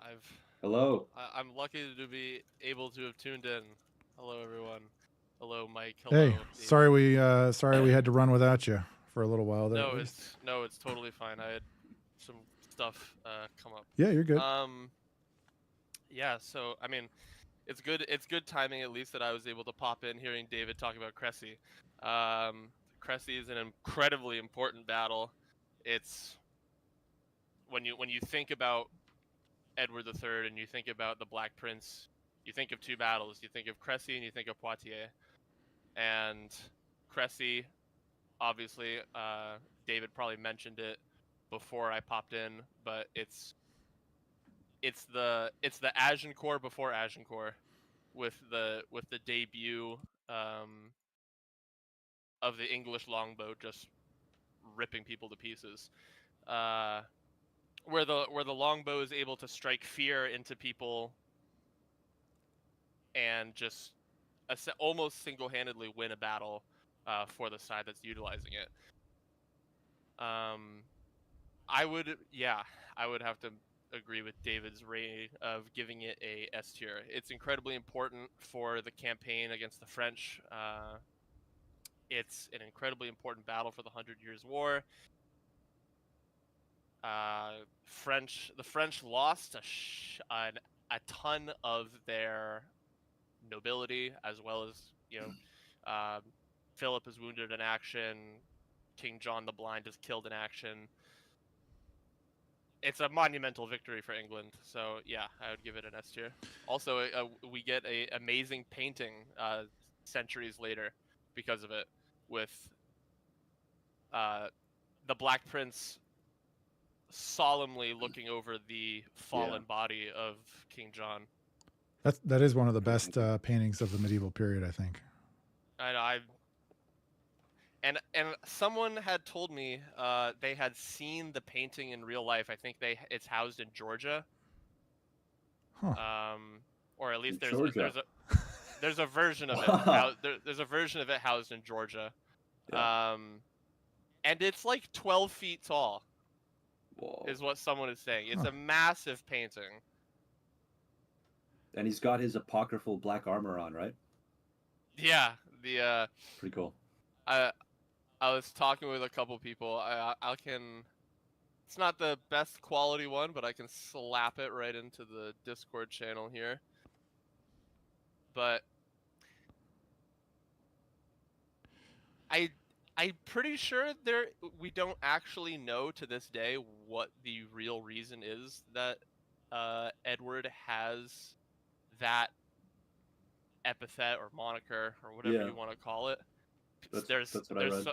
Hello. I'm lucky to be able to have tuned in. Hello, everyone. Hello, Mike. Hello. Hey, sorry we had to run without you for a little while there. No, it's totally fine. I had some stuff come up. Yeah, you're good. Yeah. So I mean, it's good. It's good timing at least that I was able to pop in hearing David talk about Cressy. Cressy is an incredibly important battle. It's when you think about Edward III and you think about the Black Prince, you think of two battles. You think of Cressy and you think of Poitiers. And Cressy, obviously, David probably mentioned it before I popped in, but it's the Agincourt before Agincourt, with the debut of the English longbow just ripping people to pieces. Where the longbow is able to strike fear into people and just almost single-handedly win a battle for the side that's utilizing it. I would have to agree with David's rate of giving it a S tier. It's incredibly important for the campaign against the French. It's an incredibly important battle for the 100 Years' War. The French lost a ton of their nobility, as well as Philip is wounded in action. King John the Blind is killed in action. It's a monumental victory for England, so yeah, I would give it an S tier. Also, we get a amazing painting centuries later because of it, with the Black Prince solemnly looking over the fallen body of King John. That is one of the best paintings of the medieval period, I think. And someone had told me they had seen the painting in real life. I think it's housed in Georgia. Huh. Or at least there's a version of it. There's a version of it housed in Georgia. Yeah. And it's like 12 feet tall. Whoa. Is what someone is saying. It's a massive painting. And he's got his apocryphal black armor on, right? Yeah, pretty cool. I was talking with a couple people. I can. It's not the best quality one, but I can slap it right into the Discord channel here. But I'm pretty sure we don't actually know to this day what the real reason is that Edward has that epithet or moniker or whatever you want to call it. That's what I read.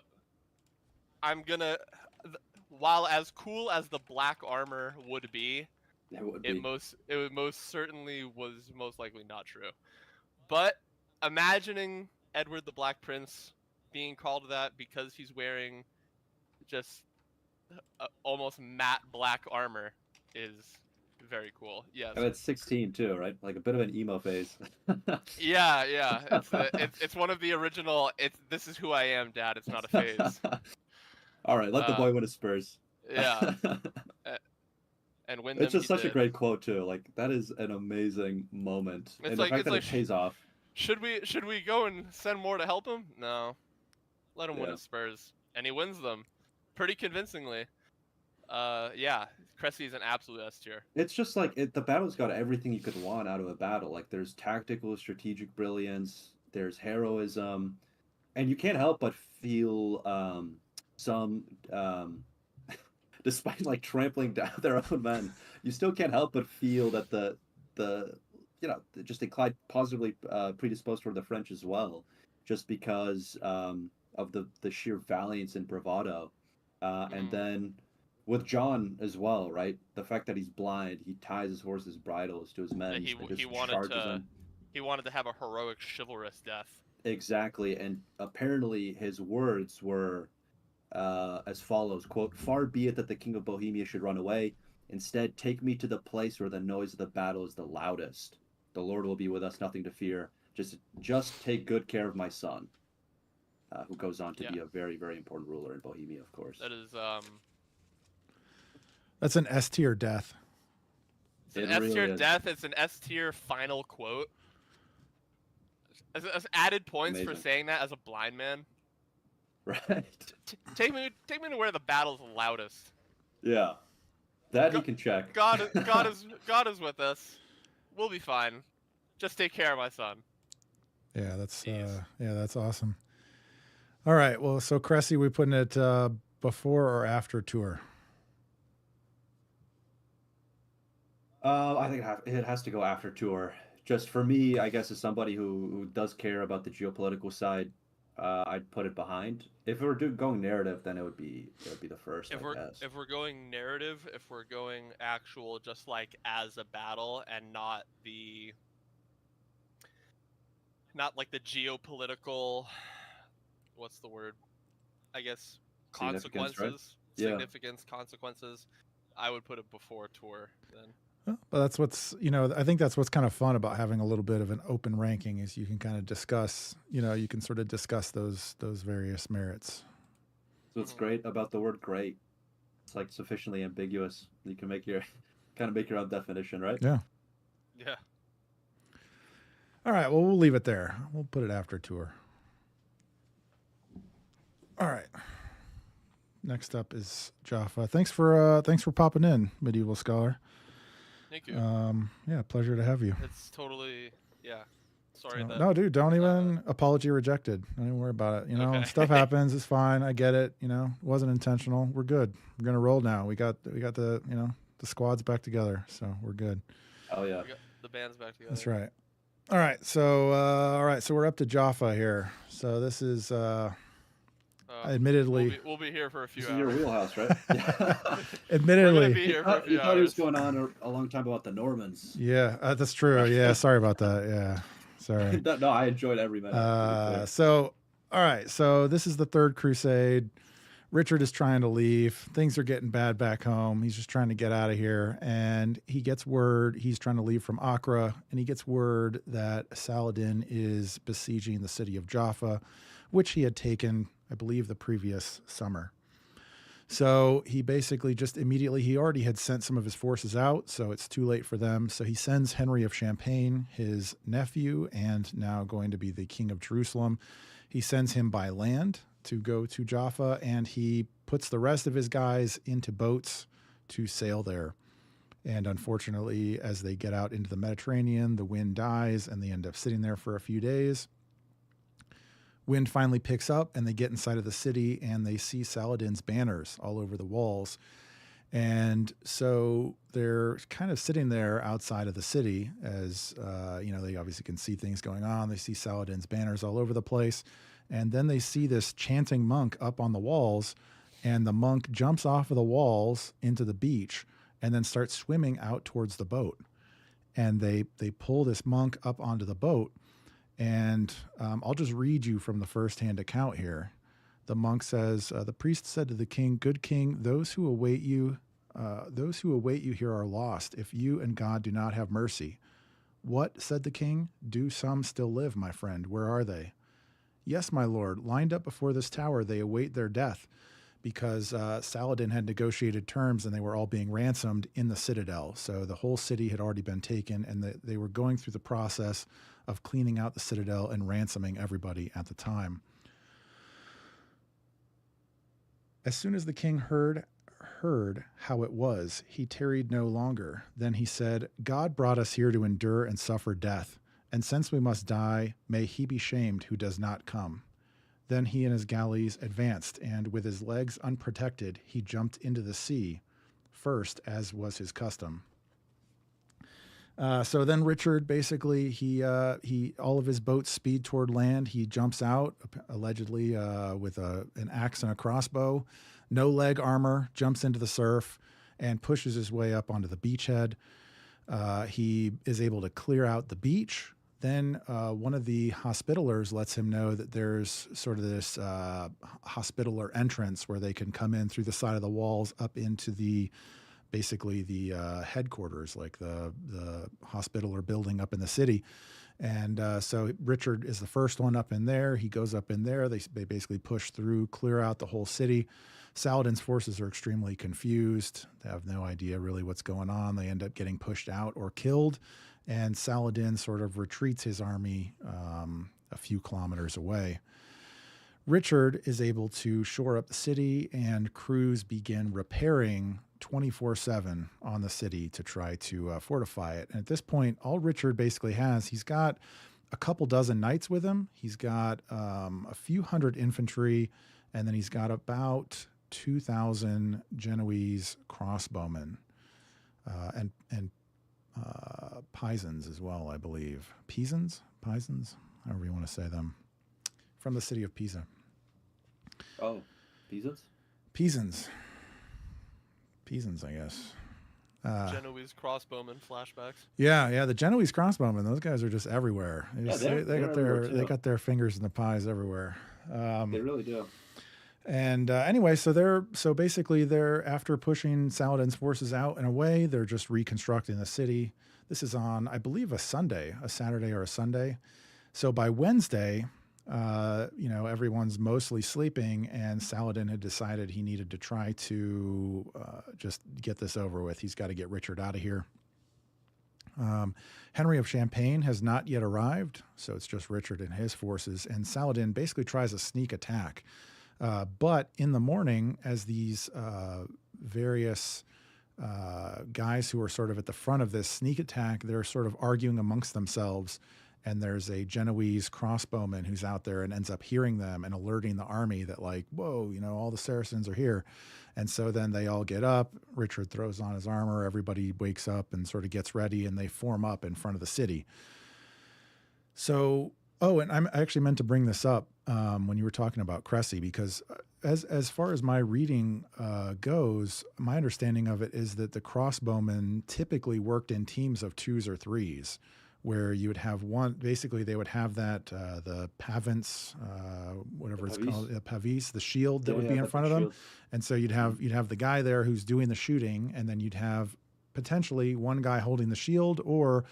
While as cool as the black armor would be, it most certainly was most likely not true. But imagining Edward the Black Prince being called that because he's wearing just almost matte black armor is very cool. Yes. And it's 16 too, right? Like a bit of an emo phase. Yeah. It's one of the original. This is who I am, Dad. It's not a phase. All right, let the boy win his Spurs. Yeah. And win. It's just such a great quote too. Like that is an amazing moment, and the fact that it pays off. Should we go and send more to help him? No, let him win his Spurs, and he wins them, pretty convincingly. Cressy is an absolute S tier. It's just like the battle's got everything you could want out of a battle. Like there's tactical, strategic brilliance, there's heroism, and you can't help but feel some despite like trampling down their own men, you still can't help but feel that the just inclined positively predisposed toward the French as well, just because of the sheer valiance and bravado, and then with John as well, right? The fact that he's blind, he ties his horse's bridles to his men. He wanted to have a heroic, chivalrous death. Exactly, and apparently his words were as follows, quote, "Far be it that the King of Bohemia should run away. Instead, take me to the place where the noise of the battle is the loudest. The Lord will be with us, nothing to fear. Just take good care of my son," who goes on to be a very, very important ruler in Bohemia, of course. That is That's an S tier death. It's an S tier death. It's an S tier final quote. As added points for saying that as a blind man. Right. Take me to where the battle's loudest. Yeah. That he can check. God is with us. We'll be fine. Just take care of my son. Yeah, that's awesome. All right, well, so Cressy, we putting it before or after tour? I think it has to go after tour. Just for me, I guess, as somebody who does care about the geopolitical side, I'd put it behind. If we're going narrative, then it would be the first. If we're going narrative, if we're going actual, just like as a battle, and not like the geopolitical, what's the word? I guess consequences, significance, consequences. I would put it before tour then. But that's what's, I think that's what's kind of fun about having a little bit of an open ranking is you can kind of discuss, you can sort of discuss those various merits. So what's great about the word great, it's like sufficiently ambiguous. You can make your own definition, right? Yeah. Yeah. All right. Well, we'll leave it there. We'll put it after tour. All right. Next up is Jaffa. Thanks for popping in, Medieval Scholar. Thank you. Yeah, pleasure to have you. It's totally, yeah. Sorry. No, dude, don't even apology rejected. Don't even worry about it. Okay. Stuff happens. It's fine. I get it. It wasn't intentional. We're good. We're gonna roll now. We got the the squad's back together, so we're good. Oh yeah. The band's back together. That's right. All right. So we're up to Jaffa here. So this is admittedly we'll be here for a few this hours. Is your wheelhouse, right? Yeah. Admittedly, be here for a few you thought he was going on a long time about the Normans. Yeah, that's true. Yeah, sorry about that. Yeah, sorry. No, I enjoyed every minute. So, all right. So this is the Third Crusade. Richard is trying to leave. Things are getting bad back home. He's just trying to get out of here. And he gets word, he's trying to leave from Acre, and he gets word that Saladin is besieging the city of Jaffa, which he had taken, I believe, the previous summer. So he basically just immediately, he already had sent some of his forces out, so it's too late for them. So he sends Henry of Champagne, his nephew, and now going to be the king of Jerusalem. He sends him by land to go to Jaffa, and he puts the rest of his guys into boats to sail there. And unfortunately, as they get out into the Mediterranean, the wind dies, and they end up sitting there for a few days. Wind finally picks up, and they get inside of the city, and they see Saladin's banners all over the walls. And so they're kind of sitting there outside of the city as, they obviously can see things going on. They see Saladin's banners all over the place. And then they see this chanting monk up on the walls, and the monk jumps off of the walls into the beach and then starts swimming out towards the boat. And they pull this monk up onto the boat. And I'll just read you from the first-hand account here. The monk says, the priest said to the king, "Good king, those who await you here are lost, if you and God do not have mercy." "What?" said the king. "Do some still live, my friend? Where are they?" "Yes, my lord, lined up before this tower, they await their death," because Saladin had negotiated terms and they were all being ransomed in the citadel. So the whole city had already been taken, and they were going through the process of cleaning out the citadel and ransoming everybody at the time. As soon as the king heard how it was, he tarried no longer. Then he said, "God brought us here to endure and suffer death, and since we must die, may he be shamed who does not come." Then he and his galleys advanced, and with his legs unprotected, he jumped into the sea first, as was his custom. So then Richard, basically, he all of his boats speed toward land. He jumps out, allegedly with an axe and a crossbow, no leg armor, jumps into the surf, and pushes his way up onto the beachhead. He is able to clear out the beach. Then one of the Hospitallers lets him know that there's sort of this Hospitaller entrance where they can come in through the side of the walls up into the headquarters, like the Hospitaller building up in the city. And so Richard is the first one up in there. He goes up in there. They basically push through, clear out the whole city. Saladin's forces are extremely confused. They have no idea really what's going on. They end up getting pushed out or killed. And Saladin sort of retreats his army a few kilometers away. Richard is able to shore up the city, and crews begin repairing 24/7 on the city to try to fortify it. And at this point, all Richard basically has, he's got a couple dozen knights with him. He's got a few hundred infantry, and then he's got about 2,000 Genoese crossbowmen and Pisans as well, I believe. Pisans, however you want to say them, from the city of Pisa. Oh, Pisans? Pisans, I guess. Genoese crossbowmen flashbacks. Yeah, the Genoese crossbowmen. Those guys are just everywhere. They got their fingers in the pies everywhere. They really do. And anyway, so basically they're, after pushing Saladin's forces out and away, they're just reconstructing the city. This is on, I believe, a Saturday or a Sunday. So by Wednesday, everyone's mostly sleeping, and Saladin had decided he needed to try to just get this over with. He's got to get Richard out of here. Henry of Champagne has not yet arrived, so it's just Richard and his forces, and Saladin basically tries a sneak attack. But in the morning, as these various guys who are sort of at the front of this sneak attack, they're sort of arguing amongst themselves, and there's a Genoese crossbowman who's out there and ends up hearing them and alerting the army that, like, whoa, all the Saracens are here. And so then they all get up, Richard throws on his armor, everybody wakes up and sort of gets ready, and they form up in front of the city. So, and I actually meant to bring this up when you were talking about Cressy, because as far as my reading goes, my understanding of it is that the crossbowmen typically worked in teams of 2s or 3s, where you would have one, basically they would have that, the pavance, whatever it's called, the pavis, the shield that would be in front of them. And so you'd have the guy there who's doing the shooting, and then you'd have potentially one guy holding the shield, or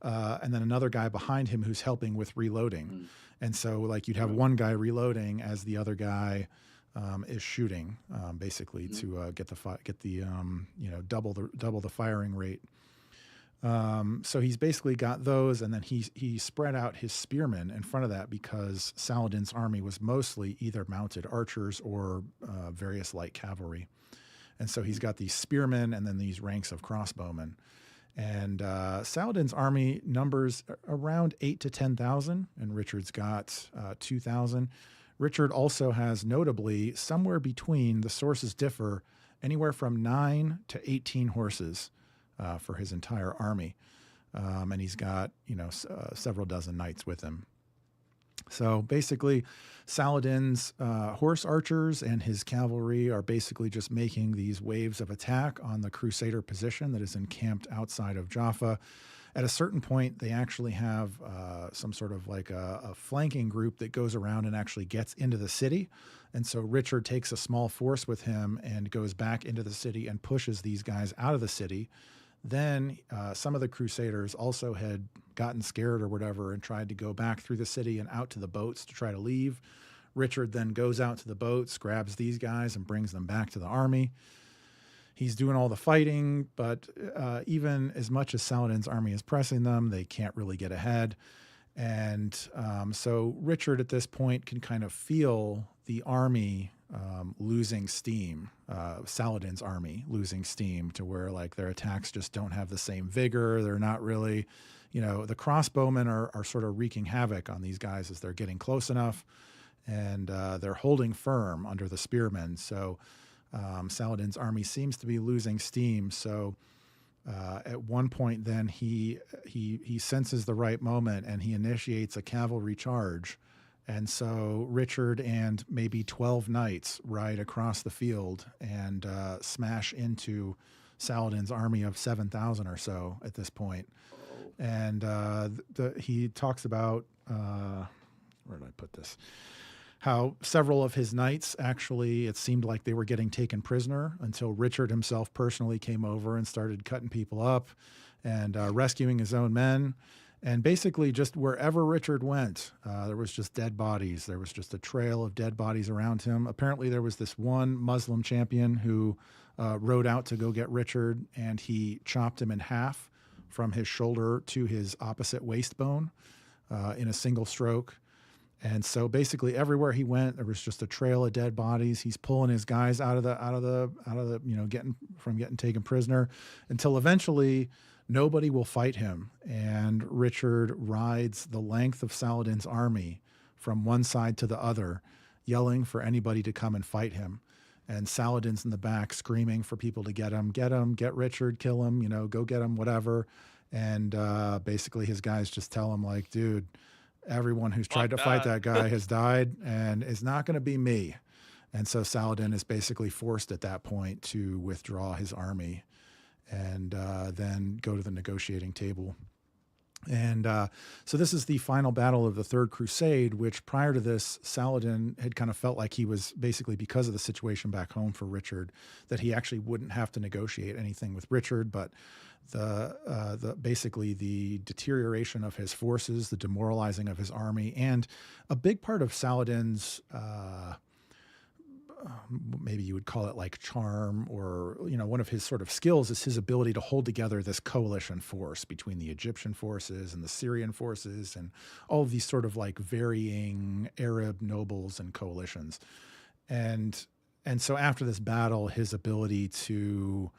and then another guy behind him who's helping with reloading. And so, like, you'd have one guy reloading as the other guy is shooting, basically to get the double the firing rate. So he's basically got those, and then he spread out his spearmen in front of that, because Saladin's army was mostly either mounted archers or various light cavalry. And so he's got these spearmen and then these ranks of crossbowmen. And Saladin's army numbers around 8,000 to 10,000, and Richard's got 2,000. Richard also has, notably, somewhere between, the sources differ, anywhere from 9 to 18 horses for his entire army. And he's got, several dozen knights with him. So basically, Saladin's horse archers and his cavalry are basically just making these waves of attack on the Crusader position that is encamped outside of Jaffa. At a certain point, they actually have some sort of like a flanking group that goes around and actually gets into the city. And so Richard takes a small force with him and goes back into the city and pushes these guys out of the city. Then some of the Crusaders also had gotten scared or whatever and tried to go back through the city and out to the boats to try to leave. Richard then goes out to the boats, grabs these guys, and brings them back to the army. He's doing all the fighting, but even as much as Saladin's army is pressing them, they can't really get ahead. And so Richard at this point can kind of feel the army losing steam, Saladin's army losing steam, to where, like, their attacks just don't have the same vigor. They're not really, the crossbowmen are sort of wreaking havoc on these guys as they're getting close enough, and they're holding firm under the spearmen. So Saladin's army seems to be losing steam. So at one point then he senses the right moment, and he initiates a cavalry charge. And so Richard and maybe 12 knights ride across the field and smash into Saladin's army of 7,000 or so at this point. And he talks about, where did I put this? How several of his knights, actually, it seemed like they were getting taken prisoner until Richard himself personally came over and started cutting people up and rescuing his own men. And basically, just wherever Richard went, there was just dead bodies. There was just a trail of dead bodies around him. Apparently, there was this one Muslim champion who rode out to go get Richard, and he chopped him in half from his shoulder to his opposite waist bone in a single stroke. And so basically everywhere he went, there was just a trail of dead bodies. He's pulling his guys out of the, getting taken prisoner, until eventually nobody will fight him. And Richard rides the length of Saladin's army from one side to the other, yelling for anybody to come and fight him. And Saladin's in the back screaming for people to get him, get Richard, kill him, go get him, whatever. And basically his guys just tell him, like, dude, everyone who's tried to fight that guy has died, and it's not going to be me. And so Saladin is basically forced at that point to withdraw his army and then go to the negotiating table. And so this is the final battle of the Third Crusade, which prior to this, Saladin had kind of felt like he was basically, because of the situation back home for Richard, that he actually wouldn't have to negotiate anything with Richard, but the basically the deterioration of his forces, the demoralizing of his army, and a big part of Saladin's maybe you would call it like charm, or one of his sort of skills is his ability to hold together this coalition force between the Egyptian forces and the Syrian forces and all of these sort of like varying Arab nobles and coalitions. And so after this battle, his ability to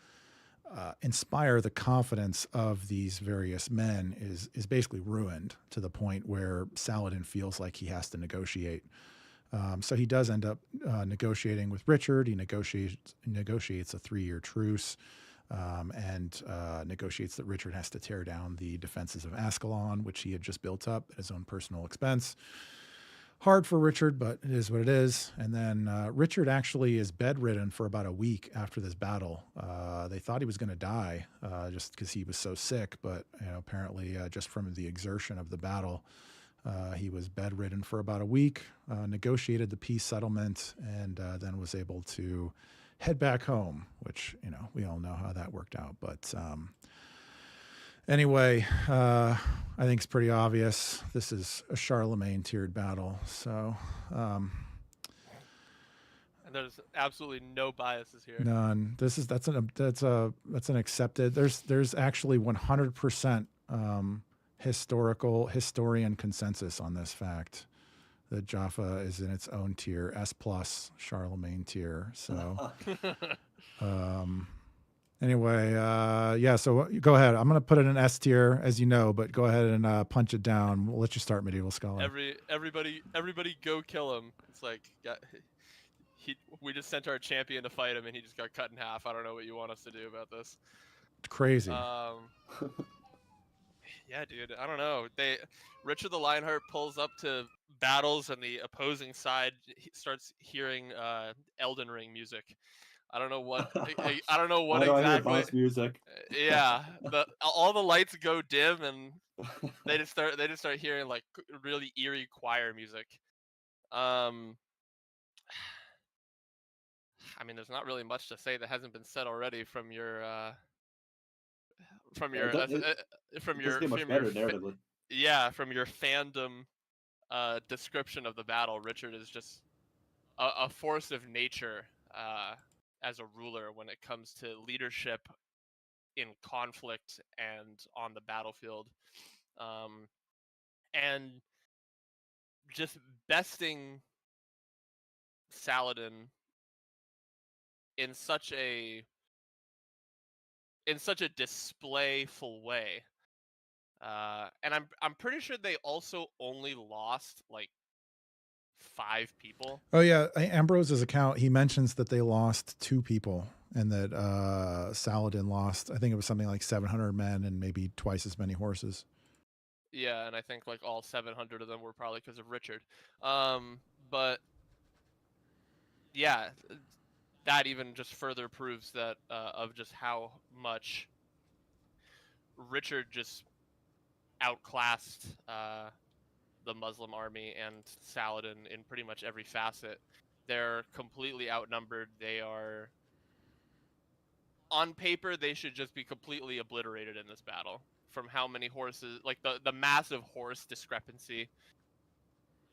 inspire the confidence of these various men is basically ruined, to the point where Saladin feels like he has to negotiate. So he does end up negotiating with Richard. He negotiates a 3-year truce, and negotiates that Richard has to tear down the defenses of Ascalon, which he had just built up at his own personal expense. Hard for Richard, but it is what it is. And then Richard actually is bedridden for about a week after this battle. They thought he was going to die just because he was so sick, but apparently just from the exertion of the battle, he was bedridden for about a week, negotiated the peace settlement, and then was able to head back home, which, we all know how that worked out. But anyway, I think it's pretty obvious. This is a Charlemagne tiered battle. So, and there's absolutely no biases here. None. That's an accepted. There's actually 100% historian consensus on this fact that Jaffa is in its own tier, S+ Charlemagne tier. So, anyway, yeah. So go ahead. I'm gonna put it in S tier, as you know, but go ahead and punch it down. We'll let you start, Medieval Scholar. Everybody, go kill him. It's like, we just sent our champion to fight him, and he just got cut in half. I don't know what you want us to do about this. It's crazy. Yeah, dude. I don't know. Richard the Lionheart pulls up to battles, and the opposing side starts hearing Elden Ring music. I don't know what. I don't know what exactly. I hear boss music. Yeah, all the lights go dim, and they just start hearing like really eerie choir music. I mean, there's not really much to say that hasn't been said already from your fandom description of the battle. Richard is just a force of nature as a ruler when it comes to leadership in conflict and on the battlefield, and just besting Saladin in such a displayful way. And I'm pretty sure they also only lost like 5 people. Oh yeah, Ambrose's account, he mentions that they lost 2 people, and that Saladin lost, I think it was something like 700 men and maybe twice as many horses. Yeah, and I think like all 700 of them were probably because of Richard. But yeah, that even just further proves that of just how much Richard just outclassed the Muslim army and Saladin in pretty much every facet. They're completely outnumbered. They are, on paper, they should just be completely obliterated in this battle from how many horses, like the massive horse discrepancy.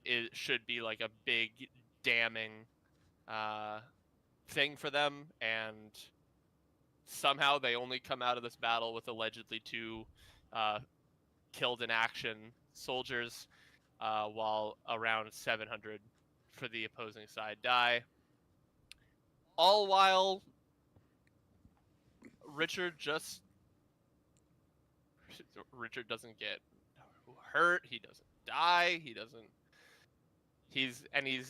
It should be like a big damning thing for them, and somehow they only come out of this battle with allegedly 2 killed in action soldiers. while around 700 for the opposing side die. All while Richard doesn't get hurt, he doesn't die, he's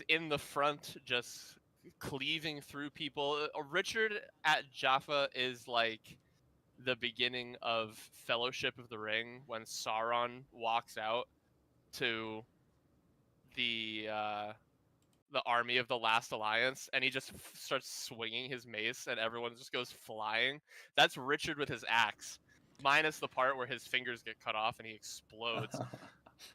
in the front just cleaving through people. Richard at Jaffa is like the beginning of Fellowship of the Ring when Sauron walks out to the army of the Last Alliance, and he just starts swinging his mace, and everyone just goes flying. That's Richard with his axe, minus the part where his fingers get cut off and he explodes.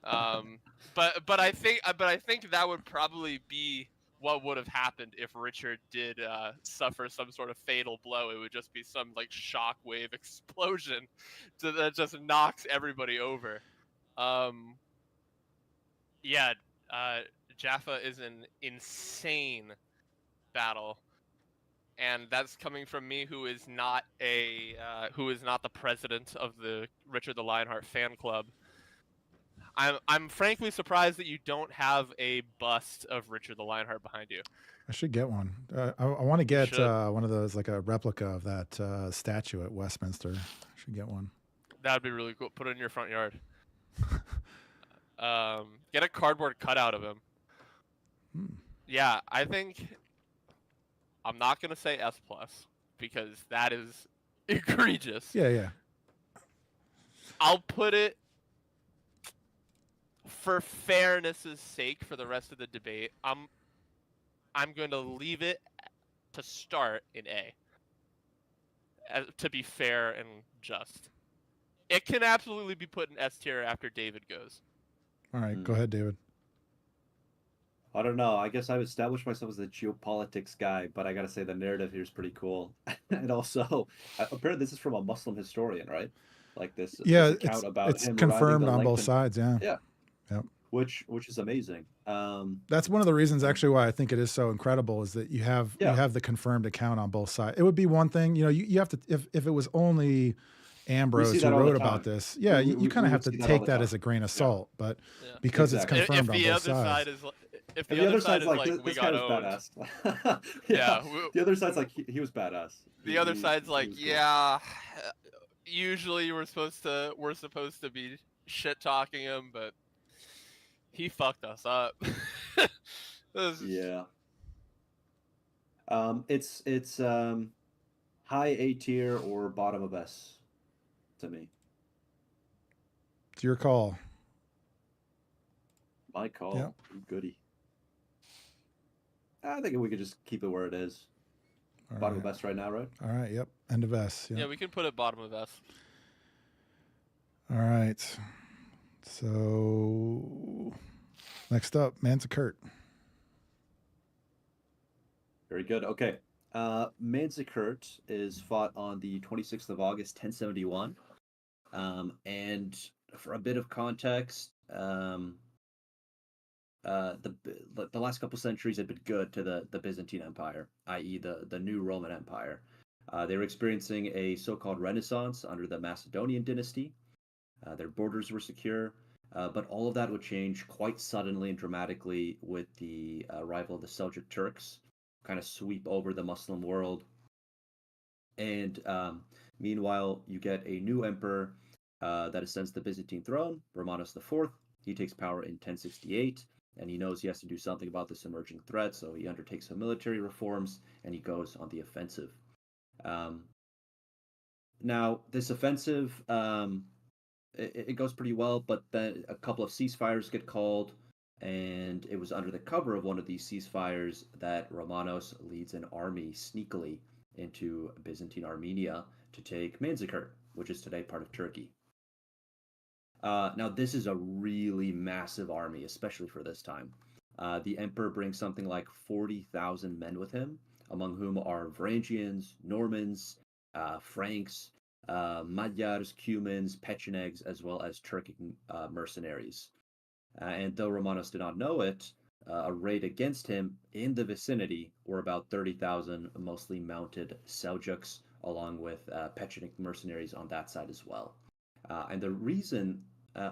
But I think that would probably be what would have happened if Richard did suffer some sort of fatal blow. It would just be some like shockwave explosion that just knocks everybody over. Yeah, Jaffa is an insane battle, and that's coming from me, who is not the president of the Richard the Lionheart fan club. I'm frankly surprised that you don't have a bust of Richard the Lionheart behind you. I should get one. I want to get one of those, like a replica of that statue at Westminster. I should get one. That'd be really cool. Put it in your front yard. Get a cardboard cutout of him. Yeah, I think I'm not gonna say S+ because that is egregious. Yeah. I'll put it, for fairness's sake, for the rest of the debate, I'm going to leave it to start in A. To be fair and just. It can absolutely be put in S tier after David goes. All right, go ahead, David. I don't know. I guess I've established myself as a geopolitics guy, but I gotta say the narrative here is pretty cool. And also, apparently this is from a Muslim historian, right? Like this account about it's him confirmed on both sides. Yeah. Yep. Which is amazing. That's one of the reasons actually why I think it is so incredible is that you have the confirmed account on both sides. It would be one thing, you have to, if it was only Ambrose who wrote about this, you kind of have to take that as a grain of salt, but because it's confirmed on both sides. If the other side is like this guy was badass. The other side's like he was badass. The other side's like, usually we're supposed to be shit talking him, but he fucked us up. Yeah. It's high A tier or bottom of S to me. It's your call. My call. Yep. Goody. I think we could just keep it where it is. Bottom of S right now, right? All right. Yep. End of S. Yep. Yeah, we can put it bottom of S. All right. So next up, Manzikert. Very good. Okay. Manzikert is fought on the 26th of August, 1071. And for a bit of context, the last couple centuries had been good to the Byzantine Empire, i.e. the new Roman Empire. They were experiencing a so-called Renaissance under the Macedonian dynasty. Their borders were secure, but all of that would change quite suddenly and dramatically with the arrival of the Seljuk Turks, kind of sweep over the Muslim world. And meanwhile, you get a new emperor that ascends the Byzantine throne, Romanos IV. He takes power in 1068, and he knows he has to do something about this emerging threat, so he undertakes some military reforms, and he goes on the offensive. Now, this offensive, it goes pretty well, but then a couple of ceasefires get called, and it was under the cover of one of these ceasefires that Romanos leads an army sneakily into Byzantine Armenia to take Manzikert, which is today part of Turkey. Now, this is a really massive army, especially for this time. The emperor brings something like 40,000 men with him, among whom are Varangians, Normans, Franks, Magyars, Cumans, Pechenegs, as well as Turkic mercenaries. And though Romanos did not know it, a raid against him in the vicinity were about 30,000 mostly mounted Seljuks, along with Pechenek mercenaries on that side as well. And the reason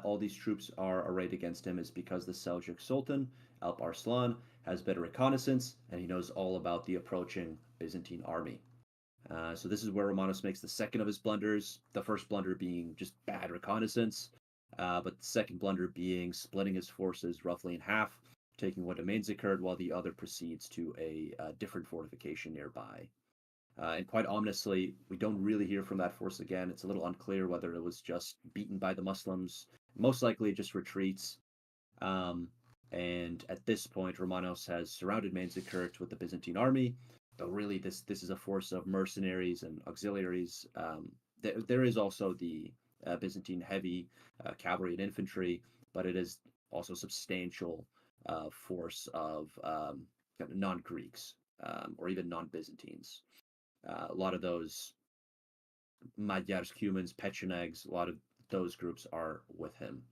all these troops are arrayed against him is because the Seljuk Sultan, Alp Arslan, has better reconnaissance, and he knows all about the approaching Byzantine army. So this is where Romanos makes the second of his blunders, the first blunder being just bad reconnaissance, but the second blunder being splitting his forces roughly in half, taking one to Mainzikert while the other proceeds to a different fortification nearby. And quite ominously, we don't really hear from that force again. It's a little unclear whether it was just beaten by the Muslims. Most likely it just retreats. And at this point, Romanos has surrounded Manzikert with the Byzantine army. Though really, this is a force of mercenaries and auxiliaries. There is also the Byzantine heavy cavalry and infantry, but it is also substantial force of non-Greeks or even non-Byzantines. A lot of those Magyars, Cumans, Pechenegs, a lot of those groups are with him.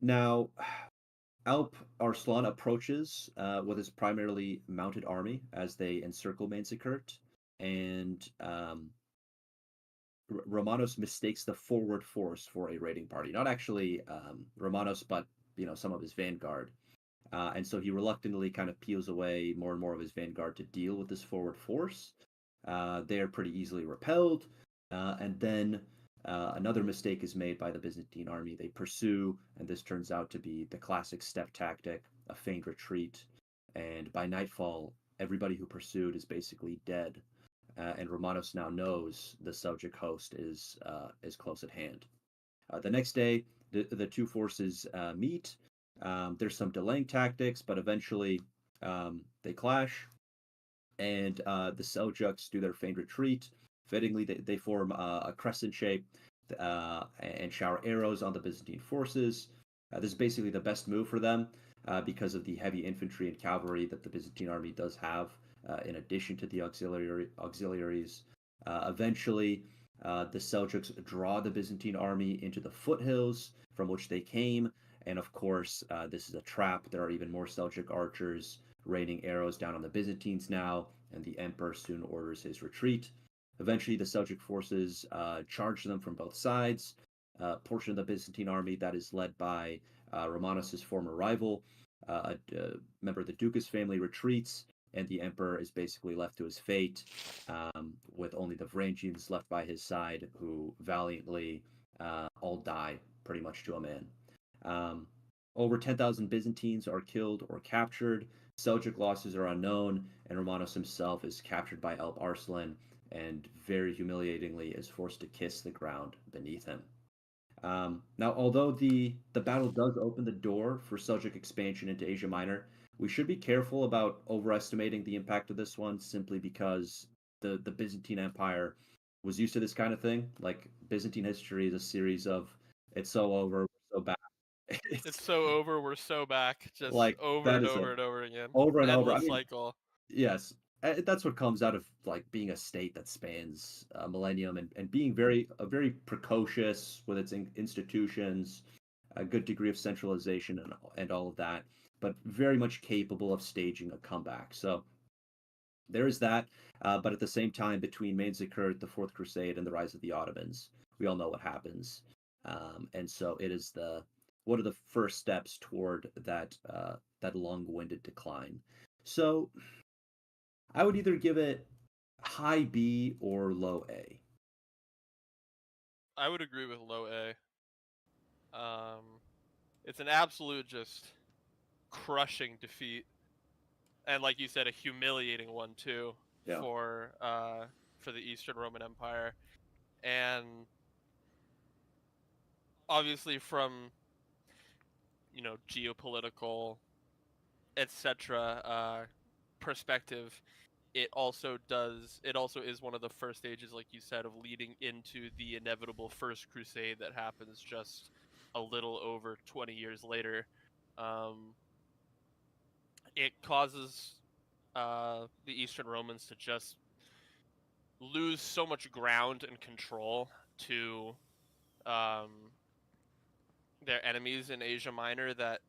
Now, Alp Arslan approaches with his primarily mounted army as they encircle Manzikert, and Romanos mistakes the forward force for a raiding party. Not actually Romanos, but some of his vanguard. And so he reluctantly kind of peels away more and more of his vanguard to deal with this forward force. They are pretty easily repelled. And then another mistake is made by the Byzantine army. They pursue, and this turns out to be the classic steppe tactic, a feigned retreat. And by nightfall, everybody who pursued is basically dead. And Romanos now knows the Seljuk host is close at hand. The next day, the two forces meet. There's some delaying tactics, but eventually they clash, and the Seljuks do their feigned retreat. Fittingly, they form a crescent shape and shower arrows on the Byzantine forces. This is basically the best move for them because of the heavy infantry and cavalry that the Byzantine army does have, in addition to the auxiliaries. Eventually, the Seljuks draw the Byzantine army into the foothills from which they came. And of course, this is a trap. There are even more Seljuk archers raining arrows down on the Byzantines now, and the emperor soon orders his retreat. Eventually, the Seljuk forces charge them from both sides. A portion of the Byzantine army that is led by Romanos' former rival, a member of the Ducas family, retreats, and the emperor is basically left to his fate, with only the Varangians left by his side, who valiantly all die pretty much to a man. Over 10,000 Byzantines are killed or captured. Seljuk losses are unknown, and Romanos himself is captured by Alp Arslan and very humiliatingly is forced to kiss the ground beneath him. Now, although the battle does open the door for Seljuk expansion into Asia Minor, we should be careful about overestimating the impact of this one, simply because the Byzantine Empire was used to this kind of thing. Like, Byzantine history is a series of "it's so over, we're so back." It's so over, we're so back. Just like over that and is over and over again. over and over. Endless cycle. Yes, that's what comes out of like being a state that spans a millennium and being very precocious with its institutions, a good degree of centralization and all of that, but very much capable of staging a comeback. So there is that. But at the same time, between Manzikert, the Fourth Crusade, and the rise of the Ottomans, we all know what happens. And so it is one of the first steps toward that long-winded decline. So I would either give it high B or low A. I would agree with low A. It's an absolute just crushing defeat, and like you said, a humiliating one too, for the Eastern Roman Empire, and obviously from geopolitical, etc. Perspective, it also is one of the first stages, like you said, of leading into the inevitable First Crusade that happens just a little over 20 years later. It causes the Eastern Romans to just lose so much ground and control to their enemies in Asia Minor that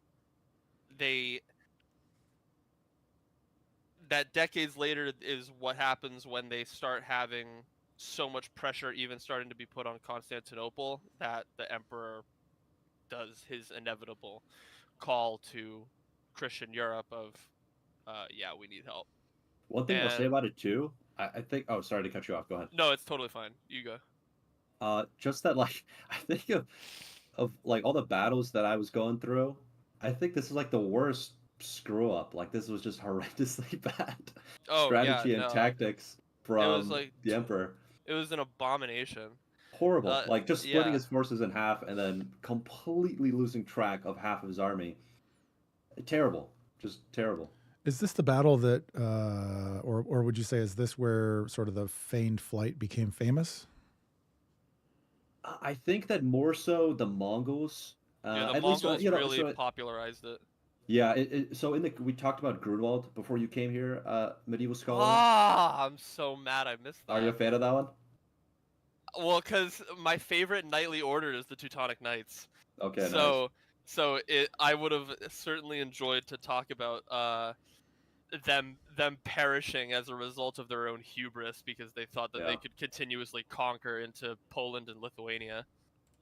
decades later is what happens when they start having so much pressure even starting to be put on Constantinople that the emperor does his inevitable call to Christian Europe of, yeah, we need help. One thing I'll say about it too, I think. Oh, sorry to cut you off. Go ahead. No, it's totally fine. You go. Just that, like, I think of like all the battles that I was going through. I think this is like the worst screw up. Like this was just horrendously bad strategy and tactics from the emperor. It was an abomination. Horrible. Like just splitting his forces in half and then completely losing track of half of his army. Terrible. Just terrible. Is this the battle that, or would you say, is this where sort of the feigned flight became famous? I think that more so the Mongols. The Mongols really popularized it. Yeah, so we talked about Grunwald before you came here, Medieval Scholar. I'm so mad I missed that. Are you a fan of that one? Well, because my favorite knightly order is the Teutonic Knights. Okay, so I would have certainly enjoyed to talk about them perishing as a result of their own hubris because they thought that they could continuously conquer into Poland and Lithuania.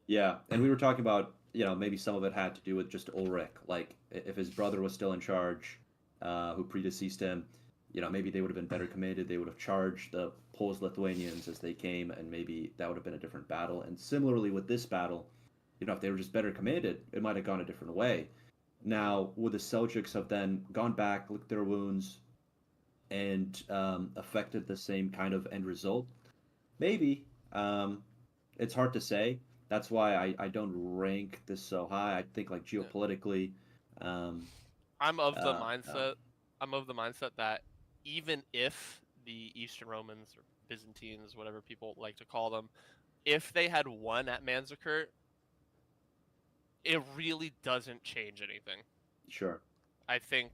Yeah, and we were talking about, maybe some of it had to do with just Ulrich. Like, if his brother was still in charge, who predeceased him, maybe they would have been better commanded. They would have charged the Poles-Lithuanians as they came, and maybe that would have been a different battle. And similarly with this battle, if they were just better commanded, it might have gone a different way. Now, would the Seljuks have then gone back, licked their wounds, and affected the same kind of end result? Maybe. It's hard to say. That's why I don't rank this so high. I think like geopolitically. I'm of the mindset. I'm of the mindset that even if the Eastern Romans or Byzantines, whatever people like to call them, if they had won at Manzikert, it really doesn't change anything. Sure. I think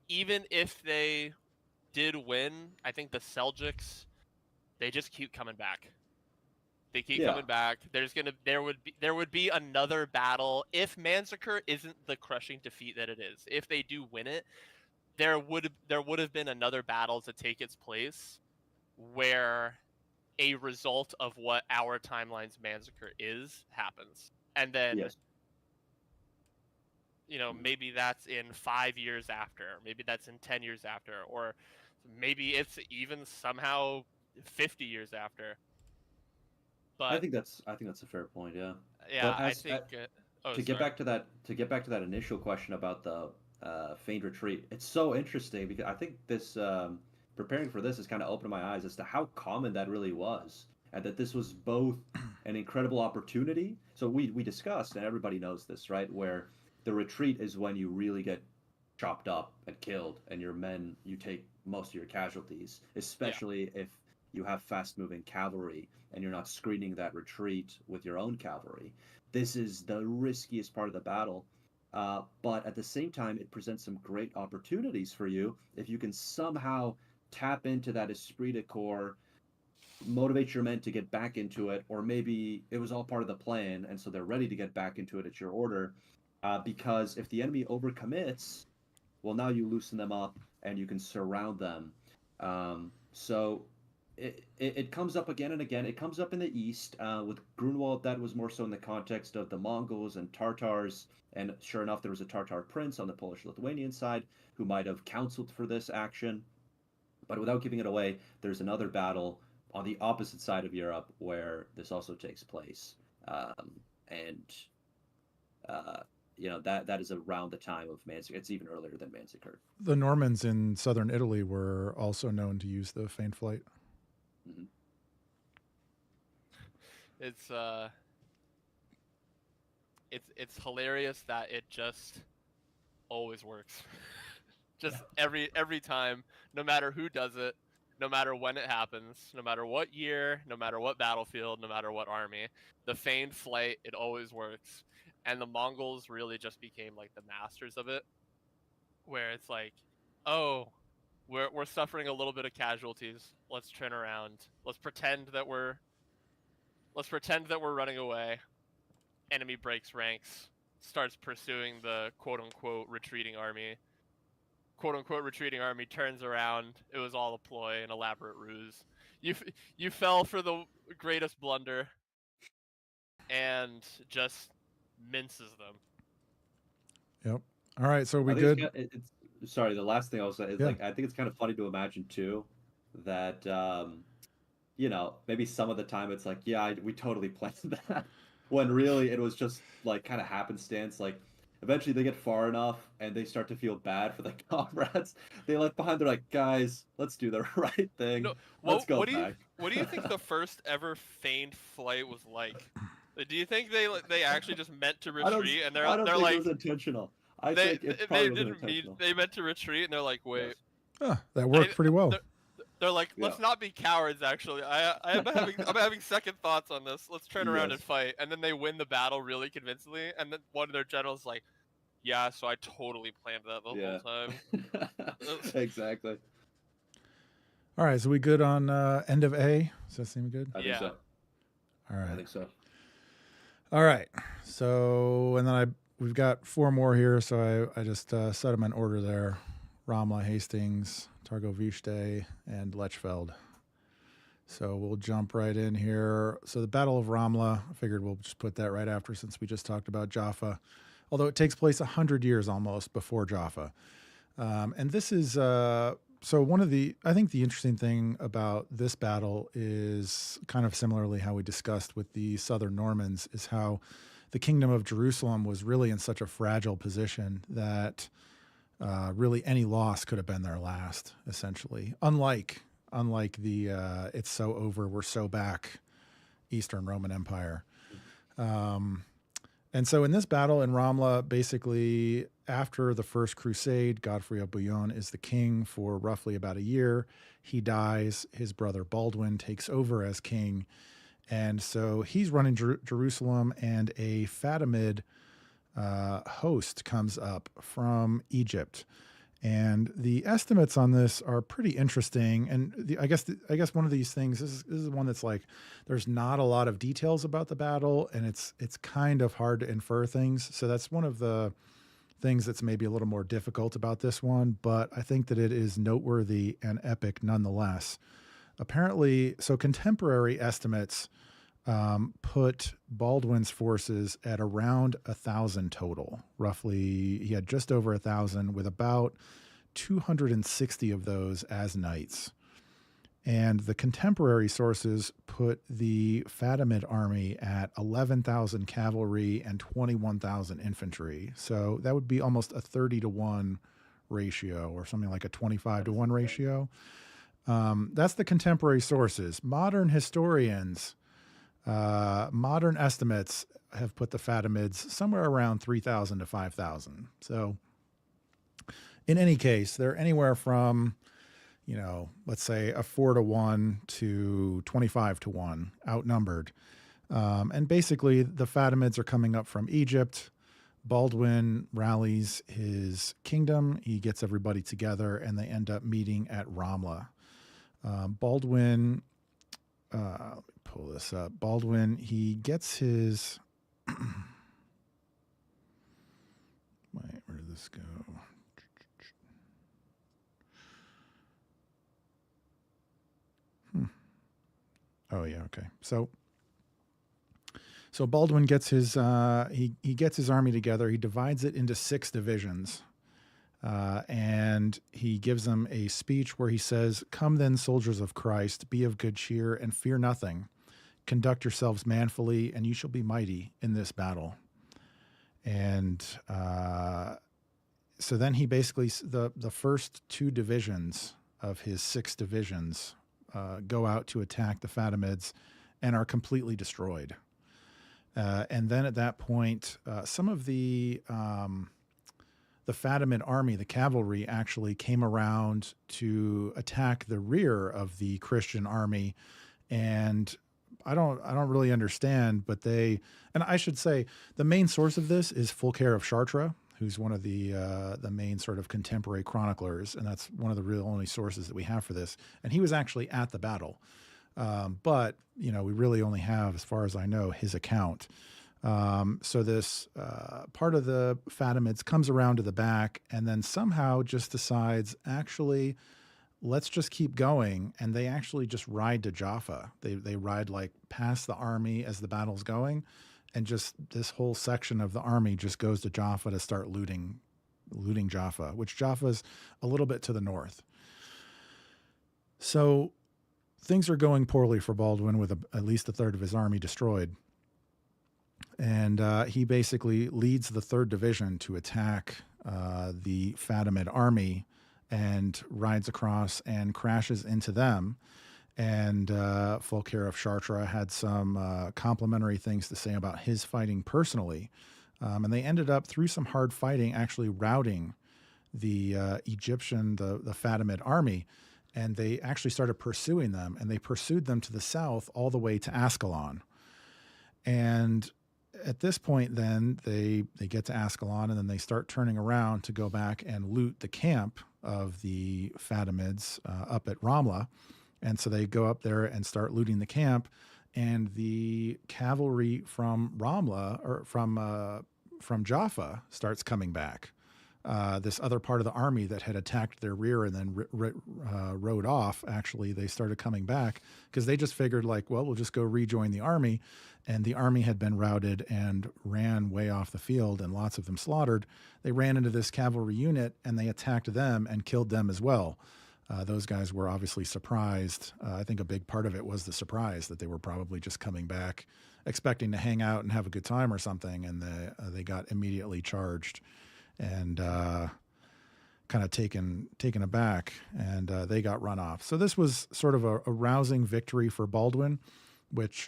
even if they did win, I think the Seljuks, they just keep coming back. They keep coming back. There would be another battle if Manzikert isn't the crushing defeat that it is. If they do win it, there would have been another battle to take its place where a result of what our timeline's Manzikert is happens. And then maybe that's in 5 years after, maybe that's in 10 years after, or maybe it's even somehow 50 years after. But I think that's a fair point. Yeah. Yeah, I think. To get back to that initial question about the feigned retreat, it's so interesting because I think this preparing for this has kind of opened my eyes as to how common that really was, and that this was both an incredible opportunity. So we discussed, and everybody knows this, right? Where the retreat is when you really get chopped up and killed, and you take most of your casualties, especially if you have fast-moving cavalry and you're not screening that retreat with your own cavalry. This is the riskiest part of the battle, but at the same time, it presents some great opportunities for you if you can somehow tap into that esprit de corps, motivate your men to get back into it, or maybe it was all part of the plan, and so they're ready to get back into it at your order. Because if the enemy overcommits, well, now you loosen them up and you can surround them. So it comes up again and again. It comes up in the east with Grunwald. That was more so in the context of the Mongols and Tartars. And sure enough, there was a Tartar prince on the Polish-Lithuanian side who might have counseled for this action. But without giving it away, there's another battle on the opposite side of Europe where this also takes place. That is around the time of Manzikert. It's even earlier than Manzikert. The Normans in southern Italy were also known to use the feigned flight. Mm-hmm. It's hilarious that it just always works. Just every time, no matter who does it, no matter when it happens, no matter what year, no matter what battlefield, no matter what army, the feigned flight, it always works. And the Mongols really just became like the masters of it, where it's like, oh, we're suffering a little bit of casualties. Let's turn around. Let's pretend that we're running away. Enemy breaks ranks, starts pursuing the quote unquote retreating army. quote-unquote retreating army turns around. It was all a ploy, an elaborate ruse. You fell for the greatest blunder and just minces them. Yep. All right, so we good? Sorry, the last thing I'll say is like I think it's kind of funny to imagine too that you know, maybe some of the time it's like, yeah, we totally planned that, when really it was just like kind of happenstance. Like eventually they get far enough and they start to feel bad for the comrades. They look behind, they're like, guys, let's do the right thing. No, let's go back. What do you think the first ever feigned flight was like? Do you think they actually just meant to retreat and they're think like it was intentional? I think it probably wasn't intentional. They meant to retreat and they're like, wait. Yes. That worked pretty well. They're like, let's not be cowards. Actually, I'm having second thoughts on this. Let's turn around and fight. And then they win the battle really convincingly. And then one of their generals is like, yeah, so I totally planned that the whole time. Exactly. All right, so we good on end of A? Does that seem good? I think so. All right. I think so. All right. So, and then we've got 4 more here. So I just set them in order there. Ramla, Hastings, Targovishte, and Lechfeld. So we'll jump right in here. So the Battle of Ramla, I figured we'll just put that right after since we just talked about Jaffa, although it takes place 100 years almost before Jaffa. And this is, so I think the interesting thing about this battle is kind of similarly how we discussed with the Southern Normans, is how the Kingdom of Jerusalem was really in such a fragile position that really any loss could have been their last, essentially. Unlike the it's so over, we're so back Eastern Roman Empire. And so in this battle in Ramla, basically after the First Crusade, Godfrey of Bouillon is the king for roughly about a year. He dies. His brother Baldwin takes over as king. And so he's running Jerusalem, and a Fatimid host comes up from Egypt. And the estimates on this are pretty interesting. And I guess one of these things, this is one that's like, there's not a lot of details about the battle, and it's kind of hard to infer things. So that's one of the things that's maybe a little more difficult about this one, but I think that it is noteworthy and epic nonetheless. Apparently, so contemporary estimates put Baldwin's forces at around 1,000 total. Roughly, he had just over 1,000, with about 260 of those as knights. And the contemporary sources put the Fatimid army at 11,000 cavalry and 21,000 infantry. So that would be almost a 30-to-1 ratio, or something like a 25-to-1 ratio. That's the contemporary sources. Modern historians, modern estimates have put the Fatimids somewhere around 3,000 to 5,000. So in any case, they're anywhere from, let's say a 4-to-1 to 25-to-1 outnumbered. And basically the Fatimids are coming up from Egypt. Baldwin rallies his kingdom. He gets everybody together, and they end up meeting at Ramla. Baldwin, let me pull this up. Baldwin, he gets his, wait, where did this go? Oh yeah, okay. So Baldwin gets his he gets his army together. He divides it into 6 divisions, and he gives them a speech where he says, "Come then, soldiers of Christ, be of good cheer and fear nothing. Conduct yourselves manfully, and you shall be mighty in this battle." And so then he basically, the first 2 divisions of his 6 divisions go out to attack the Fatimids and are completely destroyed. And then at that point, some of the Fatimid army, the cavalry, actually came around to attack the rear of the Christian army. And I don't really understand, but and I should say the main source of this is Fulcher of Chartres, who's one of the main sort of contemporary chroniclers, and that's one of the real only sources that we have for this. And he was actually at the battle, but we really only have, as far as I know, his account. So this part of the Fatimids comes around to the back and then somehow just decides, actually, let's just keep going. And they actually just ride to Jaffa. They ride like past the army as the battle's going, and just this whole section of the army just goes to Jaffa to start looting Jaffa, which Jaffa is a little bit to the north. So things are going poorly for Baldwin, with at least a third of his army destroyed. And he basically leads the 3rd Division to attack the Fatimid army, and rides across and crashes into them. And Fulkir of Chartres had some complimentary things to say about his fighting personally. And they ended up, through some hard fighting, actually routing the Egyptian, the Fatimid army. And they actually started pursuing them, and they pursued them to the south all the way to Ascalon. And at this point, then they get to Ascalon, and then they start turning around to go back and loot the camp of the Fatimids up at Ramla. And so they go up there and start looting the camp, and the cavalry from Ramla, or from Jaffa, starts coming back. This other part of the army that had attacked their rear and then rode off, actually, they started coming back because they just figured, like, well, we'll just go rejoin the army. And the army had been routed and ran way off the field, and lots of them slaughtered. They ran into this cavalry unit, and they attacked them and killed them as well. Those guys were obviously surprised. I think a big part of it was the surprise that they were probably just coming back expecting to hang out and have a good time or something, and they got immediately charged and kind of taken aback, and they got run off. So this was sort of a rousing victory for Baldwin, which,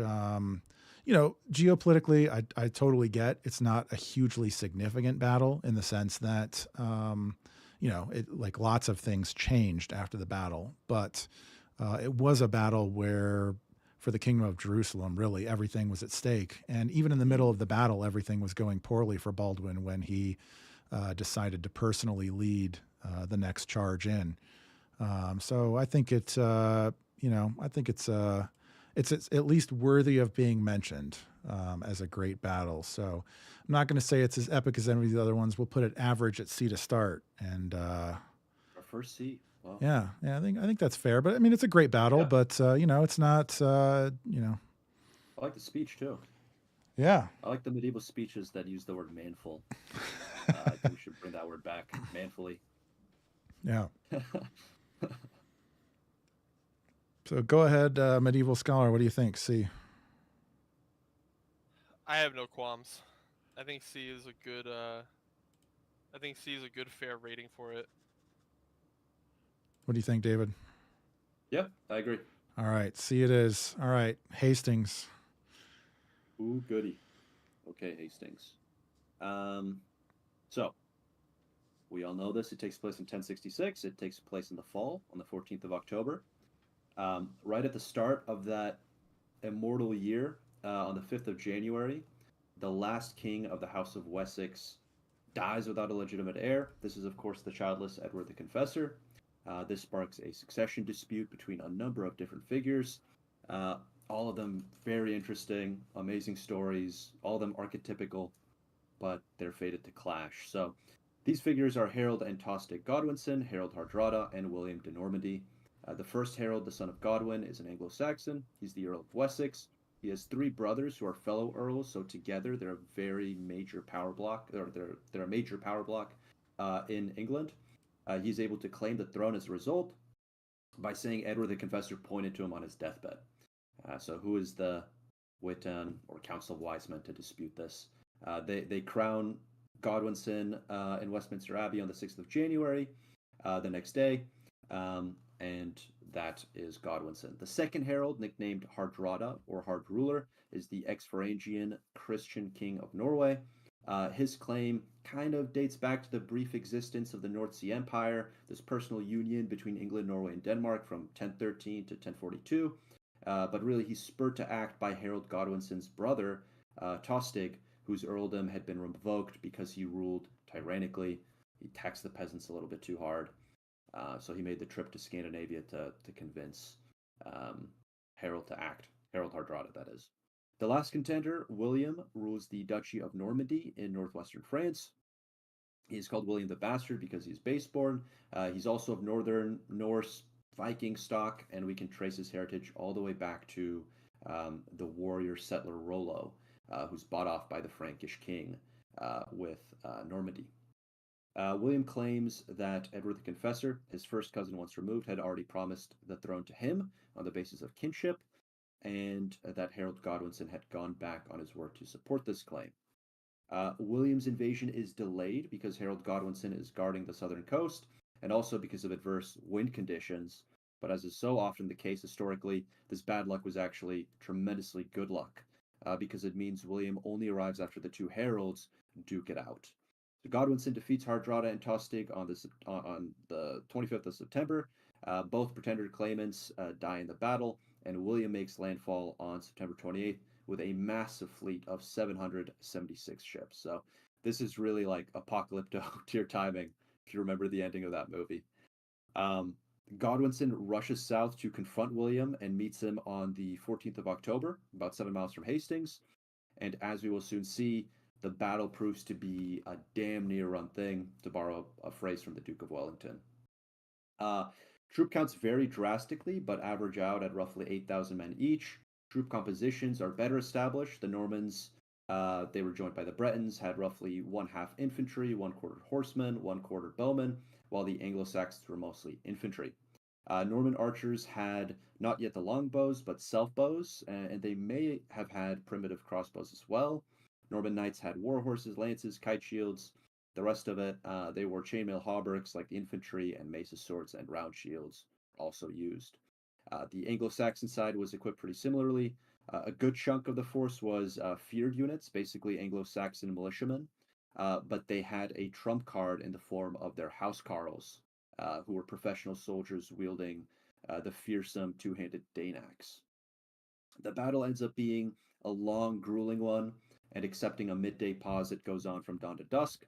geopolitically, I totally get. It's not a hugely significant battle in the sense that, lots of things changed after the battle, but it was a battle where, for the Kingdom of Jerusalem, really everything was at stake. And even in the middle of the battle, everything was going poorly for Baldwin when he decided to personally lead the next charge in. So I think it's at least worthy of being mentioned as a great battle. So I'm not going to say it's as epic as any of the other ones. We'll put it average at C to start. And our first C. Wow. Yeah, I think that's fair. But I mean, it's a great battle. Yeah. But it's not. I like the speech too. Yeah, I like the medieval speeches that use the word manful. I think we should bring that word back, manfully. Yeah. So go ahead, medieval scholar. What do you think? C. I have no qualms. I think C is a good. Fair rating for it. What do you think, David? Yep, I agree. All right, C it is. All right, Hastings. Ooh, goody. Okay, Hastings. So, we all know this. It takes place in 1066. It takes place in the fall, on the 14th of October. Right at the start of that immortal year, on the 5th of January, the last king of the House of Wessex dies without a legitimate heir. This is, of course, the childless Edward the Confessor. This sparks a succession dispute between a number of different figures. All of them very interesting, amazing stories, all of them archetypical, but they're fated to clash. So these figures are Harold and Tostig Godwinson, Harold Hardrada, and William de Normandy. The first Harold, the son of Godwin, is an Anglo-Saxon. He's the Earl of Wessex. He has 3 brothers who are fellow earls, so together they're a very major power block, or they're a major power block in England. He's able to claim the throne as a result by saying Edward the Confessor pointed to him on his deathbed. So who is the Witan or Council of Wise Men to dispute this? They crown Godwinson in Westminster Abbey on the 6th of January, the next day, and that is Godwinson. The second Harold, nicknamed Hardrada or Hard Ruler, is the ex-Varangian Christian king of Norway. His claim kind of dates back to the brief existence of the North Sea Empire, this personal union between England, Norway, and Denmark from 1013 to 1042. But really, he's spurred to act by Harold Godwinson's brother, Tostig, whose earldom had been revoked because he ruled tyrannically. He taxed the peasants a little bit too hard. So he made the trip to Scandinavia to convince Harold to act. Harold Hardrada, that is. The last contender, William, rules the Duchy of Normandy in northwestern France. He's called William the Bastard because he's base-born. He's also of northern Norse Viking stock, and we can trace his heritage all the way back to the warrior settler Rollo, who's bought off by the Frankish king with Normandy. William claims that Edward the Confessor, his first cousin once removed, had already promised the throne to him on the basis of kinship, and that Harold Godwinson had gone back on his word to support this claim. William's invasion is delayed because Harold Godwinson is guarding the southern coast, and also because of adverse wind conditions. But as is so often the case historically, this bad luck was actually tremendously good luck, because it means William only arrives after the two heralds duke it out. So Godwinson defeats Hardrada and Tostig on the 25th of September. Both pretender claimants die in the battle, and William makes landfall on September 28th with a massive fleet of 776 ships. So this is really like apocalyptic tier timing, if you remember the ending of that movie. Godwinson rushes south to confront William and meets him on the 14th of October, about 7 miles from Hastings. And as we will soon see, the battle proves to be a damn near run thing, to borrow a phrase from the Duke of Wellington. Troop counts vary drastically, but average out at roughly 8,000 men each. Troop compositions are better established. The Normans, they were joined by the Bretons, had roughly 1/2 infantry, 1/4 horsemen, 1/4 bowmen, while the Anglo-Saxons were mostly infantry. Norman archers had not yet the longbows, but self-bows, and they may have had primitive crossbows as well. Norman knights had war horses, lances, kite shields. The rest of it, they wore chainmail hauberks like the infantry, and maces, swords, and round shields also used. The Anglo-Saxon side was equipped pretty similarly. A good chunk of the force was feared units, basically Anglo-Saxon militiamen, but they had a trump card in the form of their housecarls, who were professional soldiers wielding the fearsome two-handed Dane axe. The battle ends up being a long, grueling one, and excepting a midday pause that goes on from dawn to dusk,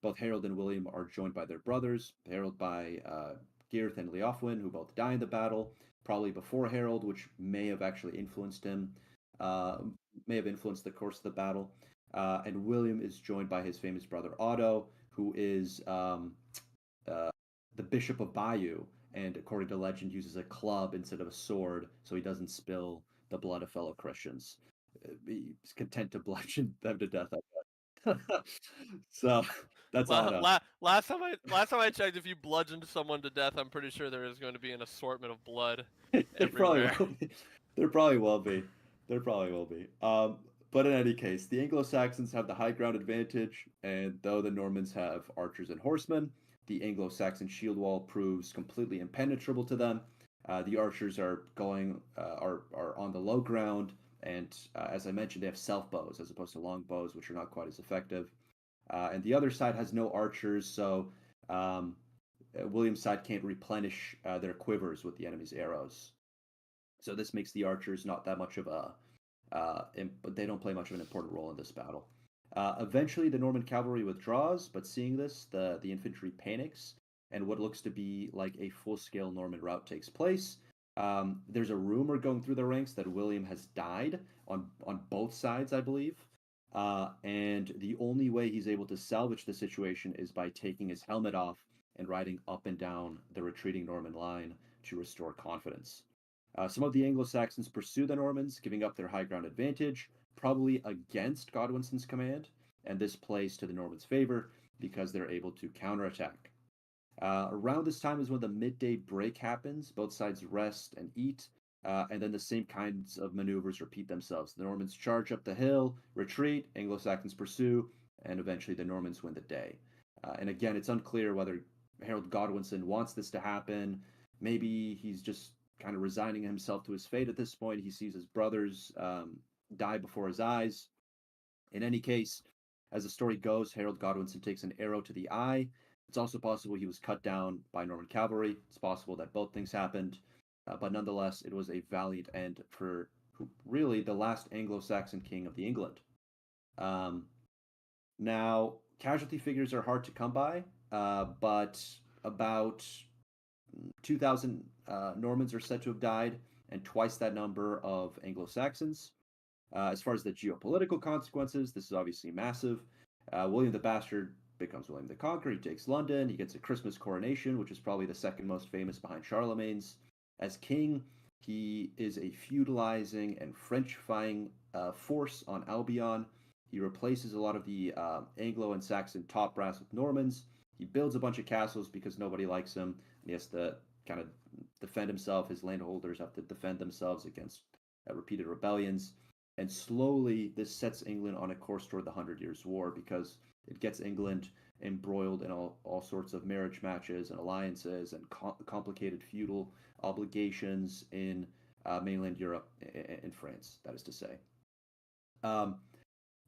both Harold and William are joined by their brothers, Harold by Gyrth and Leofwin, who both die in the battle, probably before Harold, which may have actually influenced him, may have influenced the course of the battle. And William is joined by his famous brother Otto, who is the Bishop of Bayeux, and according to legend, uses a club instead of a sword, so he doesn't spill the blood of fellow Christians. He's content to bludgeon them to death. So that's Otto. Last time I checked, if you bludgeoned someone to death, I'm pretty sure there is going to be an assortment of blood everywhere. There probably will be. But in any case, the Anglo-Saxons have the high ground advantage, and though the Normans have archers and horsemen, the Anglo-Saxon shield wall proves completely impenetrable to them. The archers are on the low ground, and as I mentioned, they have self-bows as opposed to long bows, which are not quite as effective. And the other side has no archers, so William's side can't replenish their quivers with the enemy's arrows. So this makes the archers not that much of they don't play much of an important role in this battle. Eventually, the Norman cavalry withdraws, but seeing this, the infantry panics, and what looks to be like a full-scale Norman rout takes place. There's a rumor going through the ranks that William has died on both sides, I believe. And the only way he's able to salvage the situation is by taking his helmet off and riding up and down the retreating Norman line to restore confidence. Some of the Anglo-Saxons pursue the Normans, giving up their high ground advantage, probably against Godwinson's command, and this plays to the Normans' favor because they're able to counterattack. Around this time is when the midday break happens. Both sides rest and eat, and then the same kinds of maneuvers repeat themselves. The Normans charge up the hill, retreat, Anglo-Saxons pursue, and eventually the Normans win the day. And again, it's unclear whether Harold Godwinson wants this to happen. Maybe he's just kind of resigning himself to his fate at this point. He sees his brothers die before his eyes. In any case, as the story goes, Harold Godwinson takes an arrow to the eye. It's also possible he was cut down by Norman cavalry. It's possible that both things happened. But nonetheless, it was a valiant end for really the last Anglo-Saxon king of the England. Now, casualty figures are hard to come by, but about 2,000 Normans are said to have died, and twice that number of Anglo-Saxons. As far as the geopolitical consequences, this is obviously massive. William the Bastard becomes William the Conqueror. He takes London. He gets a Christmas coronation, which is probably the second most famous behind Charlemagne's. As king, he is a feudalizing and Frenchifying force on Albion. He replaces a lot of the Anglo and Saxon top brass with Normans. He builds a bunch of castles because nobody likes him. And he has to kind of defend himself. His landholders have to defend themselves against repeated rebellions. And slowly, this sets England on a course toward the 100 Years' War because it gets England embroiled in all sorts of marriage matches and alliances and complicated feudal obligations in mainland Europe and France, that is to say.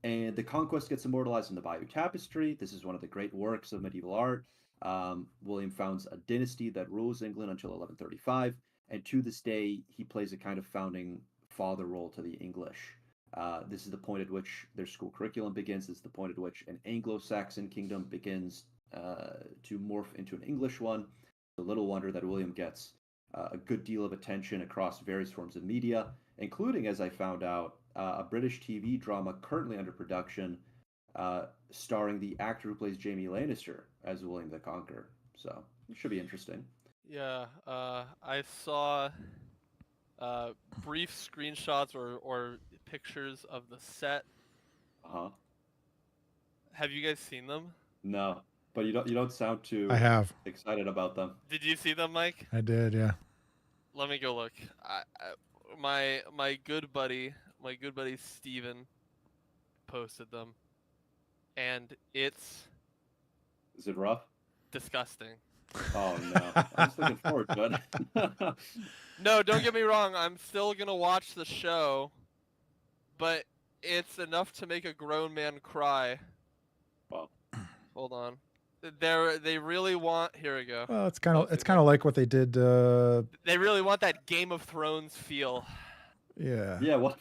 And the conquest gets immortalized in the Bayeux Tapestry. This is one of the great works of medieval art. William founds a dynasty that rules England until 1135, and to this day, he plays a kind of founding father role to the English. This is the point at which their school curriculum begins. This is the point at which an Anglo-Saxon kingdom begins to morph into an English one. So little wonder that William gets a good deal of attention across various forms of media, including, as I found out, a British TV drama currently under production, starring the actor who plays Jaime Lannister as William the Conqueror. So it should be interesting. Yeah, I saw brief screenshots or pictures of the set. Uh-huh. Have you guys seen them? No, but you don't sound too I have. excited about them. Did you see them, Mike? I did, yeah. Let me go look. My good buddy Steven posted them, and it's Is it rough? disgusting. Oh no, I was looking forward to it. No, don't get me wrong. I'm still gonna watch the show, but it's enough to make a grown man cry. Wow. Hold on. They really want. Here we go. Well, it's kind of like what they did. They really want that Game of Thrones feel. Yeah. Yeah. What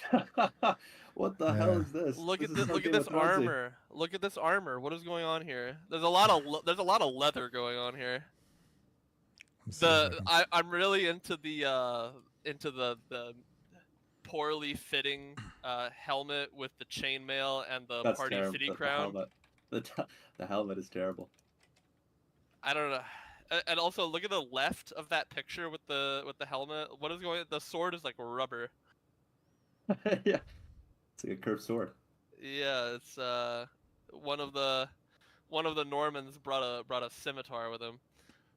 the hell is this? Look at this. Look at this armor. Look at this armor. What is going on here? There's a lot of leather going on here. I'm really into the poorly fitting helmet with the chainmail and the That's Party terrible. City crown. The helmet is terrible. I don't know. And also look at the left of that picture with the helmet. What is going? The sword is like rubber. Yeah, it's like a curved sword. Yeah, it's one of the Normans brought a scimitar with him.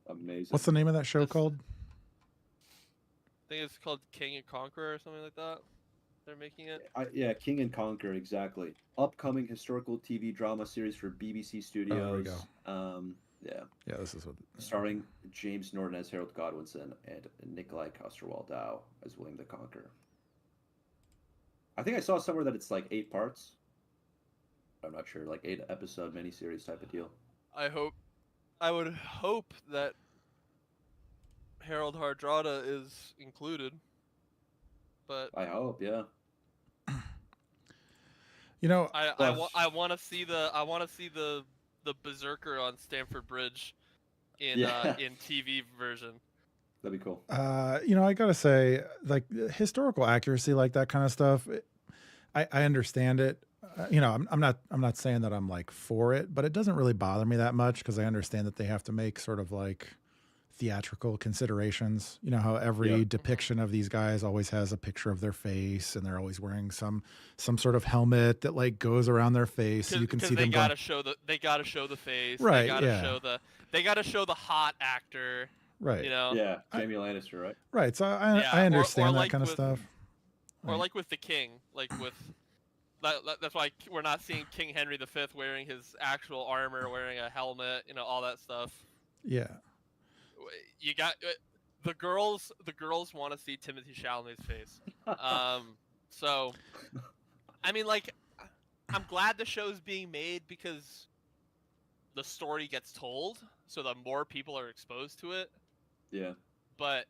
Amazing. What's the name of that show called? I think it's called King and Conqueror or something like that. They're making it. Yeah, King and Conquer, exactly. Upcoming historical TV drama series for BBC Studios. Oh, there we go. Yeah. Yeah, this is what. Starring James Norton as Harold Godwinson and Nikolai Coster-Waldau as William the Conqueror. I think I saw somewhere that it's like 8 parts. I'm not sure, like 8-episode miniseries type of deal. I would hope that Harold Hardrada is included. But I hope, yeah. You know, I want to see the Berserker on Stamford Bridge in TV version. That'd be cool. You know, I gotta say, like historical accuracy, like that kind of stuff, I understand it. You know, I'm not saying that I'm like for it, but it doesn't really bother me that much because I understand that they have to make sort of like theatrical considerations. You know how every depiction of these guys always has a picture of their face, and they're always wearing some sort of helmet that like goes around their face, so you can see them. They gotta show the face. Right. They gotta show the hot actor. Right. You know. Yeah, Jaime Lannister, right? Right. So I understand that kind of stuff. Or like with the king, like with. That's why we're not seeing King Henry V wearing his actual armor, wearing a helmet, you know, all that stuff. Yeah. You got the girls. The girls want to see Timothy Chalamet's face. So, I mean, like, I'm glad the show's being made because the story gets told, so that more people are exposed to it. Yeah. But.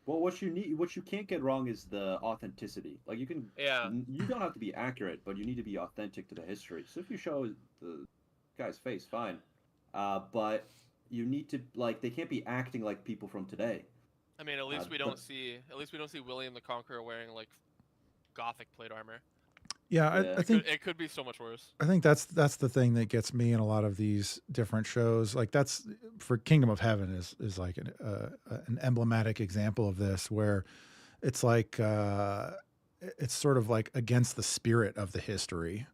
Well, what you can't get wrong is the authenticity. Like you don't have to be accurate, but you need to be authentic to the history. So if you show the guy's face, fine. But you need to they can't be acting like people from today. I mean, at least we don't see William the Conqueror wearing like Gothic plate armor. Yeah, Yeah. I think It could be so much worse. I think that's the thing that gets me in a lot of these different shows. Like that's for Kingdom of Heaven is like an emblematic example of this, where it's like it's sort of like against the spirit of the history,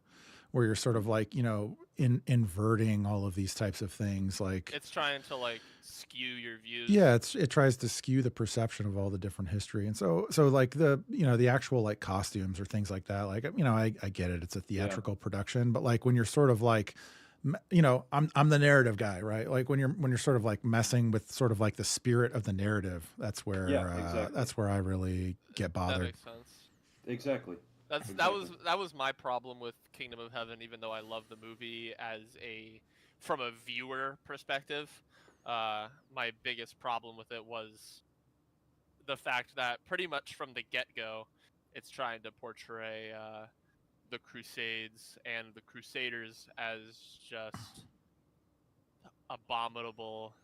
where you're sort of like, you know, inverting all of these types of things. Like It's trying to like skew your views. yeah, it tries to skew the perception of all the different history. And so like the, you know, the actual like costumes or things like that, like, you know, I get it. It's a theatrical production, but like when you're sort of like, you know, I'm the narrative guy, right? Like when you're sort of like messing with sort of like the spirit of the narrative, that's where exactly. that's where I really get bothered. That makes sense. Exactly. That was my problem with Kingdom of Heaven, even though I love the movie from a viewer perspective. My biggest problem with it was the fact that pretty much from the get-go, it's trying to portray the Crusades and the Crusaders as just abominable,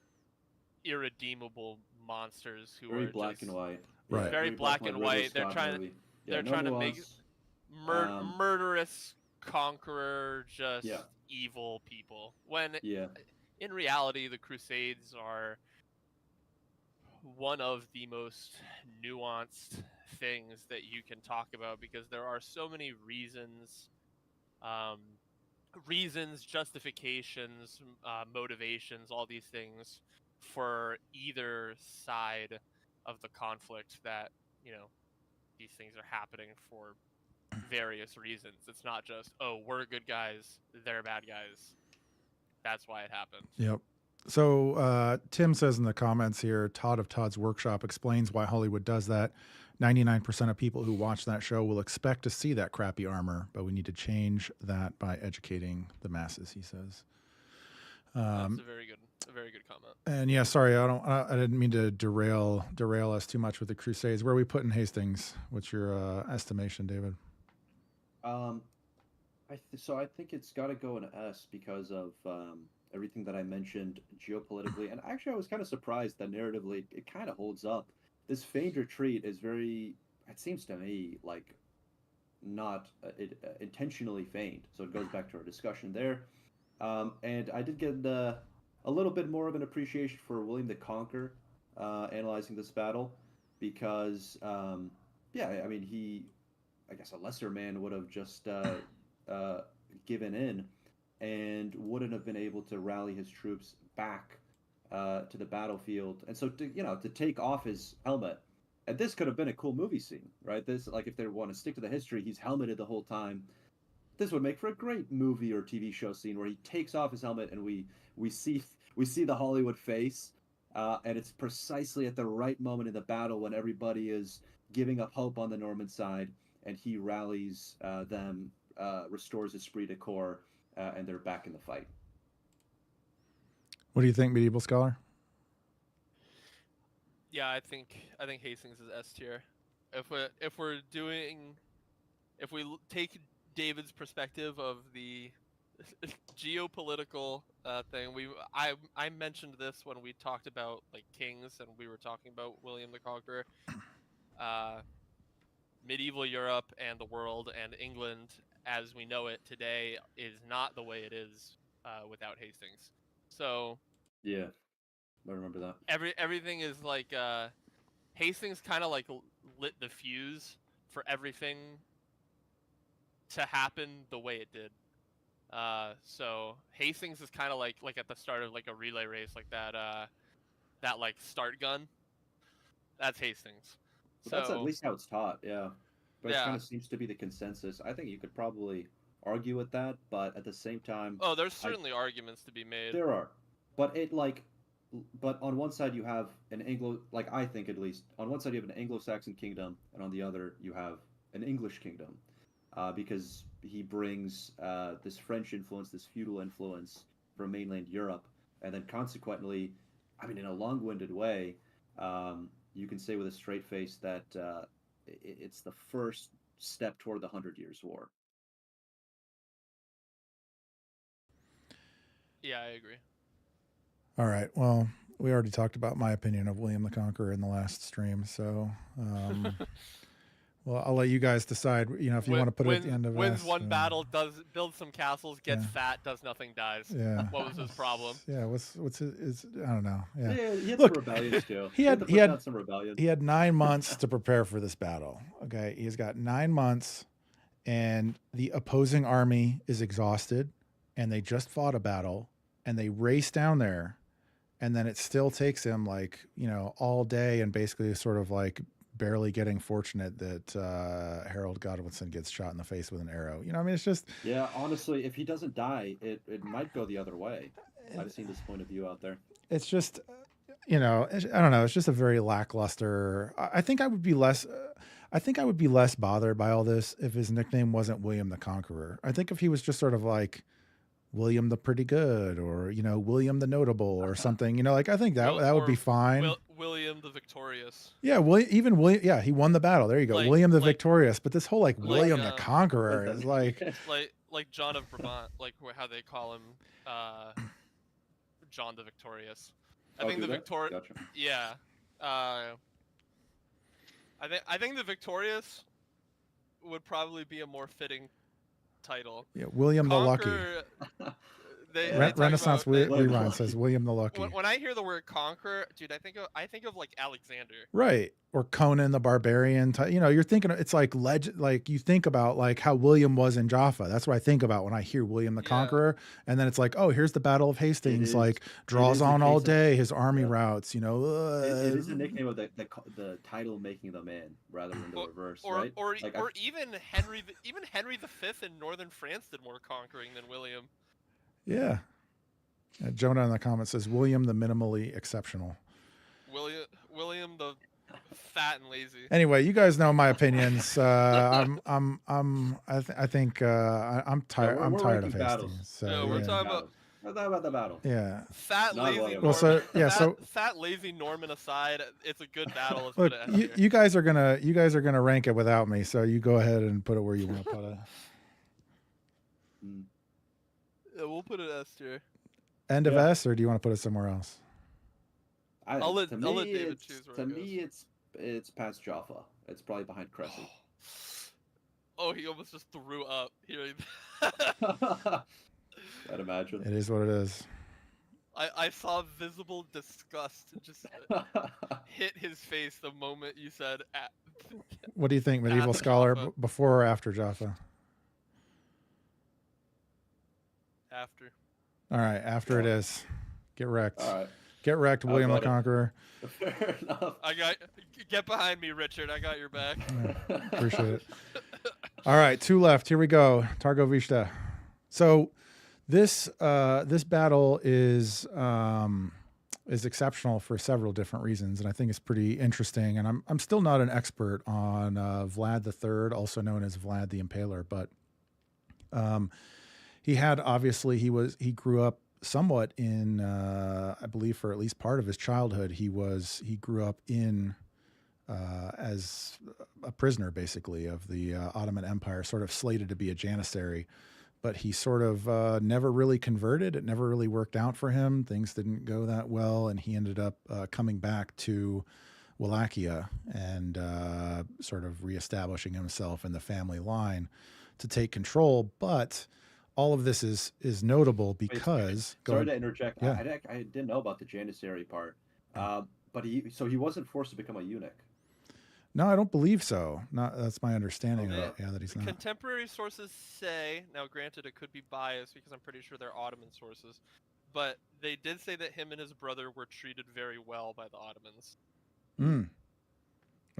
irredeemable monsters who very are black just and white. Right. very black and white. They're trying to make murderous conqueror, just evil people. When in reality, the Crusades are one of the most nuanced things that you can talk about, because there are so many reasons, justifications, motivations, all these things for either side of the conflict, that, you know, these things are happening for various reasons. It's not just, oh, we're good guys, they're bad guys. That's why it happened. Yep. So Tim says in the comments here, Todd of Todd's Workshop explains why Hollywood does that. 99% of people who watch that show will expect to see that crappy armor, but we need to change that by educating the masses, he says. That's a very good comment. And yeah, sorry, I didn't mean to derail us too much with the Crusades. Where are we putting Hastings? What's your estimation, David? So I think it's got to go an S because of everything that I mentioned geopolitically. And actually, I was kind of surprised that narratively it kind of holds up. This famed retreat is very, it seems to me, like not intentionally feigned. So it goes back to our discussion there. And I did get a little bit more of an appreciation for William the Conqueror analyzing this battle because, yeah, I mean, I guess a lesser man would have just given in and wouldn't have been able to rally his troops back to the battlefield. And so, to take off his helmet, and this could have been a cool movie scene, right? This, like, if they want to stick to the history, he's helmeted the whole time. This would make for a great movie or TV show scene where he takes off his helmet and we see the Hollywood face, and it's precisely at the right moment in the battle when everybody is giving up hope on the Norman side, and he rallies them, restores esprit de corps, and they're back in the fight. What do you think, Medieval Scholar? Yeah, I think Hastings is S tier. If we take David's perspective of the geopolitical thing, I mentioned this when we talked about like kings and we were talking about William the Conqueror. Medieval Europe and the world and England as we know it today is not the way it is without Hastings. So yeah, I remember that. Everything is like Hastings kind of like lit the fuse for everything to happen the way it did. So Hastings is kind of like at the start of like a relay race, like that like start gun. That's Hastings. So that's at least how it's taught, yeah. But it kind of seems to be the consensus. I think you could probably argue with that, but at the same time, oh, there's certainly arguments to be made. There are, but but on one side you have I think at least on one side you have an Anglo-Saxon kingdom, and on the other you have an English kingdom, because he brings this French influence, this feudal influence from mainland Europe, and then consequently, I mean, in a long-winded way, you can say with a straight face that it's the first step toward the 100 Years' War. Yeah, I agree. All right. Well, we already talked about my opinion of William the Conqueror in the last stream, so Well, I'll let you guys decide. You know, if you want to put it at the end of wins S, one battle, builds some castles, gets Yeah. fat, does nothing, dies. Yeah. What was his problem? Yeah. What's his? I don't know. Yeah. Yeah, he had Look, some rebellions too. he He had- had to he put had- down some rebellions. He had 9 months to prepare for this battle. Okay, he's got 9 months, and the opposing army is exhausted, and they just fought a battle, and they race down there, and then it still takes him like, you know, all day, and basically sort of like barely getting fortunate that Harold Godwinson gets shot in the face with an arrow. You know, I mean, it's just, Yeah, honestly, if he doesn't die, it might go the other way. I've seen this point of view out there. it's just, you know, I don't know. It's just a very lackluster. I think I would be less. I think I would be less bothered by all this if his nickname wasn't William the Conqueror. I think if he was just sort of like William the Pretty Good, or, you know, William the Notable or something, you know, like, I think that that would be fine. William the Victorious. Yeah, even William. Yeah, he won the battle. There you go, William the Victorious. But this whole like William the Conqueror is like John of Brabant, like how they call him, John the Victorious. I think the Victorious. Gotcha. Yeah. I think the Victorious would probably be a more fitting title. Yeah, William the Lucky. Renaissance Rewind says William the Lucky. When I hear the word conqueror, dude, I think of like Alexander. Right. Or Conan the Barbarian. You know, you're thinking it's like legend. Like you think about like how William was in Jaffa. That's what I think about when I hear William the Conqueror. And then it's like, oh, here's the Battle of Hastings. Like draws on all day. His army routes. You know, it is a nickname of the title making the man rather than the reverse, right? Or even Henry V in northern France did more conquering than William. Yeah. Jonah in the comments says William the minimally exceptional. William the fat and lazy. Anyway, you guys know my opinions. I think I'm tired. I'm tired of Hastings. So, we're talking about the battle. Yeah. Fat lazy Norman. Well, so yeah, fat lazy Norman aside, it's a good battle. Look, you guys are gonna rank it without me, so you go ahead and put it where you want to put it. Yeah, we'll put it S tier. End of S, or do you want to put it somewhere else? I'll let David choose. To me, it's past Jaffa. It's probably behind Cressy. Oh, he almost just threw up hearing that. I'd imagine. It is what it is. I saw visible disgust just hit his face the moment you said. What do you think, Medieval Scholar? Before or after Jaffa? After. All right, after it is. Get wrecked. All right. Get wrecked, William the Conqueror. Fair enough. Get behind me, Richard. I got your back. Yeah, appreciate it. All right, 2 left. Here we go. Targovishta. So this battle is exceptional for several different reasons, and I think it's pretty interesting. And I'm still not an expert on Vlad III, also known as Vlad the Impaler, but he had he grew up somewhat in I believe for at least part of his childhood he grew up in as a prisoner basically of the Ottoman Empire, sort of slated to be a janissary, but he sort of never really converted. It never really worked out for him. Things didn't go that well, and he ended up coming back to Wallachia and sort of reestablishing himself in the family line to take control. But all of this is notable because... Sorry to interject. Yeah. I didn't know about the janissary part. But he wasn't forced to become a eunuch. No, I don't believe so. That's my understanding of it. Yeah, that he's not. Contemporary sources say, now granted it could be biased because I'm pretty sure they're Ottoman sources, but they did say that him and his brother were treated very well by the Ottomans.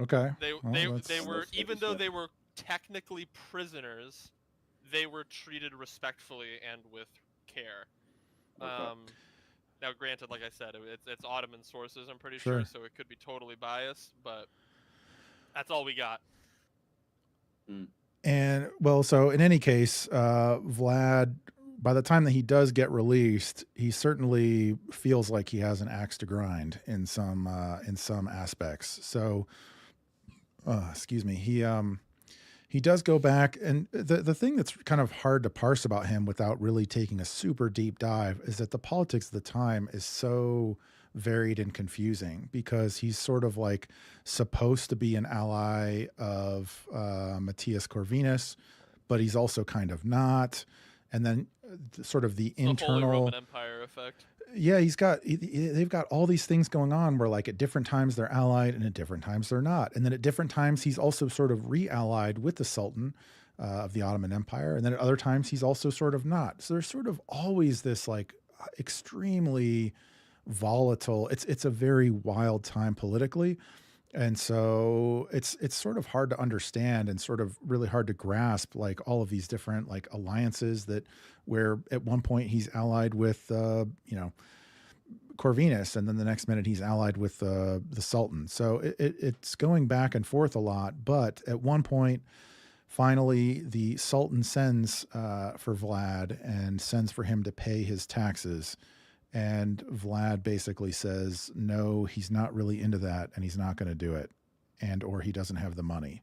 Okay. They were, even though they were technically prisoners, they were treated respectfully and with care. Okay. Now, granted, like I said, it's Ottoman sources, I'm pretty sure, so it could be totally biased, but that's all we got. And, well, so in any case, Vlad, by the time that he does get released, he certainly feels like he has an axe to grind in some aspects. So, excuse me, he does go back, and the thing that's kind of hard to parse about him without really taking a super deep dive is that the politics of the time is so varied and confusing, because he's sort of like supposed to be an ally of Matthias Corvinus, but he's also kind of not. And then sort of the internal Holy Roman Empire effect. Yeah, they've got all these things going on where, like, at different times they're allied and at different times they're not. And then at different times he's also sort of re-allied with the Sultan of the Ottoman Empire. And then at other times he's also sort of not. So there's sort of always this like extremely volatile, it's a very wild time politically. And so it's sort of hard to understand and sort of really hard to grasp, like all of these different like alliances that where at one point he's allied with, Corvinus, and then the next minute he's allied with the Sultan. So it's going back and forth a lot. But at one point, finally, the Sultan sends for Vlad and sends for him to pay his taxes. And Vlad basically says, no, he's not really into that, and he's not going to do it, or he doesn't have the money.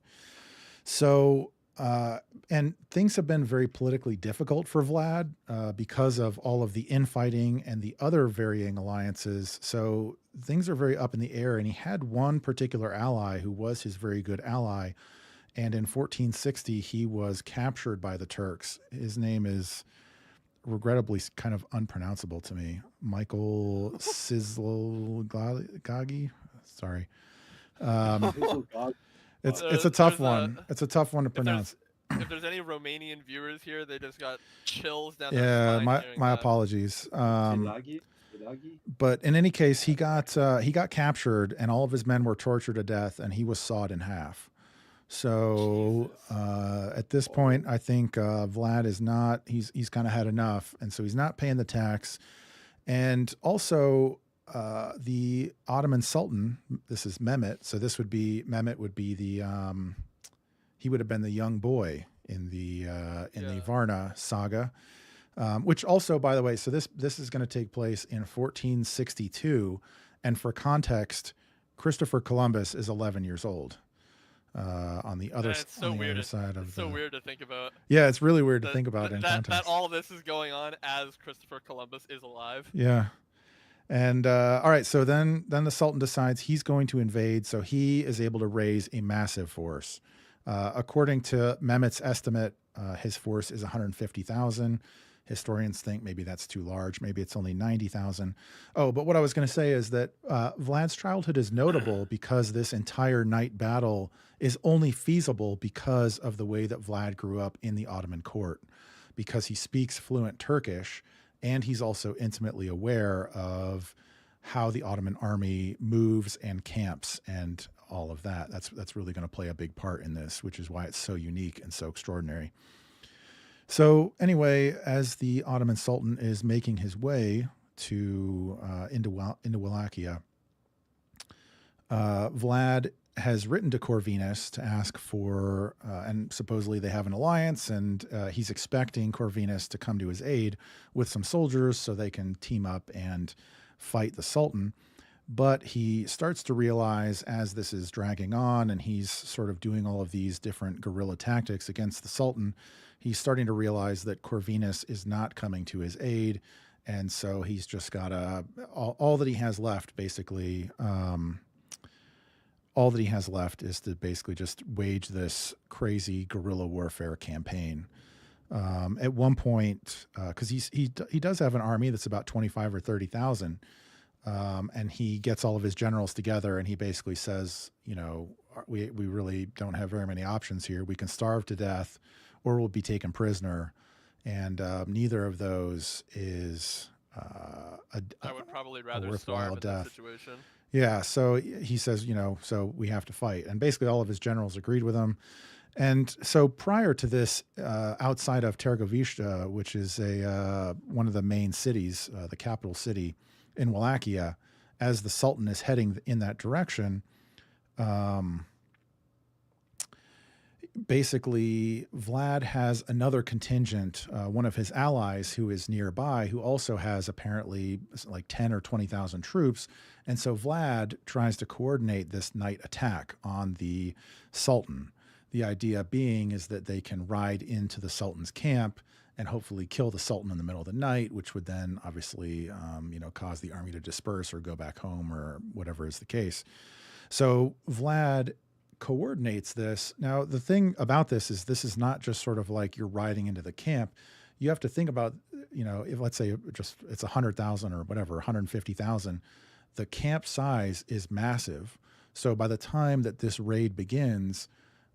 So, and things have been very politically difficult for Vlad because of all of the infighting and the other varying alliances. So things are very up in the air, and he had one particular ally who was his very good ally. And in 1460, he was captured by the Turks. His name is regrettably kind of unpronounceable to me. Michael Sizlgagi. Sorry. It's a tough one. It's a tough one to pronounce. If there's any Romanian viewers here, they just got chills down their spine. Yeah, my apologies. But in any case, he got captured, and all of his men were tortured to death, and he was sawed in half. So at this point, I think Vlad is not, he's kind of had enough. And so he's not paying the tax. And also the Ottoman Sultan, this is Mehmet. So Mehmet would be he would have been the young boy in the Varna saga, which also, by the way, so this is going to take place in 1462. And for context, Christopher Columbus is 11 years old. On the other side of it's so weird to think about. Yeah, it's really weird to think about in context. That all this is going on as Christopher Columbus is alive. Yeah. And all right, so then the Sultan decides he's going to invade, so he is able to raise a massive force. According to Mehmet's estimate, his force is 150,000. Historians think maybe that's too large. Maybe it's only 90,000. Oh, but what I was going to say is that Vlad's childhood is notable because this entire night battle is only feasible because of the way that Vlad grew up in the Ottoman court, because he speaks fluent Turkish, and he's also intimately aware of how the Ottoman army moves and camps and all of that. That's really going to play a big part in this, which is why it's so unique and so extraordinary. So anyway, as the Ottoman Sultan is making his way to into Wallachia, Vlad has written to Corvinus to ask for, and supposedly they have an alliance, and he's expecting Corvinus to come to his aid with some soldiers so they can team up and fight the Sultan. But he starts to realize as this is dragging on and he's sort of doing all of these different guerrilla tactics against the Sultan, he's starting to realize that Corvinus is not coming to his aid. And so he's just got all that he has left, basically. All that he has left is to basically just wage this crazy guerrilla warfare campaign. At one point, because he does have an army that's about 25 or 30,000. And he gets all of his generals together and he basically says, we really don't have very many options here. We can starve to death or we'll be taken prisoner. And neither of those is I would probably rather starve in that situation. Yeah, so he says, so we have to fight. And basically all of his generals agreed with him. And so prior to this, outside of Târgoviște, which is one of the main cities, the capital city in Wallachia, as the Sultan is heading in that direction, basically Vlad has another contingent, one of his allies who is nearby, who also has apparently like 10 or 20,000 troops. And so Vlad tries to coordinate this night attack on the Sultan. The idea being is that they can ride into the Sultan's camp and hopefully kill the Sultan in the middle of the night, which would then obviously, cause the army to disperse or go back home or whatever is the case. So Vlad coordinates this. Now, the thing about this is not just sort of like you're riding into the camp. You have to think about, if let's say it's 100,000 or whatever, 150,000, the camp size is massive. So by the time that this raid begins,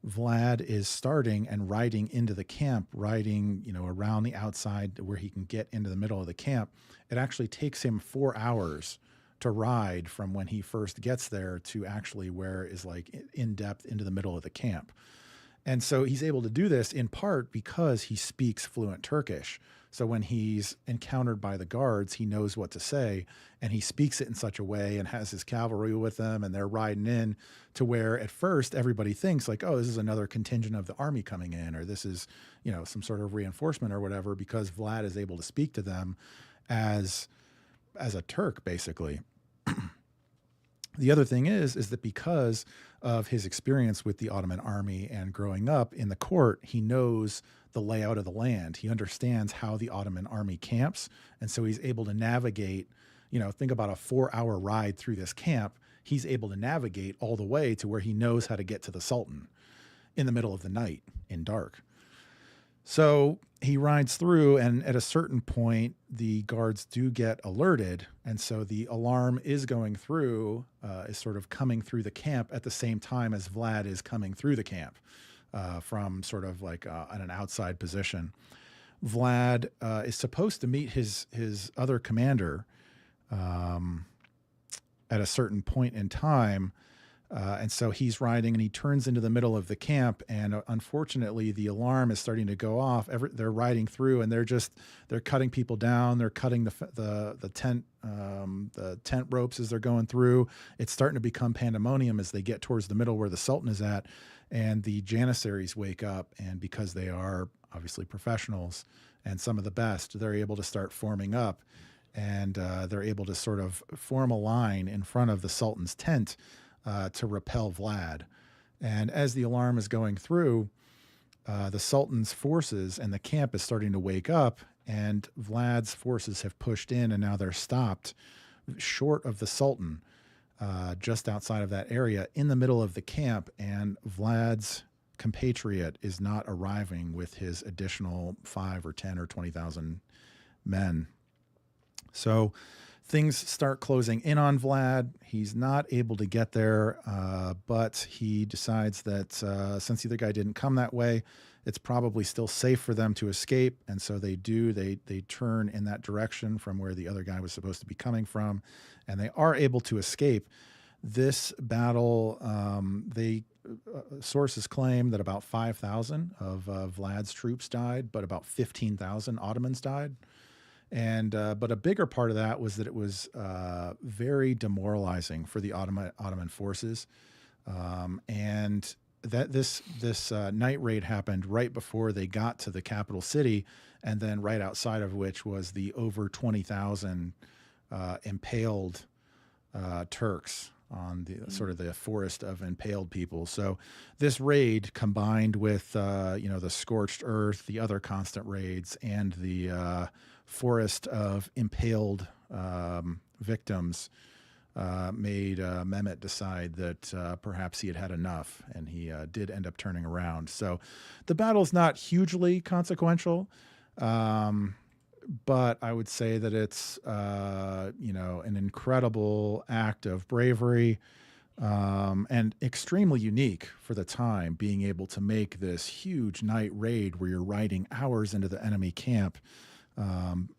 Vlad is starting and riding into the camp, riding, around the outside where he can get into the middle of the camp. It actually takes him 4 hours to ride from when he first gets there to actually where is like in depth into the middle of the camp. And so he's able to do this in part because he speaks fluent Turkish. So when he's encountered by the guards, he knows what to say, and he speaks it in such a way and has his cavalry with him, and they're riding in to where at first everybody thinks like, oh, this is another contingent of the army coming in, or this is, some sort of reinforcement or whatever, because Vlad is able to speak to them as a Turk, basically. The other thing is that because of his experience with the Ottoman army and growing up in the court, he knows the layout of the land. He understands how the Ottoman army camps. And so he's able to navigate, think about a 4-hour ride through this camp. He's able to navigate all the way to where he knows how to get to the Sultan in the middle of the night in dark. So he rides through, and at a certain point, the guards do get alerted. And so the alarm is going through, is sort of coming through the camp at the same time as Vlad is coming through the camp from sort of like in an outside position. Vlad is supposed to meet his other commander at a certain point in time. And so he's riding and he turns into the middle of the camp, and unfortunately the alarm is starting to go off. They're riding through, and they're cutting people down. They're cutting the tent ropes as they're going through. It's starting to become pandemonium as they get towards the middle where the Sultan is at, and the Janissaries wake up, and because they are obviously professionals and some of the best, they're able to start forming up, and they're able to sort of form a line in front of the Sultan's tent to repel Vlad. And as the alarm is going through, the Sultan's forces and the camp is starting to wake up, and Vlad's forces have pushed in, and now they're stopped short of the Sultan, just outside of that area in the middle of the camp. And Vlad's compatriot is not arriving with his additional 5 or 10 or 20,000 men. So things start closing in on Vlad. He's not able to get there, but he decides that since the other guy didn't come that way, it's probably still safe for them to escape. And so they do. They turn in that direction from where the other guy was supposed to be coming from, and they are able to escape. This battle, sources claim that about 5,000 of Vlad's troops died, but about 15,000 Ottomans died. And but a bigger part of that was that it was very demoralizing for the Ottoman forces, and that this night raid happened right before they got to the capital city, and then right outside of which was the over 20,000 impaled Turks on the sort of the forest of impaled people. So this raid, combined with the scorched earth, the other constant raids, and the forest of impaled victims, made Mehmet decide that perhaps he had had enough, and he did end up turning around. So the battle's not hugely consequential, but I would say that it's an incredible act of bravery, and extremely unique for the time, being able to make this huge night raid where you're riding hours into the enemy camp,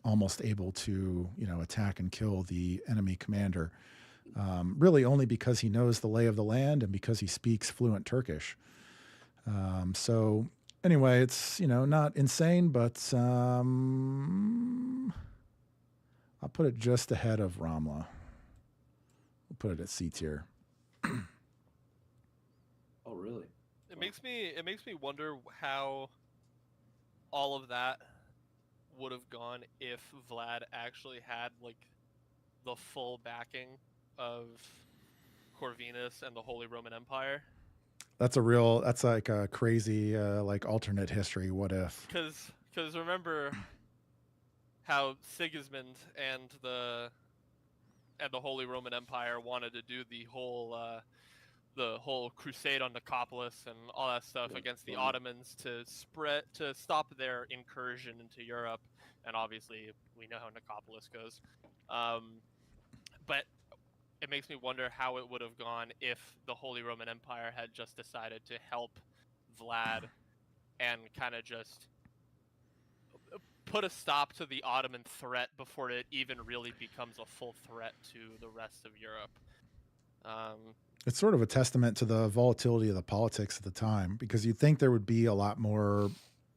almost able to, attack and kill the enemy commander, really only because he knows the lay of the land and because he speaks fluent Turkish. So anyway, it's, not insane, but I'll put it just ahead of Ramla. We'll put it at C tier. Oh, really? It makes me wonder how all of that would have gone if Vlad actually had like the full backing of Corvinus and the Holy Roman Empire. That's like a crazy like alternate history. What if? Because because remember how Sigismund and the Holy Roman Empire wanted to do the whole crusade on Nicopolis and all that stuff against the Ottomans to stop their incursion into Europe, and obviously we know how Nicopolis goes. But it makes me wonder how it would have gone if the Holy Roman Empire had just decided to help Vlad and kind of just put a stop to the Ottoman threat before it even really becomes a full threat to the rest of Europe. It's sort of a testament to the volatility of the politics at the time, because you'd think there would be a lot more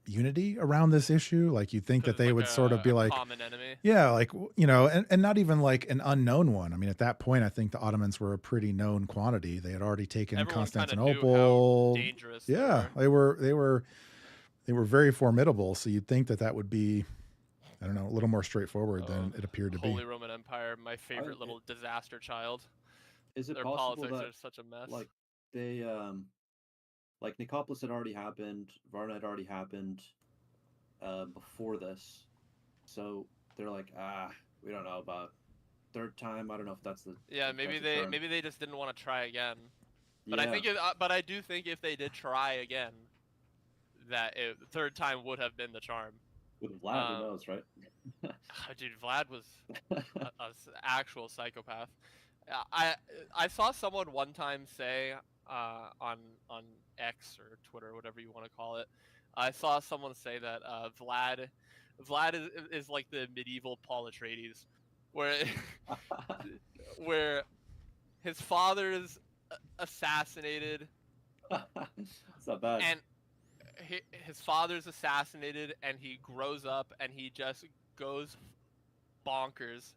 unity around this issue. Like you'd think that they would sort of be like, common enemy. Yeah, like, you know, and not even like an unknown one. I mean, at that point, I think the Ottomans were a pretty known quantity. They had already taken Everyone Constantinople. Knew how dangerous yeah, they were very formidable. So you'd think that that would be, I don't know, a little more straightforward than it appeared to be. Holy Roman Empire, my favorite little disaster child. Is it Their possible politics that are such a mess? like they like Nicopolis had already happened, Varna had already happened before this, so they're like, we don't know about third time. I don't know if that's the maybe they just didn't want to try again. But yeah. I do think if they did try again, that third time would have been the charm. With Vlad, who knows, right? Dude, Vlad was an actual psychopath. I saw someone one time say on X or Twitter, whatever you want to call it. I saw someone say that Vlad is like the medieval Paul Atreides, where his father's assassinated. It's not bad. And his father's assassinated, and he grows up, and he just goes bonkers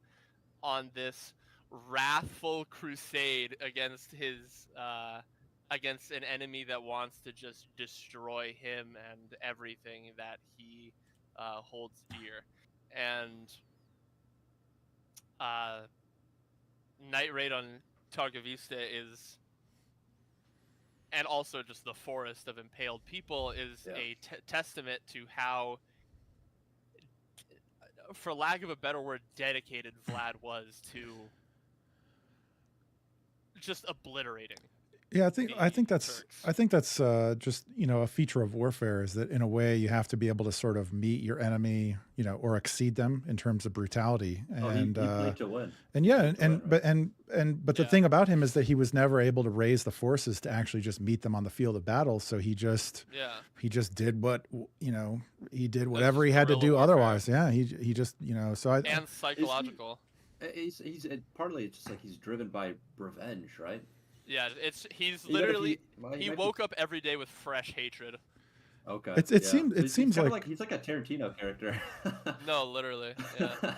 on this wrathful crusade against against an enemy that wants to just destroy him and everything that he holds dear. And Night Raid on Targovista is, and also just the Forest of Impaled People is a testament to how, for lack of a better word, dedicated Vlad was to just obliterating. Yeah, I think that's just, you know, a feature of warfare, is that in a way you have to be able to sort of meet your enemy, you know, or exceed them in terms of brutality. And he played to win. And yeah, but the thing about him is that he was never able to raise the forces to actually just meet them on the field of battle. So he just did what, you know, he did whatever he had to do warfare. Otherwise. Yeah, he just, you know, so and psychological. He's partly it's just like he's driven by revenge, right? Yeah, he's literally he woke up every day with fresh hatred. Okay. It seems like he's like a Tarantino character. No, literally. Yeah.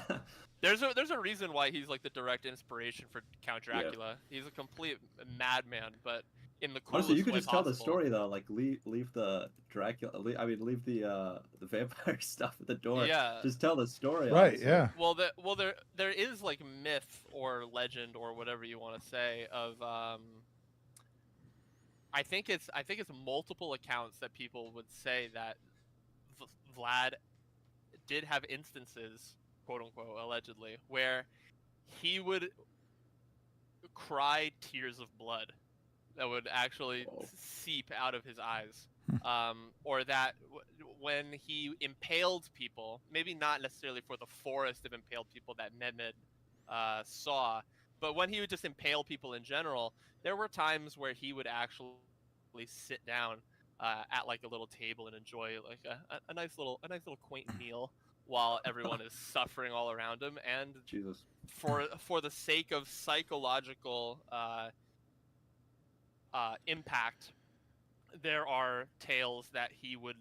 There's a reason why he's like the direct inspiration for Count Dracula. Yeah. He's a complete madman, but in the coolest Honestly, you could just possible. tell the story though, like leave the Dracula. Leave the vampire stuff at the door. Yeah. Just tell the story. Right. Honestly. Yeah. Well, there is like myth or legend or whatever you want to say of I think it's multiple accounts that people would say that Vlad did have instances, quote unquote, allegedly, where he would cry tears of blood that would actually seep out of his eyes, or that when he impaled people, maybe not necessarily for the forest of impaled people that Mehmed saw, but when he would just impale people in general, there were times where he would actually sit down at like a little table and enjoy like a nice little quaint meal while everyone is suffering all around him. And Jesus, for the sake of psychological impact, there are tales that he would,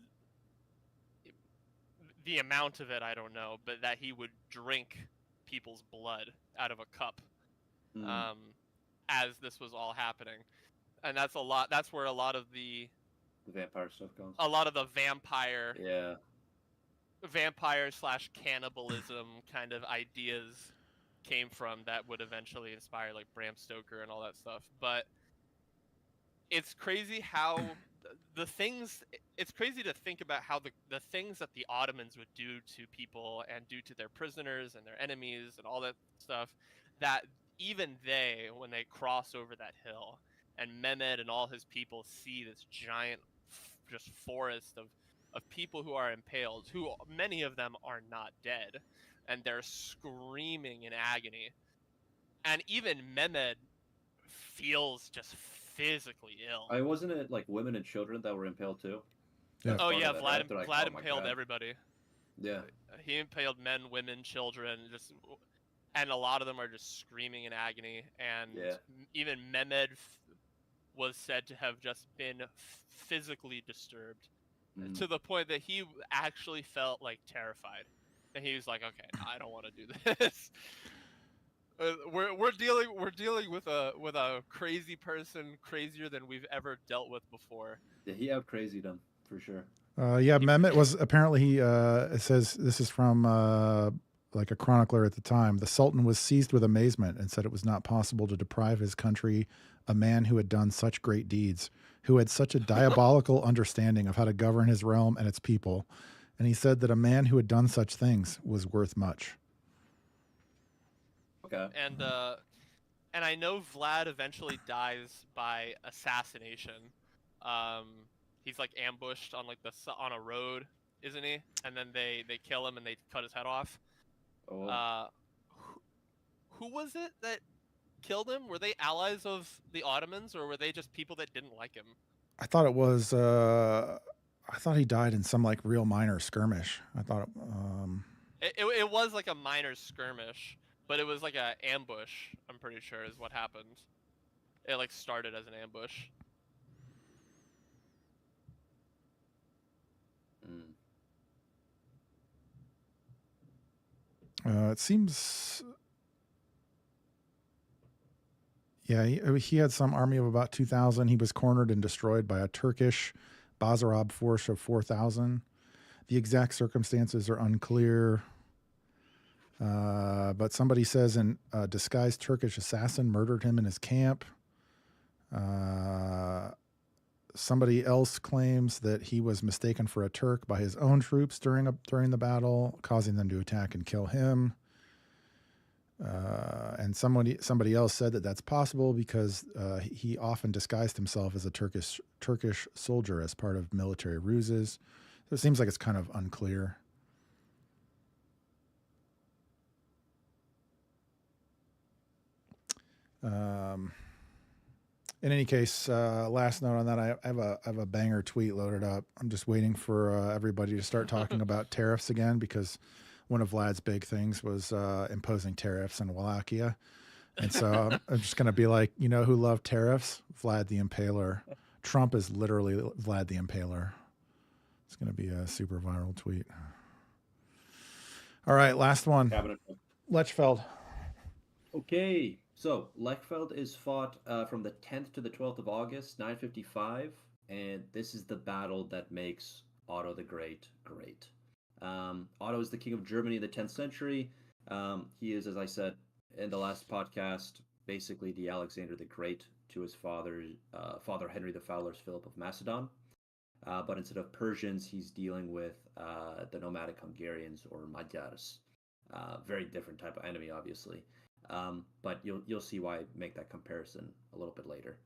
the amount of it I don't know, but that he would drink people's blood out of a cup as this was all happening. And that's where a lot of the vampire stuff goes. A lot of the vampire / cannibalism kind of ideas came from, that would eventually inspire like Bram Stoker and all that stuff. But it's crazy how the things it's crazy to think about how the things that the Ottomans would do to people and do to their prisoners and their enemies and all that stuff, that even they, when they cross over that hill and Mehmed and all his people see this giant just forest of people who are impaled, who many of them are not dead, and they're screaming in agony. And even Mehmed feels just physically ill. Wasn't it like women and children that were impaled too? Yeah. Oh yeah, That, right? Like, Vlad oh my impaled God. everybody. Yeah. He impaled men, women, children, and a lot of them are just screaming in agony. And Yeah. even Mehmed was said to have just been physically disturbed to the point that he actually felt like terrified, and he was like, "Okay, no, I don't want to do this." We're dealing with a crazy person, crazier than we've ever dealt with before. Yeah, he out crazied him for sure. Yeah, Mehmet was apparently he. It says this is from like a chronicler at the time. The Sultan was seized with amazement and said it was not possible to deprive his country a man who had done such great deeds, who had such a diabolical understanding of how to govern his realm and its people. And he said that a man who had done such things was worth much. Okay. And I know Vlad eventually dies by assassination. He's like ambushed on like on a road, isn't he? And then they kill him and they cut his head off. Oh. Who was it that killed him? Were they allies of the Ottomans, or were they just people that didn't like him? I thought it was. I thought he died in some like real minor skirmish. I thought it was like a minor skirmish, but it was like an ambush. I'm pretty sure is what happened. It like started as an ambush. It seems. Yeah, he had some army of about 2,000. He was cornered and destroyed by a Turkish Basarab force of 4,000. The exact circumstances are unclear. But somebody says a disguised Turkish assassin murdered him in his camp. Somebody else claims that he was mistaken for a Turk by his own troops during the battle, causing them to attack and kill him. And somebody else said that that's possible because he often disguised himself as a Turkish soldier as part of military ruses. So it seems like it's kind of unclear. In any case, last note on that, I have a banger tweet loaded up. I'm just waiting for everybody to start talking about tariffs again, because one of Vlad's big things was imposing tariffs in Wallachia. And so I'm just going to be like, you know who loved tariffs? Vlad the Impaler. Trump is literally Vlad the Impaler. It's going to be a super viral tweet. All right, last one. Lechfeld. Okay, so Lechfeld is fought from the 10th to the 12th of August, 955, and this is the battle that makes Otto the Great great. Otto is the king of Germany in the 10th century. He is, as I said in the last podcast, basically the Alexander the Great to his father Henry the Fowler's Philip of Macedon. But instead of Persians, he's dealing with the nomadic Hungarians or Magyars. Very different type of enemy, obviously. But you'll see why I make that comparison a little bit later.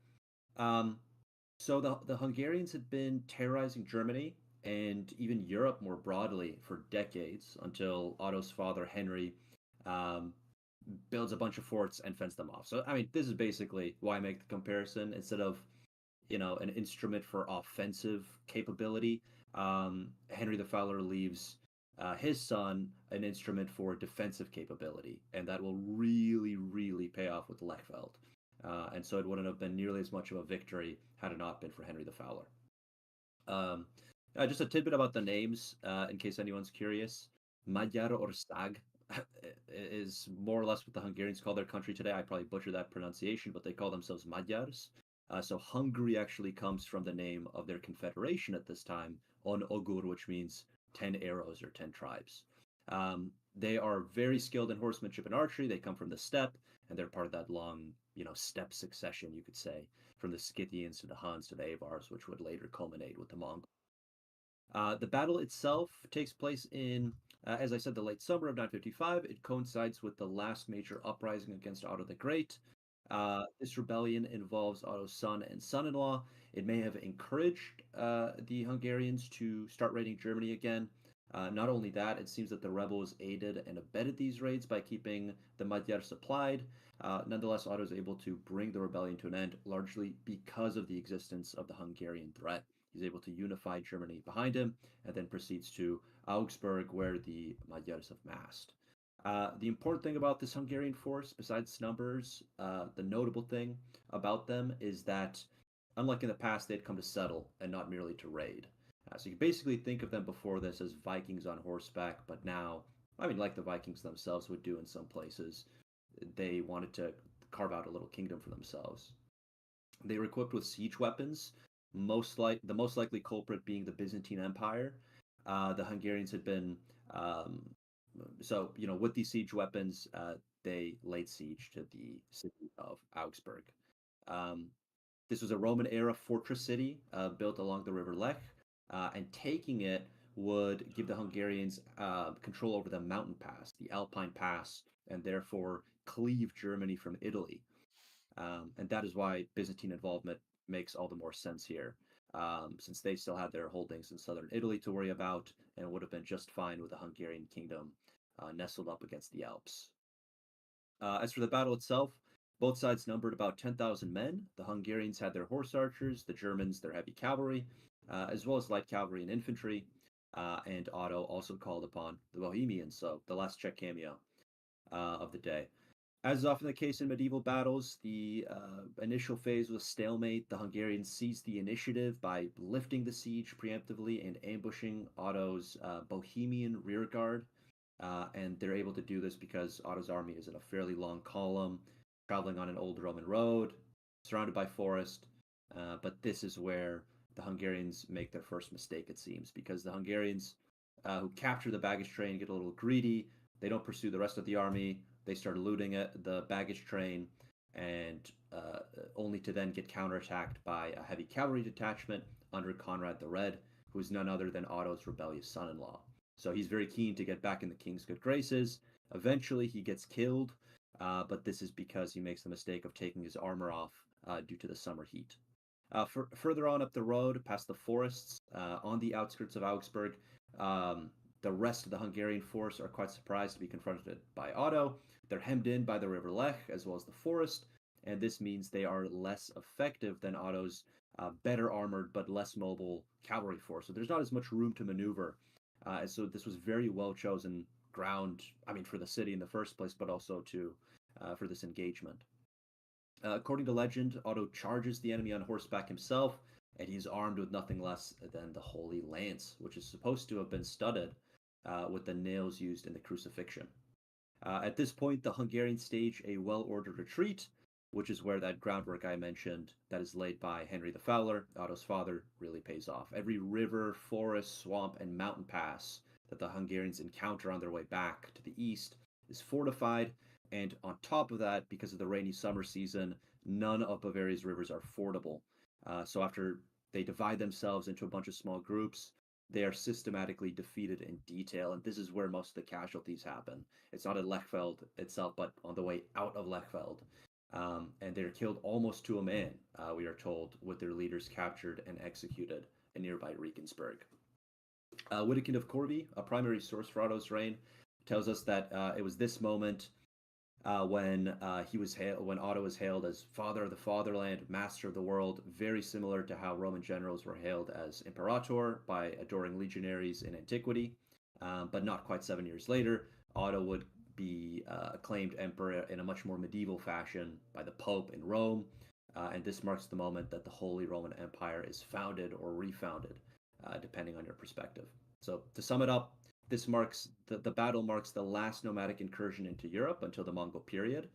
So the Hungarians had been terrorizing Germany and even Europe more broadly for decades, until Otto's father Henry builds a bunch of forts and fends them off. So I mean, this is basically why I make the comparison. Instead of an instrument for offensive capability, Henry the Fowler leaves his son an instrument for defensive capability, and that will really, really pay off with Lechfeld. And so it wouldn't have been nearly as much of a victory had it not been for Henry the Fowler. Just a tidbit about the names, in case anyone's curious. Magyar or Stag is more or less what the Hungarians call their country today. I probably butchered that pronunciation, but they call themselves Magyars. So Hungary actually comes from the name of their confederation at this time, On Ogur, which means 10 arrows or 10 tribes. They are very skilled in horsemanship and archery. They come from the steppe, and they're part of that long, steppe succession, you could say, from the Scythians to the Huns to the Avars, which would later culminate with the Mongols. The battle itself takes place in, as I said, the late summer of 955. It coincides with the last major uprising against Otto the Great. This rebellion involves Otto's son and son-in-law. It may have encouraged the Hungarians to start raiding Germany again. Not only that, it seems that the rebels aided and abetted these raids by keeping the Magyars supplied. Nonetheless, Otto is able to bring the rebellion to an end, largely because of the existence of the Hungarian threat. He's able to unify Germany behind him, and then proceeds to Augsburg, where the Magyars have massed. The important thing about this Hungarian force, besides numbers, the notable thing about them is that, unlike in the past, they'd come to settle and not merely to raid. So you can basically think of them before this as Vikings on horseback, but now, I mean, like the Vikings themselves would do in some places, they wanted to carve out a little kingdom for themselves. They were equipped with siege weapons, the most likely culprit being the Byzantine Empire. The Hungarians had been with these siege weapons, they laid siege to the city of Augsburg. This was a Roman era fortress city built along the river Lech, and taking it would give the Hungarians control over the mountain pass, the Alpine Pass, and therefore cleave Germany from Italy. And that is why Byzantine involvement makes all the more sense here, since they still had their holdings in southern Italy to worry about, and would have been just fine with the Hungarian kingdom nestled up against the Alps. As for the battle itself, both sides numbered about 10,000 men. The Hungarians had their horse archers, the Germans their heavy cavalry, as well as light cavalry and infantry. And Otto also called upon the Bohemians, so the last Czech cameo of the day. As is often the case in medieval battles, the initial phase was stalemate. The Hungarians seized the initiative by lifting the siege preemptively and ambushing Otto's Bohemian rearguard. And they're able to do this because Otto's army is in a fairly long column, traveling on an old Roman road, surrounded by forest. But this is where the Hungarians make their first mistake, it seems, because the Hungarians who capture the baggage train get a little greedy. They don't pursue the rest of the army. They start looting the baggage train, and only to then get counterattacked by a heavy cavalry detachment under Conrad the Red, who is none other than Otto's rebellious son-in-law. So he's very keen to get back in the king's good graces. Eventually, he gets killed, but this is because he makes the mistake of taking his armor off due to the summer heat. Further on up the road, past the forests, on the outskirts of Augsburg, the rest of the Hungarian force are quite surprised to be confronted by Otto. They're hemmed in by the river Lech as well as the forest, and this means they are less effective than Otto's better armored but less mobile cavalry force. So there's not as much room to maneuver. So this was very well chosen ground, for the city in the first place, but also for this engagement. According to legend, Otto charges the enemy on horseback himself, and he's armed with nothing less than the Holy Lance, which is supposed to have been studded with the nails used in the crucifixion. At this point, the Hungarians stage a well-ordered retreat, which is where that groundwork I mentioned that is laid by Henry the Fowler, Otto's father, really pays off. Every river, forest, swamp, and mountain pass that the Hungarians encounter on their way back to the east is fortified, and on top of that, because of the rainy summer season, none of Bavaria's rivers are fordable. So after they divide themselves into a bunch of small groups, they are systematically defeated in detail, and this is where most of the casualties happen. It's not at Lechfeld itself, but on the way out of Lechfeld. And they're killed almost to a man, we are told, with their leaders captured and executed in nearby Regensburg. Wittikind of Corbie, a primary source for Otto's reign, tells us that it was this moment when Otto was hailed as father of the fatherland, master of the world, very similar to how Roman generals were hailed as imperator by adoring legionaries in antiquity. But not quite 7 years later, Otto would be acclaimed emperor in a much more medieval fashion by the Pope in Rome, and this marks the moment that the Holy Roman Empire is founded or refounded, depending on your perspective. So to sum it up, this marks the battle marks the last nomadic incursion into Europe until the Mongol period.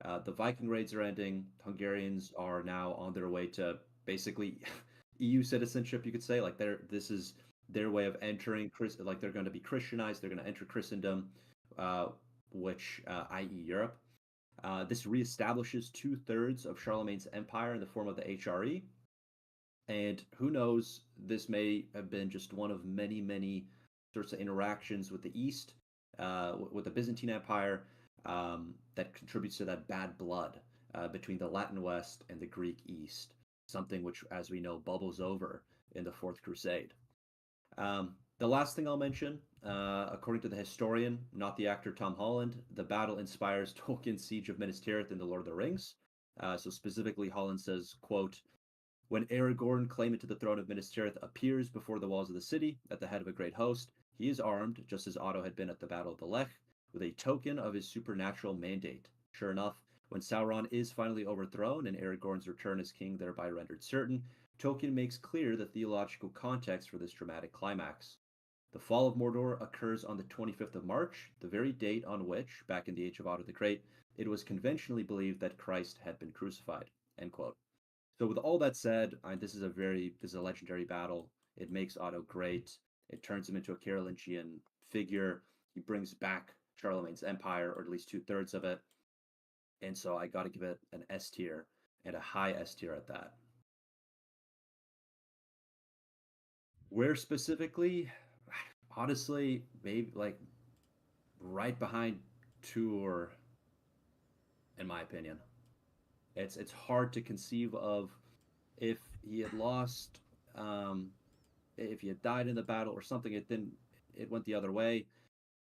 The Viking raids are ending. Hungarians are now on their way to basically EU citizenship, you could say. Like this is their way of entering, like they're going to be Christianized. They're going to enter Christendom, i.e. Europe. This reestablishes 2/3 of Charlemagne's empire in the form of the HRE. And who knows, this may have been just one of many, many sorts of interactions with the East, with the Byzantine Empire, that contributes to that bad blood between the Latin West and the Greek East, something which, as we know, bubbles over in the Fourth Crusade. The last thing I'll mention, according to the historian, not the actor Tom Holland, the battle inspires Tolkien's Siege of Minas Tirith in The Lord of the Rings. So specifically, Holland says, quote, when Aragorn, claimant to the throne of Minas Tirith, appears before the walls of the city at the head of a great host, he is armed, just as Otto had been at the Battle of the Lech, with a token of his supernatural mandate. Sure enough, when Sauron is finally overthrown and Aragorn's return as king thereby rendered certain, Tolkien makes clear the theological context for this dramatic climax. The fall of Mordor occurs on the 25th of March, the very date on which, back in the age of Otto the Great, it was conventionally believed that Christ had been crucified. End quote. So with all that said, this is a legendary battle. It makes Otto great. It turns him into a Carolingian figure. He brings back Charlemagne's empire, or at least 2/3 of it. And so I got to give it an S tier, and a high S tier at that. Where specifically? Honestly, maybe like right behind Tour, in my opinion. It's hard to conceive of if he had lost, if he had died in the battle or something. It went the other way.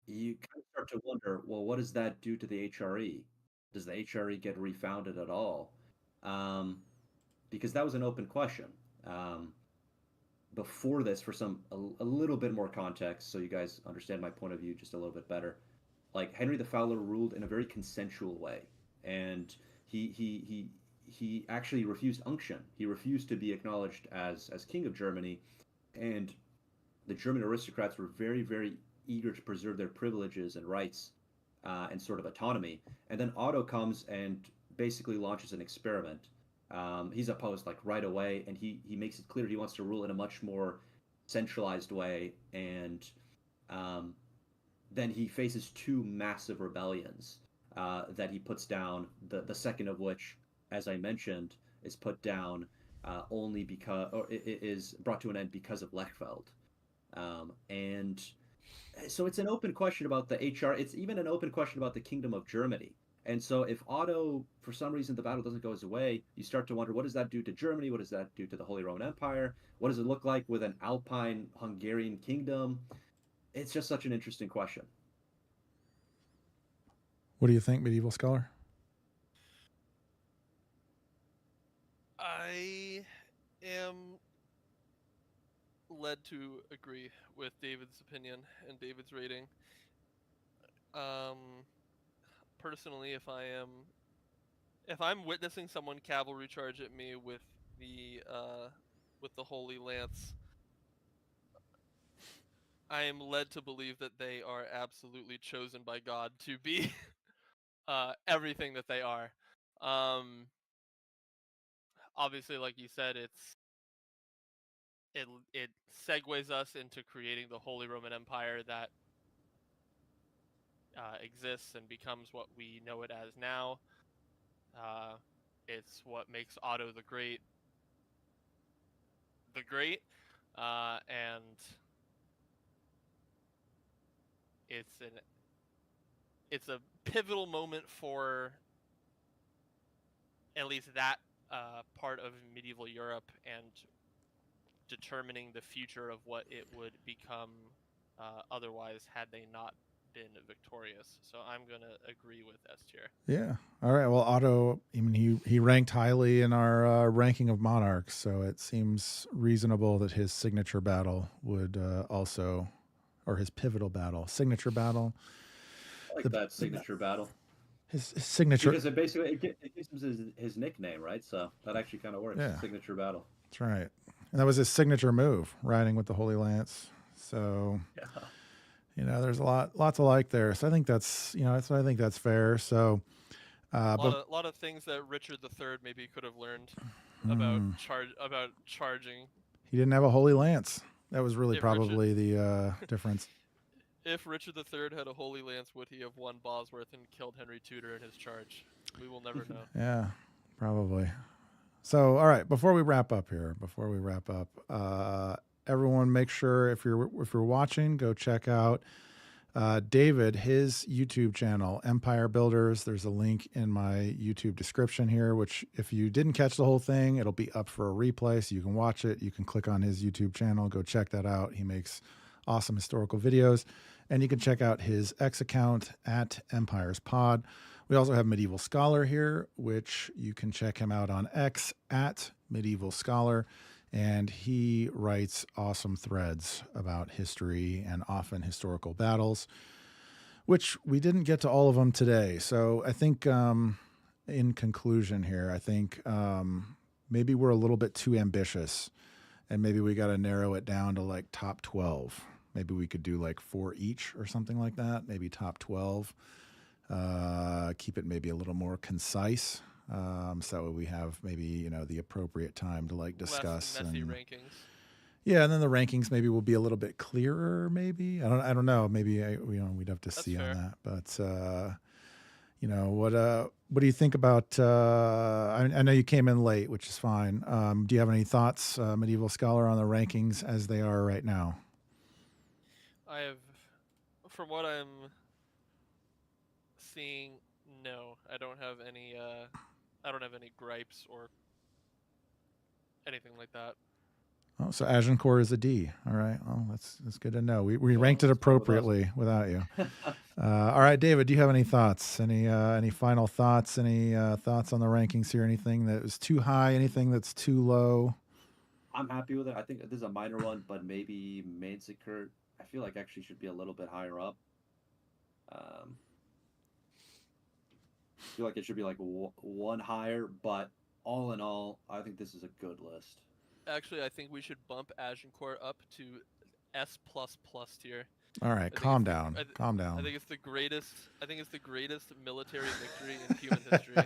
You kind of start to wonder, well, what does that do to the HRE? Does the HRE get refounded at all? Because that was an open question. Before this, for a little bit more context, so you guys understand my point of view just a little bit better. Like Henry the Fowler ruled in a very consensual way, and he actually refused unction. He refused to be acknowledged as king of Germany, and the German aristocrats were very, very eager to preserve their privileges and rights and sort of autonomy. And then Otto comes and basically launches an experiment. He's opposed like right away, and he makes it clear he wants to rule in a much more centralized way. And then he faces two massive rebellions that he puts down. The second of which, as I mentioned, is put down only because, or it is brought to an end because of Lechfeld. And so it's an open question about the HR. It's even an open question about the Kingdom of Germany. And so if Otto, for some reason, the battle doesn't go his way, you start to wonder, what does that do to Germany? What does that do to the Holy Roman Empire? What does it look like with an Alpine Hungarian kingdom? It's just such an interesting question. What do you think, Medieval Scholar? I am led to agree with David's opinion and David's rating. Personally, if I'm witnessing someone cavalry charge at me with the Holy Lance, I am led to believe that they are absolutely chosen by God to be everything that they are. Obviously, like you said, it segues us into creating the Holy Roman Empire that exists and becomes what we know it as now. It's what makes Otto the Great, and it's a pivotal moment for at least that part of medieval Europe and determining the future of what it would become otherwise had they not been victorious. So I'm gonna agree with S tier. Yeah. All right. Well, Otto, I mean, he ranked highly in our ranking of monarchs, so it seems reasonable that his signature battle would also, or his pivotal battle, signature battle. I like that signature battle. His signature, because it basically it gives him his nickname, right? So that actually kind of works. Yeah. Signature battle. That's right. And that was his signature move, riding with the Holy Lance. So, Yeah. You know, there's lots of like there. So I think that's, I think that's fair. So, a lot of things that Richard III maybe could have learned about charging. He didn't have a Holy Lance. That was really probably the difference. If Richard III had a Holy Lance, would he have won Bosworth and killed Henry Tudor in his charge? We will never know. Yeah, probably. So, all right, before we wrap up, everyone, make sure if you're watching, go check out David, his YouTube channel, Empire Builders. There's a link in my YouTube description here, which if you didn't catch the whole thing, it'll be up for a replay, so you can watch it. You can click on his YouTube channel, go check that out. He makes awesome historical videos. And you can check out his X account at Empires Pod. We also have Medieval Scholar here, which you can check him out on X at Medieval Scholar. And he writes awesome threads about history and often historical battles, which we didn't get to all of them today. So I think in conclusion here, I think maybe we're a little bit too ambitious, and maybe we got to narrow it down to like top 12. Maybe we could do like 4 each or something like that. Maybe top 12. Keep it maybe a little more concise. So we have maybe, the appropriate time to like discuss less messy rankings. Yeah, and then the rankings maybe will be a little bit clearer. Maybe I don't know. Maybe we'd have to see on that. But what do you think about? I know you came in late, which is fine. Do you have any thoughts, Medieval Scholar, on the rankings as they are right now? I have, from what I'm seeing, no, I don't have any. I don't have any gripes or anything like that. Oh, so Agincourt is a D. All right. Well, that's good to know. We ranked it appropriately without you. All right, David, do you have any thoughts? Any final thoughts? Any thoughts on the rankings here? Anything that was too high? Anything that's too low? I'm happy with it. I think this is a minor one, but maybe Manzikert, I feel like actually should be a little bit higher up. I feel like it should be like one higher, but all in all, I think this is a good list. Actually, I think we should bump Agincourt up to S++ tier. All right, calm down. Calm down. I think it's the greatest. I think it's the greatest military victory in human history.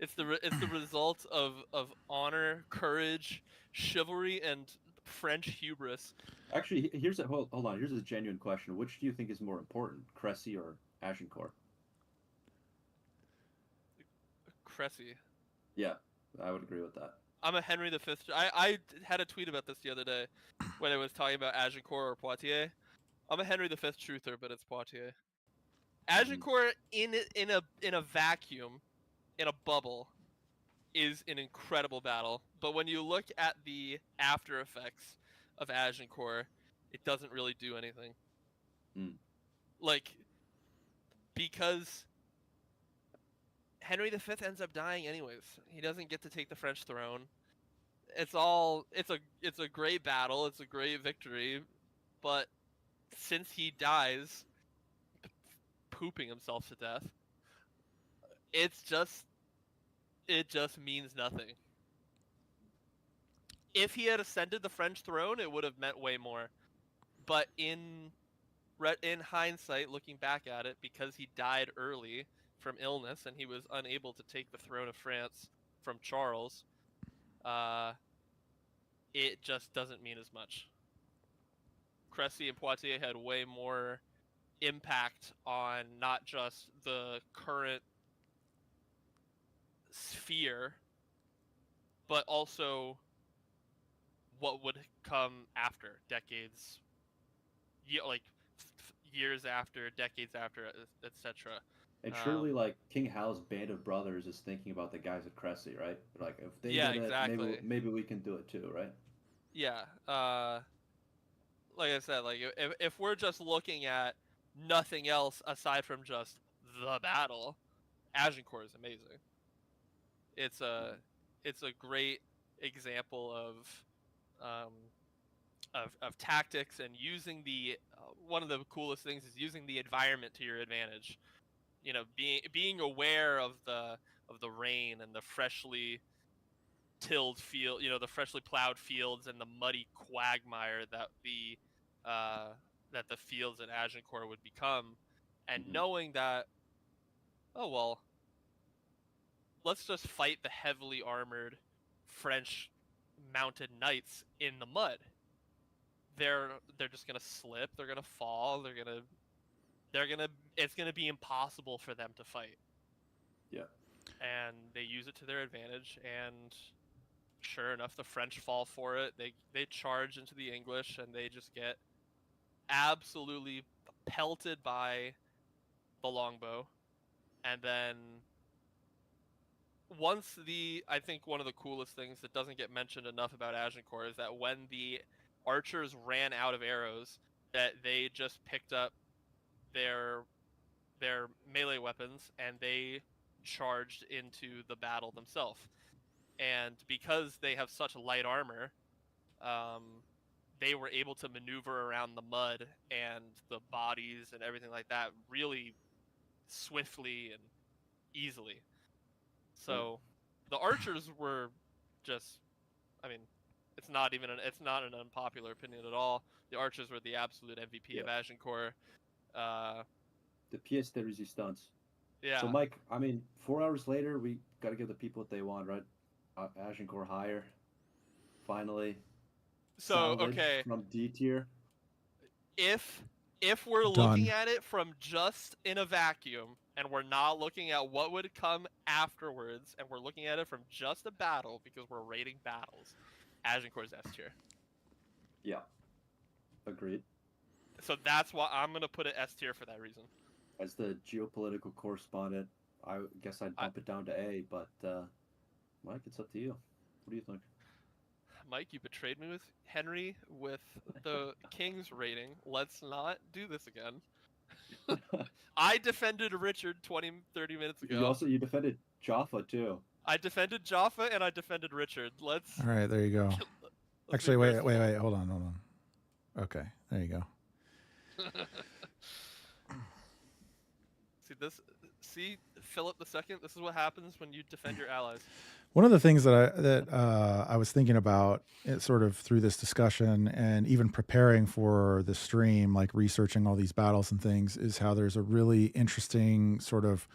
It's the result of honor, courage, chivalry, and French hubris. Actually, hold on. Here's a genuine question. Which do you think is more important, Cressy or Agincourt? Cressy. Yeah, I would agree with that. I'm a Henry V. I had a tweet about this the other day when I was talking about Agincourt or Poitiers. I'm a Henry V truther, but it's Poitiers. Agincourt in a vacuum, in a bubble, is an incredible battle. But when you look at the after effects of Agincourt, it doesn't really do anything. Like, because Henry V ends up dying anyways. He doesn't get to take the French throne. It's a great battle. It's a great victory, but since he dies, pooping himself to death, it just means nothing. If he had ascended the French throne, it would have meant way more. But in hindsight, looking back at it, because he died early from illness and he was unable to take the throne of France from Charles, it just doesn't mean as much. Cressy and Poitiers had way more impact on not just the current sphere, but also what would come after, decades, years after, decades after, etc. And surely, King Hal's band of brothers is thinking about the guys at Cressy, right? Like, if they did it, maybe we can do it too, right? Yeah. Like I said, if we're just looking at nothing else aside from just the battle, Agincourt is amazing. It's a great example of tactics and using the one of the coolest things is using the environment to your advantage. Being aware of the rain and the freshly tilled field, the freshly plowed fields and the muddy quagmire that the fields at Agincourt would become, and knowing that, oh well, let's just fight the heavily armored French mounted knights in the mud. They're just gonna slip. They're gonna fall. It's gonna be impossible for them to fight. Yeah. and they use it to their advantage. And sure enough, the French fall for it. They charge into the English, and they just get absolutely pelted by the longbow. And then I think one of the coolest things that doesn't get mentioned enough about Agincourt is that when the archers ran out of arrows, that they just picked up their melee weapons and they charged into the battle themselves. And because they have such light armor, they were able to maneuver around the mud and the bodies and everything like that really swiftly and easily. So the archers were just, I mean, it's not an unpopular opinion at all. The archers were the absolute MVP of Agincourt. The pièce de résistance. Yeah. So Mike, I mean, 4 hours later, we got to give the people what they want, right? Agincourt higher, finally. So okay. From D tier. If we're looking at it from just in a vacuum, and we're not looking at what would come afterwards, and we're looking at it from just a battle because we're rating battles, Agincourt's S tier. Yeah. Agreed. So that's why I'm gonna put it S tier for that reason. As the geopolitical correspondent, I guess I'd bump it down to A, but Mike, it's up to you. What do you think? Mike, you betrayed me with Henry with the King's rating. Let's not do this again. I defended Richard 20-30 minutes ago. You defended Jaffa too. I defended Jaffa and I defended Richard. All right, there you go. Actually, wait, hold on. Okay, there you go. See Philip II. This is what happens when you defend your allies. One of the things that I was thinking about, sort of through this discussion and even preparing for the stream, like researching all these battles and things, is how there's a really interesting sort of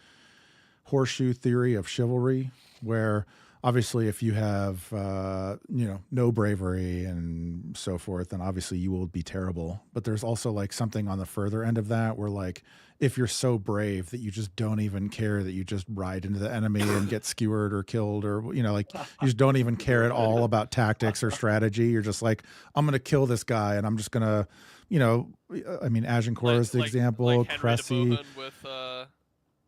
horseshoe theory of chivalry, where obviously if you have no bravery and so forth, then obviously you will be terrible. But there's also like something on the further end of that, where like if you're so brave that you just don't even care, that you just ride into the enemy and get skewered or killed, or like you just don't even care at all about tactics or strategy. You're just like, I'm gonna kill this guy, and I'm just gonna, I mean, Agincourt is the example. Like Cressy,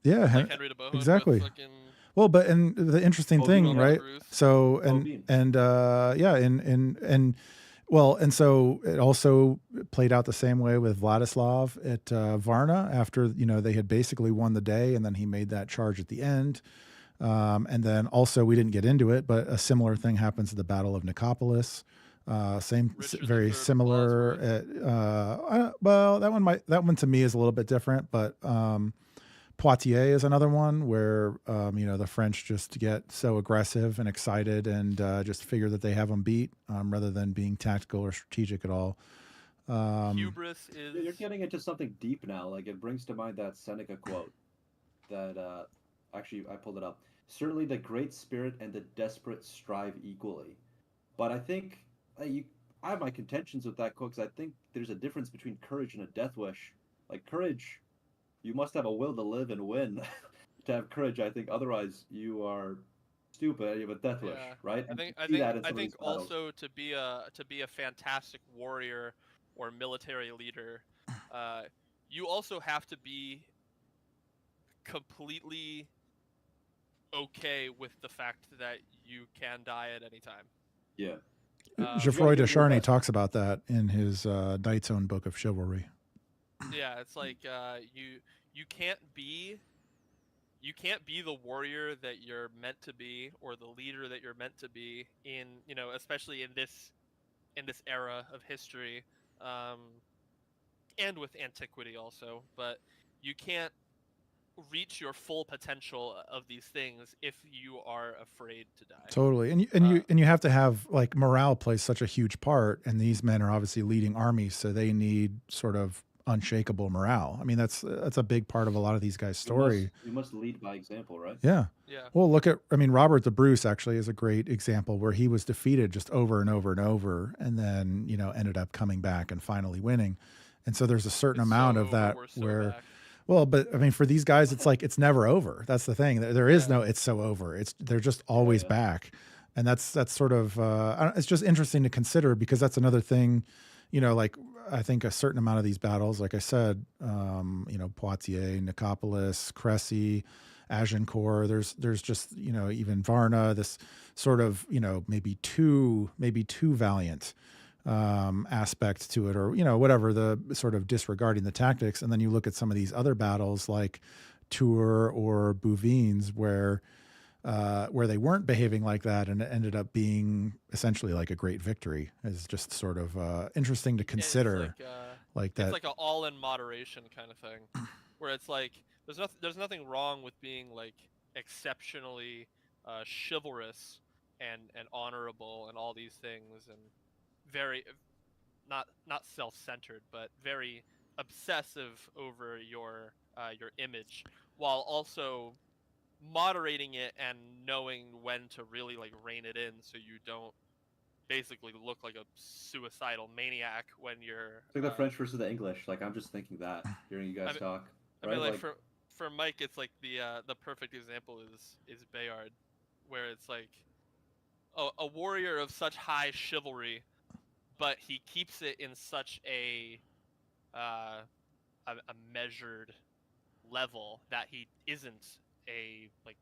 Henry de Bohun exactly. With fucking... Well, but and the interesting thing, right? So so it also played out the same way with Vladislav at Varna after they had basically won the day, and then he made that charge at the end. And then also, we didn't get into it, but a similar thing happens at the Battle of Nicopolis. Very similar. Well, that one to me is a little bit different, but. Poitiers is another one where, the French just get so aggressive and excited and just figure that they have them beat rather than being tactical or strategic at all. Hubris is... You're getting into something deep now. Like, it brings to mind that Seneca quote that, actually, I pulled it up. Certainly the great spirit and the desperate strive equally. But I think I have my contentions with that quote because I think there's a difference between courage and a death wish. Like, courage... You must have a will to live and win to have courage. I think otherwise you are stupid. You have a death wish, right? I think also to be a fantastic warrior or military leader, you also have to be completely okay with the fact that you can die at any time. Yeah. Geoffroy de Charny talks about that in his Knight's Own Book of Chivalry. Yeah, it's like you can't be the warrior that you're meant to be, or the leader that you're meant to be in, especially in this era of history, and with antiquity also. But you can't reach your full potential of these things if you are afraid to die. Totally. And you have to have, like, morale plays such a huge part, and these men are obviously leading armies, so they need sort of unshakable morale. I mean, that's a big part of a lot of these guys' story. You must lead by example, right? Yeah. Well, Robert the Bruce actually is a great example where he was defeated just over and over and over, and then ended up coming back and finally winning. And so there's a certain amount of that where Well, but I mean, for these guys, it's like it's never over. That's the thing. There is no it's so over. They're just always back, and that's sort of it's just interesting to consider because that's another thing. Like I think a certain amount of these battles, like I said, Poitiers, Nicopolis, Crécy, Agincourt. There's just even Varna. This sort of maybe too valiant aspect to it, or whatever, the sort of disregarding the tactics. And then you look at some of these other battles like Tours or Bouvines where they weren't behaving like that, and it ended up being essentially like a great victory. Is just sort of interesting to consider. Like that, it's like an all in moderation kind of thing, where it's like there's nothing wrong with being like exceptionally chivalrous and honorable and all these things, and very not self-centered, but very obsessive over your image, while also moderating it and knowing when to really like rein it in, so you don't basically look like a suicidal maniac when you're. It's like the French versus the English. Like I'm just thinking that hearing you guys talk. Right? I mean, like for Mike, it's like the perfect example is Bayard, where it's like a warrior of such high chivalry, but he keeps it in such a measured level that he isn't a like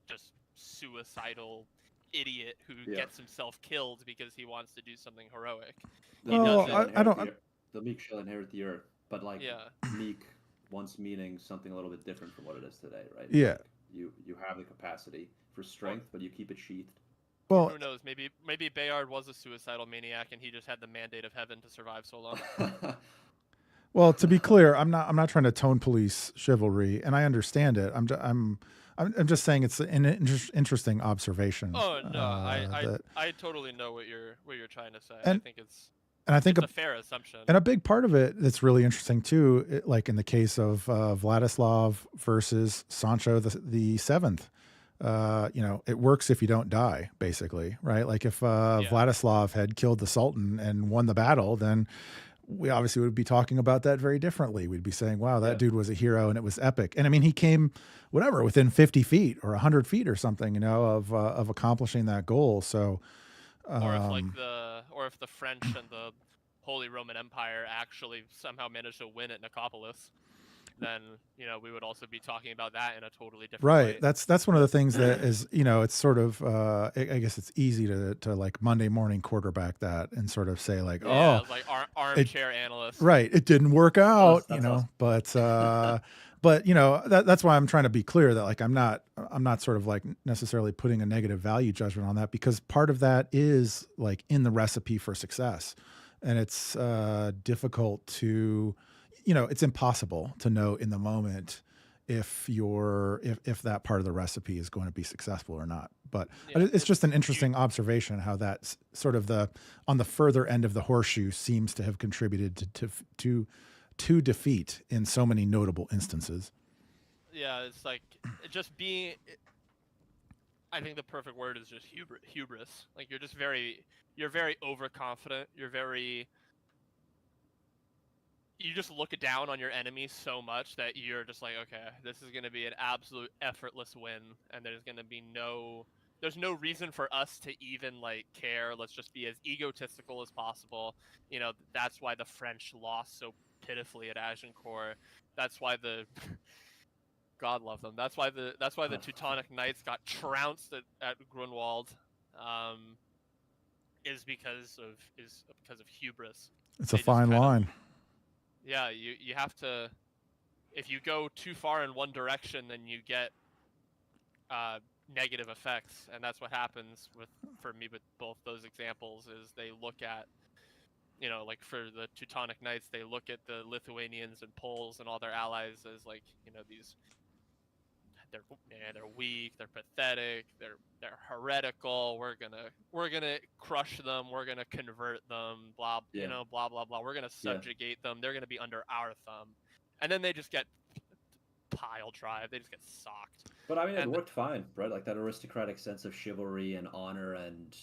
just suicidal idiot who gets himself killed because he wants to do something heroic. I don't. The meek shall inherit the earth, but like meek once meaning something a little bit different from what it is today, right? Yeah. Like you have the capacity for strength, but you keep it sheathed. Well, who knows? Maybe Bayard was a suicidal maniac, and he just had the mandate of heaven to survive so long. Well, to be clear, I'm not trying to tone police chivalry, and I understand it. I'm just saying it's an interesting observation. Oh no, I totally know what you're trying to say. And, I think it's a fair assumption. And a big part of it that's really interesting too, like in the case of Vladislav versus Sancho the Seventh. It works if you don't die, basically, right? Like if Vladislav had killed the Sultan and won the battle, then we obviously would be talking about that very differently. We'd be saying, wow, that dude was a hero and it was epic. And I mean, he came within 50 feet or 100 feet or something, of accomplishing that goal. So, or if the French and the Holy Roman Empire actually somehow managed to win at Nicopolis, then we would also be talking about that in a totally different way. That's one of the things that is it's sort of I guess it's easy to like Monday morning quarterback that and sort of say like like armchair analyst, right, it didn't work out, awesome. But that's why I'm trying to be clear that like I'm not sort of like necessarily putting a negative value judgment on that, because part of that is like in the recipe for success, and it's difficult to it's impossible to know in the moment if that part of the recipe is going to be successful or not. But it's just an interesting observation how that's sort of on the further end of the horseshoe seems to have contributed to defeat in so many notable instances. Yeah, it's like just being. I think the perfect word is just hubris. Like you're very overconfident. You just look down on your enemy so much that you're just like, okay, this is going to be an absolute effortless win, and there's no reason for us to even like care. Let's just be as egotistical as possible. That's why the French lost so pitifully at Agincourt. That's why God love them. That's why the Teutonic Knights got trounced at Grunwald. Is because of hubris. It's a fine line. Yeah, you have to. If you go too far in one direction, then you get negative effects, and that's what happens for me with both those examples. Is they look at, like for the Teutonic Knights, they look at the Lithuanians and Poles and all their allies as like these. They're weak. They're pathetic. They're heretical. We're gonna crush them. We're gonna convert them. Blah blah blah blah. We're gonna subjugate them. They're gonna be under our thumb, and then they just get pile drive. They just get socked. But I mean, it worked fine, right? Like that aristocratic sense of chivalry and honor, and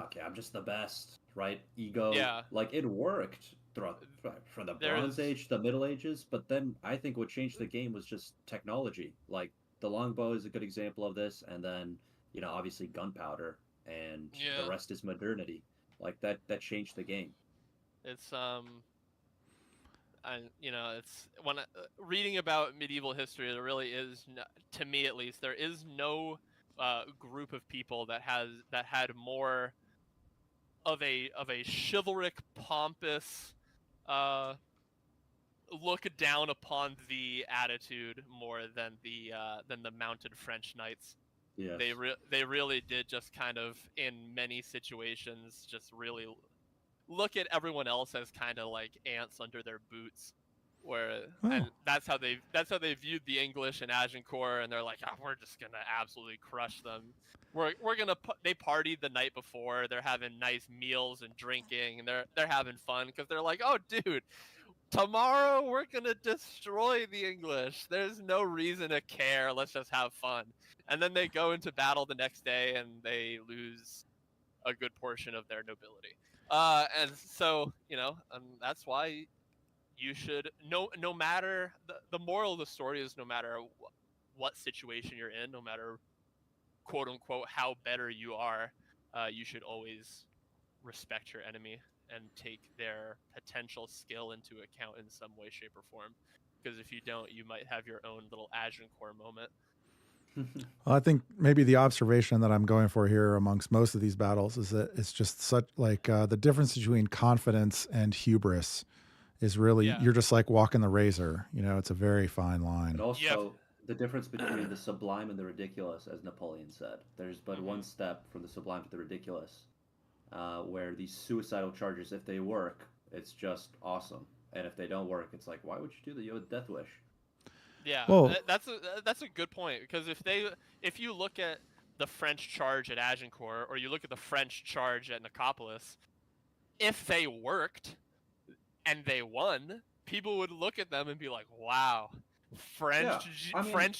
okay, I'm just the best, right? Ego. Yeah. Like it worked. throughout from the There's Bronze Age to the Middle Ages. But then I think what changed the game was just technology. Like the longbow is a good example of this, and then obviously gunpowder, and the yeah, rest is modernity. Like that changed the game. it's and it's when reading about medieval history, there really is, to me at least, there is no group of people that had more of a chivalric, pompous, uh, look down upon the attitude more than the mounted French knights. Yes. They really did just kind of, in many situations, just really look at everyone else as kind of like ants under their boots. And that's how they viewed the English in Agincourt, and they're like, oh, we're just gonna absolutely crush them. We're gonna they partied the night before. They're having nice meals and drinking, and they're having fun because they're like, oh, dude, tomorrow we're gonna destroy the English. There's no reason to care. Let's just have fun. And then they go into battle the next day and they lose a good portion of their nobility. And so that's why you should, no matter the moral of the story is, no matter what situation you're in, no matter quote unquote how better you are, you should always respect your enemy and take their potential skill into account in some way, shape, or form. Because if you don't, you might have your own little Agincourt moment. Well, I think maybe the observation that I'm going for here amongst most of these battles is that it's just such like the difference between confidence and hubris is really, you're just like walking the razor. It's a very fine line. And also the difference between the sublime and the ridiculous, as Napoleon said. There's but one step from the sublime to the ridiculous, where these suicidal charges, if they work, it's just awesome. And if they don't work, it's like, why would you do that? You have a death wish. Yeah, that's a good point, because if you look at the French charge at Agincourt, or you look at the French charge at Nicopolis, if they worked and they won, people would look at them and be like, "Wow, French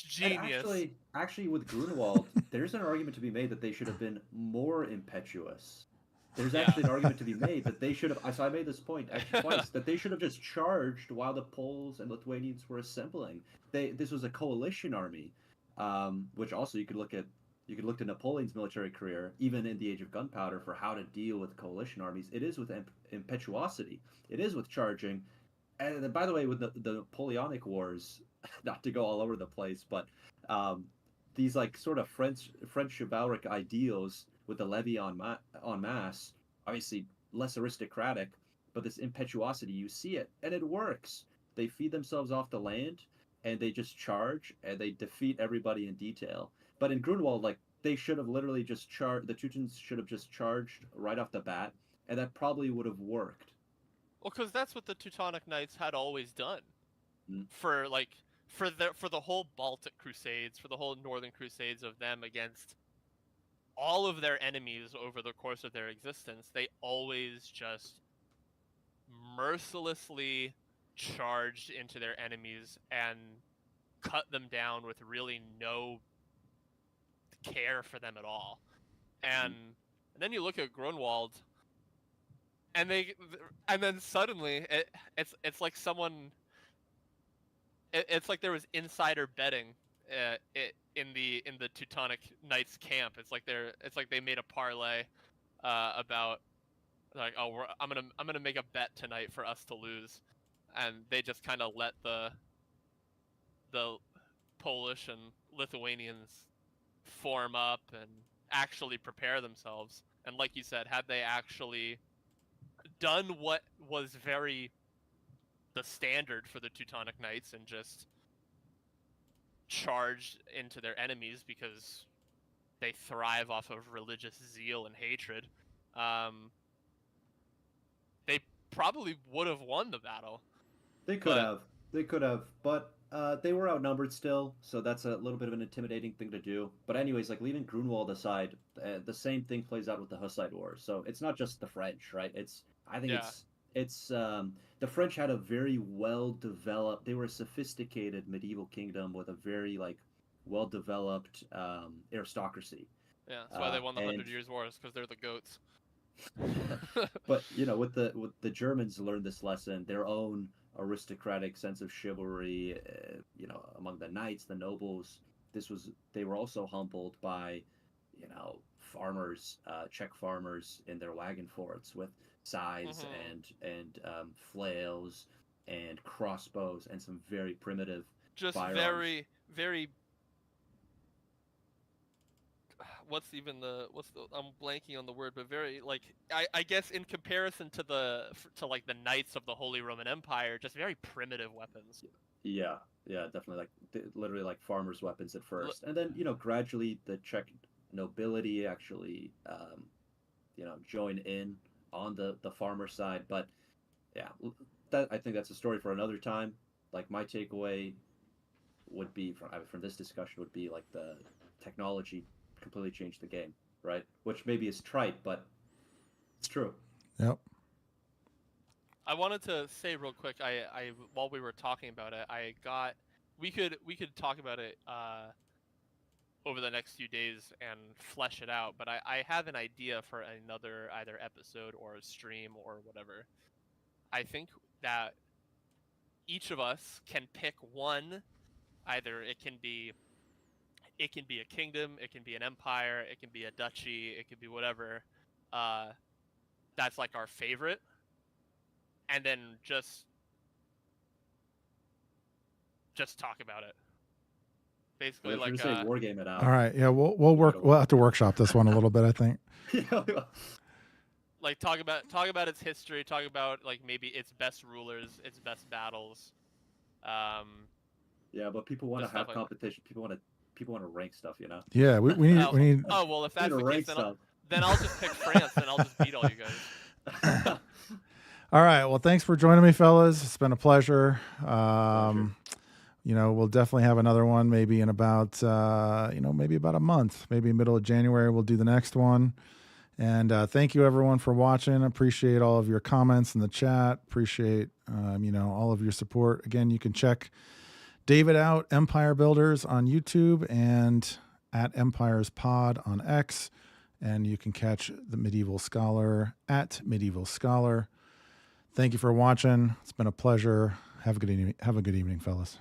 genius." Actually, with Grunewald, there's an argument to be made that they should have been more impetuous. There's actually an argument to be made that they should have. So I made this point actually twice, that they should have just charged while the Poles and Lithuanians were assembling. This was a coalition army, which also you could look at. You could look to Napoleon's military career, even in the age of gunpowder, for how to deal with coalition armies. It is with impetuosity. It is with charging. And by the way, with the Napoleonic Wars, not to go all over the place, but these like sort of French chivalric ideals with the levy en masse, obviously less aristocratic, but this impetuosity, you see it, and it works. They feed themselves off the land, and they just charge, and they defeat everybody in detail. But in Grunwald, like, they should have literally just charged. The Teutons should have just charged right off the bat, and that probably would have worked. Well, because that's what the Teutonic Knights had always done for the whole Baltic Crusades, for the whole Northern Crusades of them against all of their enemies over the course of their existence. They always just mercilessly charged into their enemies and cut them down with really no care for them at all. And then you look at Grunwald, and then suddenly it's like someone, it's like there was insider betting in the Teutonic Knights camp. It's like they made a parlay about, like, oh, I'm gonna make a bet tonight for us to lose, and they just kind of let the Polish and Lithuanians form up and actually prepare themselves. And like you said, had they actually done what was very the standard for the Teutonic Knights and just charged into their enemies because they thrive off of religious zeal and hatred, they probably would have won the battle. They could have, but they were outnumbered still, so that's a little bit of an intimidating thing to do. But anyways, like, leaving Grunwald aside, the same thing plays out with the Hussite Wars. So it's not just the French, right? It's the French had a very well developed. They were a sophisticated medieval kingdom with a very well developed aristocracy. Yeah, that's why they won the 100 Years' Wars, because they're the goats. But with the Germans learned this lesson, their own aristocratic sense of chivalry, among the knights, the nobles. They were also humbled by, farmers, Czech farmers in their wagon forts with scythes and flails and crossbows and some very primitive just firearms. very, very. I'm blanking on the word, but very, like, I guess in comparison to like the knights of the Holy Roman Empire, just very primitive weapons. Yeah, definitely, literally like farmers' weapons at first, and then gradually the Czech nobility actually join in on the farmer side. But yeah, I think that's a story for another time. Like, my takeaway would be from this discussion would be like the technology completely changed the game, right? Which maybe is trite, but it's true. Yep. I wanted to say real quick, I while we were talking about it, we could talk about it over the next few days and flesh it out, but I have an idea for another either episode or a stream or whatever. I think that each of us can pick one. Either it can be a kingdom, it can be an empire, it can be a duchy, it could be whatever. That's like our favorite, and then just talk about it. Basically, like say war game it out. All right, yeah, we'll have to workshop this one a little bit, I think. Like talk about its history, talk about like maybe its best rulers, its best battles. Yeah, but people want to have competition. People want to rank stuff, Yeah, we need. Oh well, if that's the case, then I'll just pick France, and I'll just beat all you guys. All right. Well, thanks for joining me, fellas. It's been a pleasure. We'll definitely have another one, maybe in about maybe about a month, maybe middle of January. We'll do the next one. And thank you, everyone, for watching. Appreciate all of your comments in the chat. Appreciate all of your support. Again, you can check David out, Empire Builders, on YouTube, and at Empires Pod on X. And you can catch the Medieval Scholar at Medieval Scholar. Thank you for watching. It's been a pleasure. Have a good evening, fellas.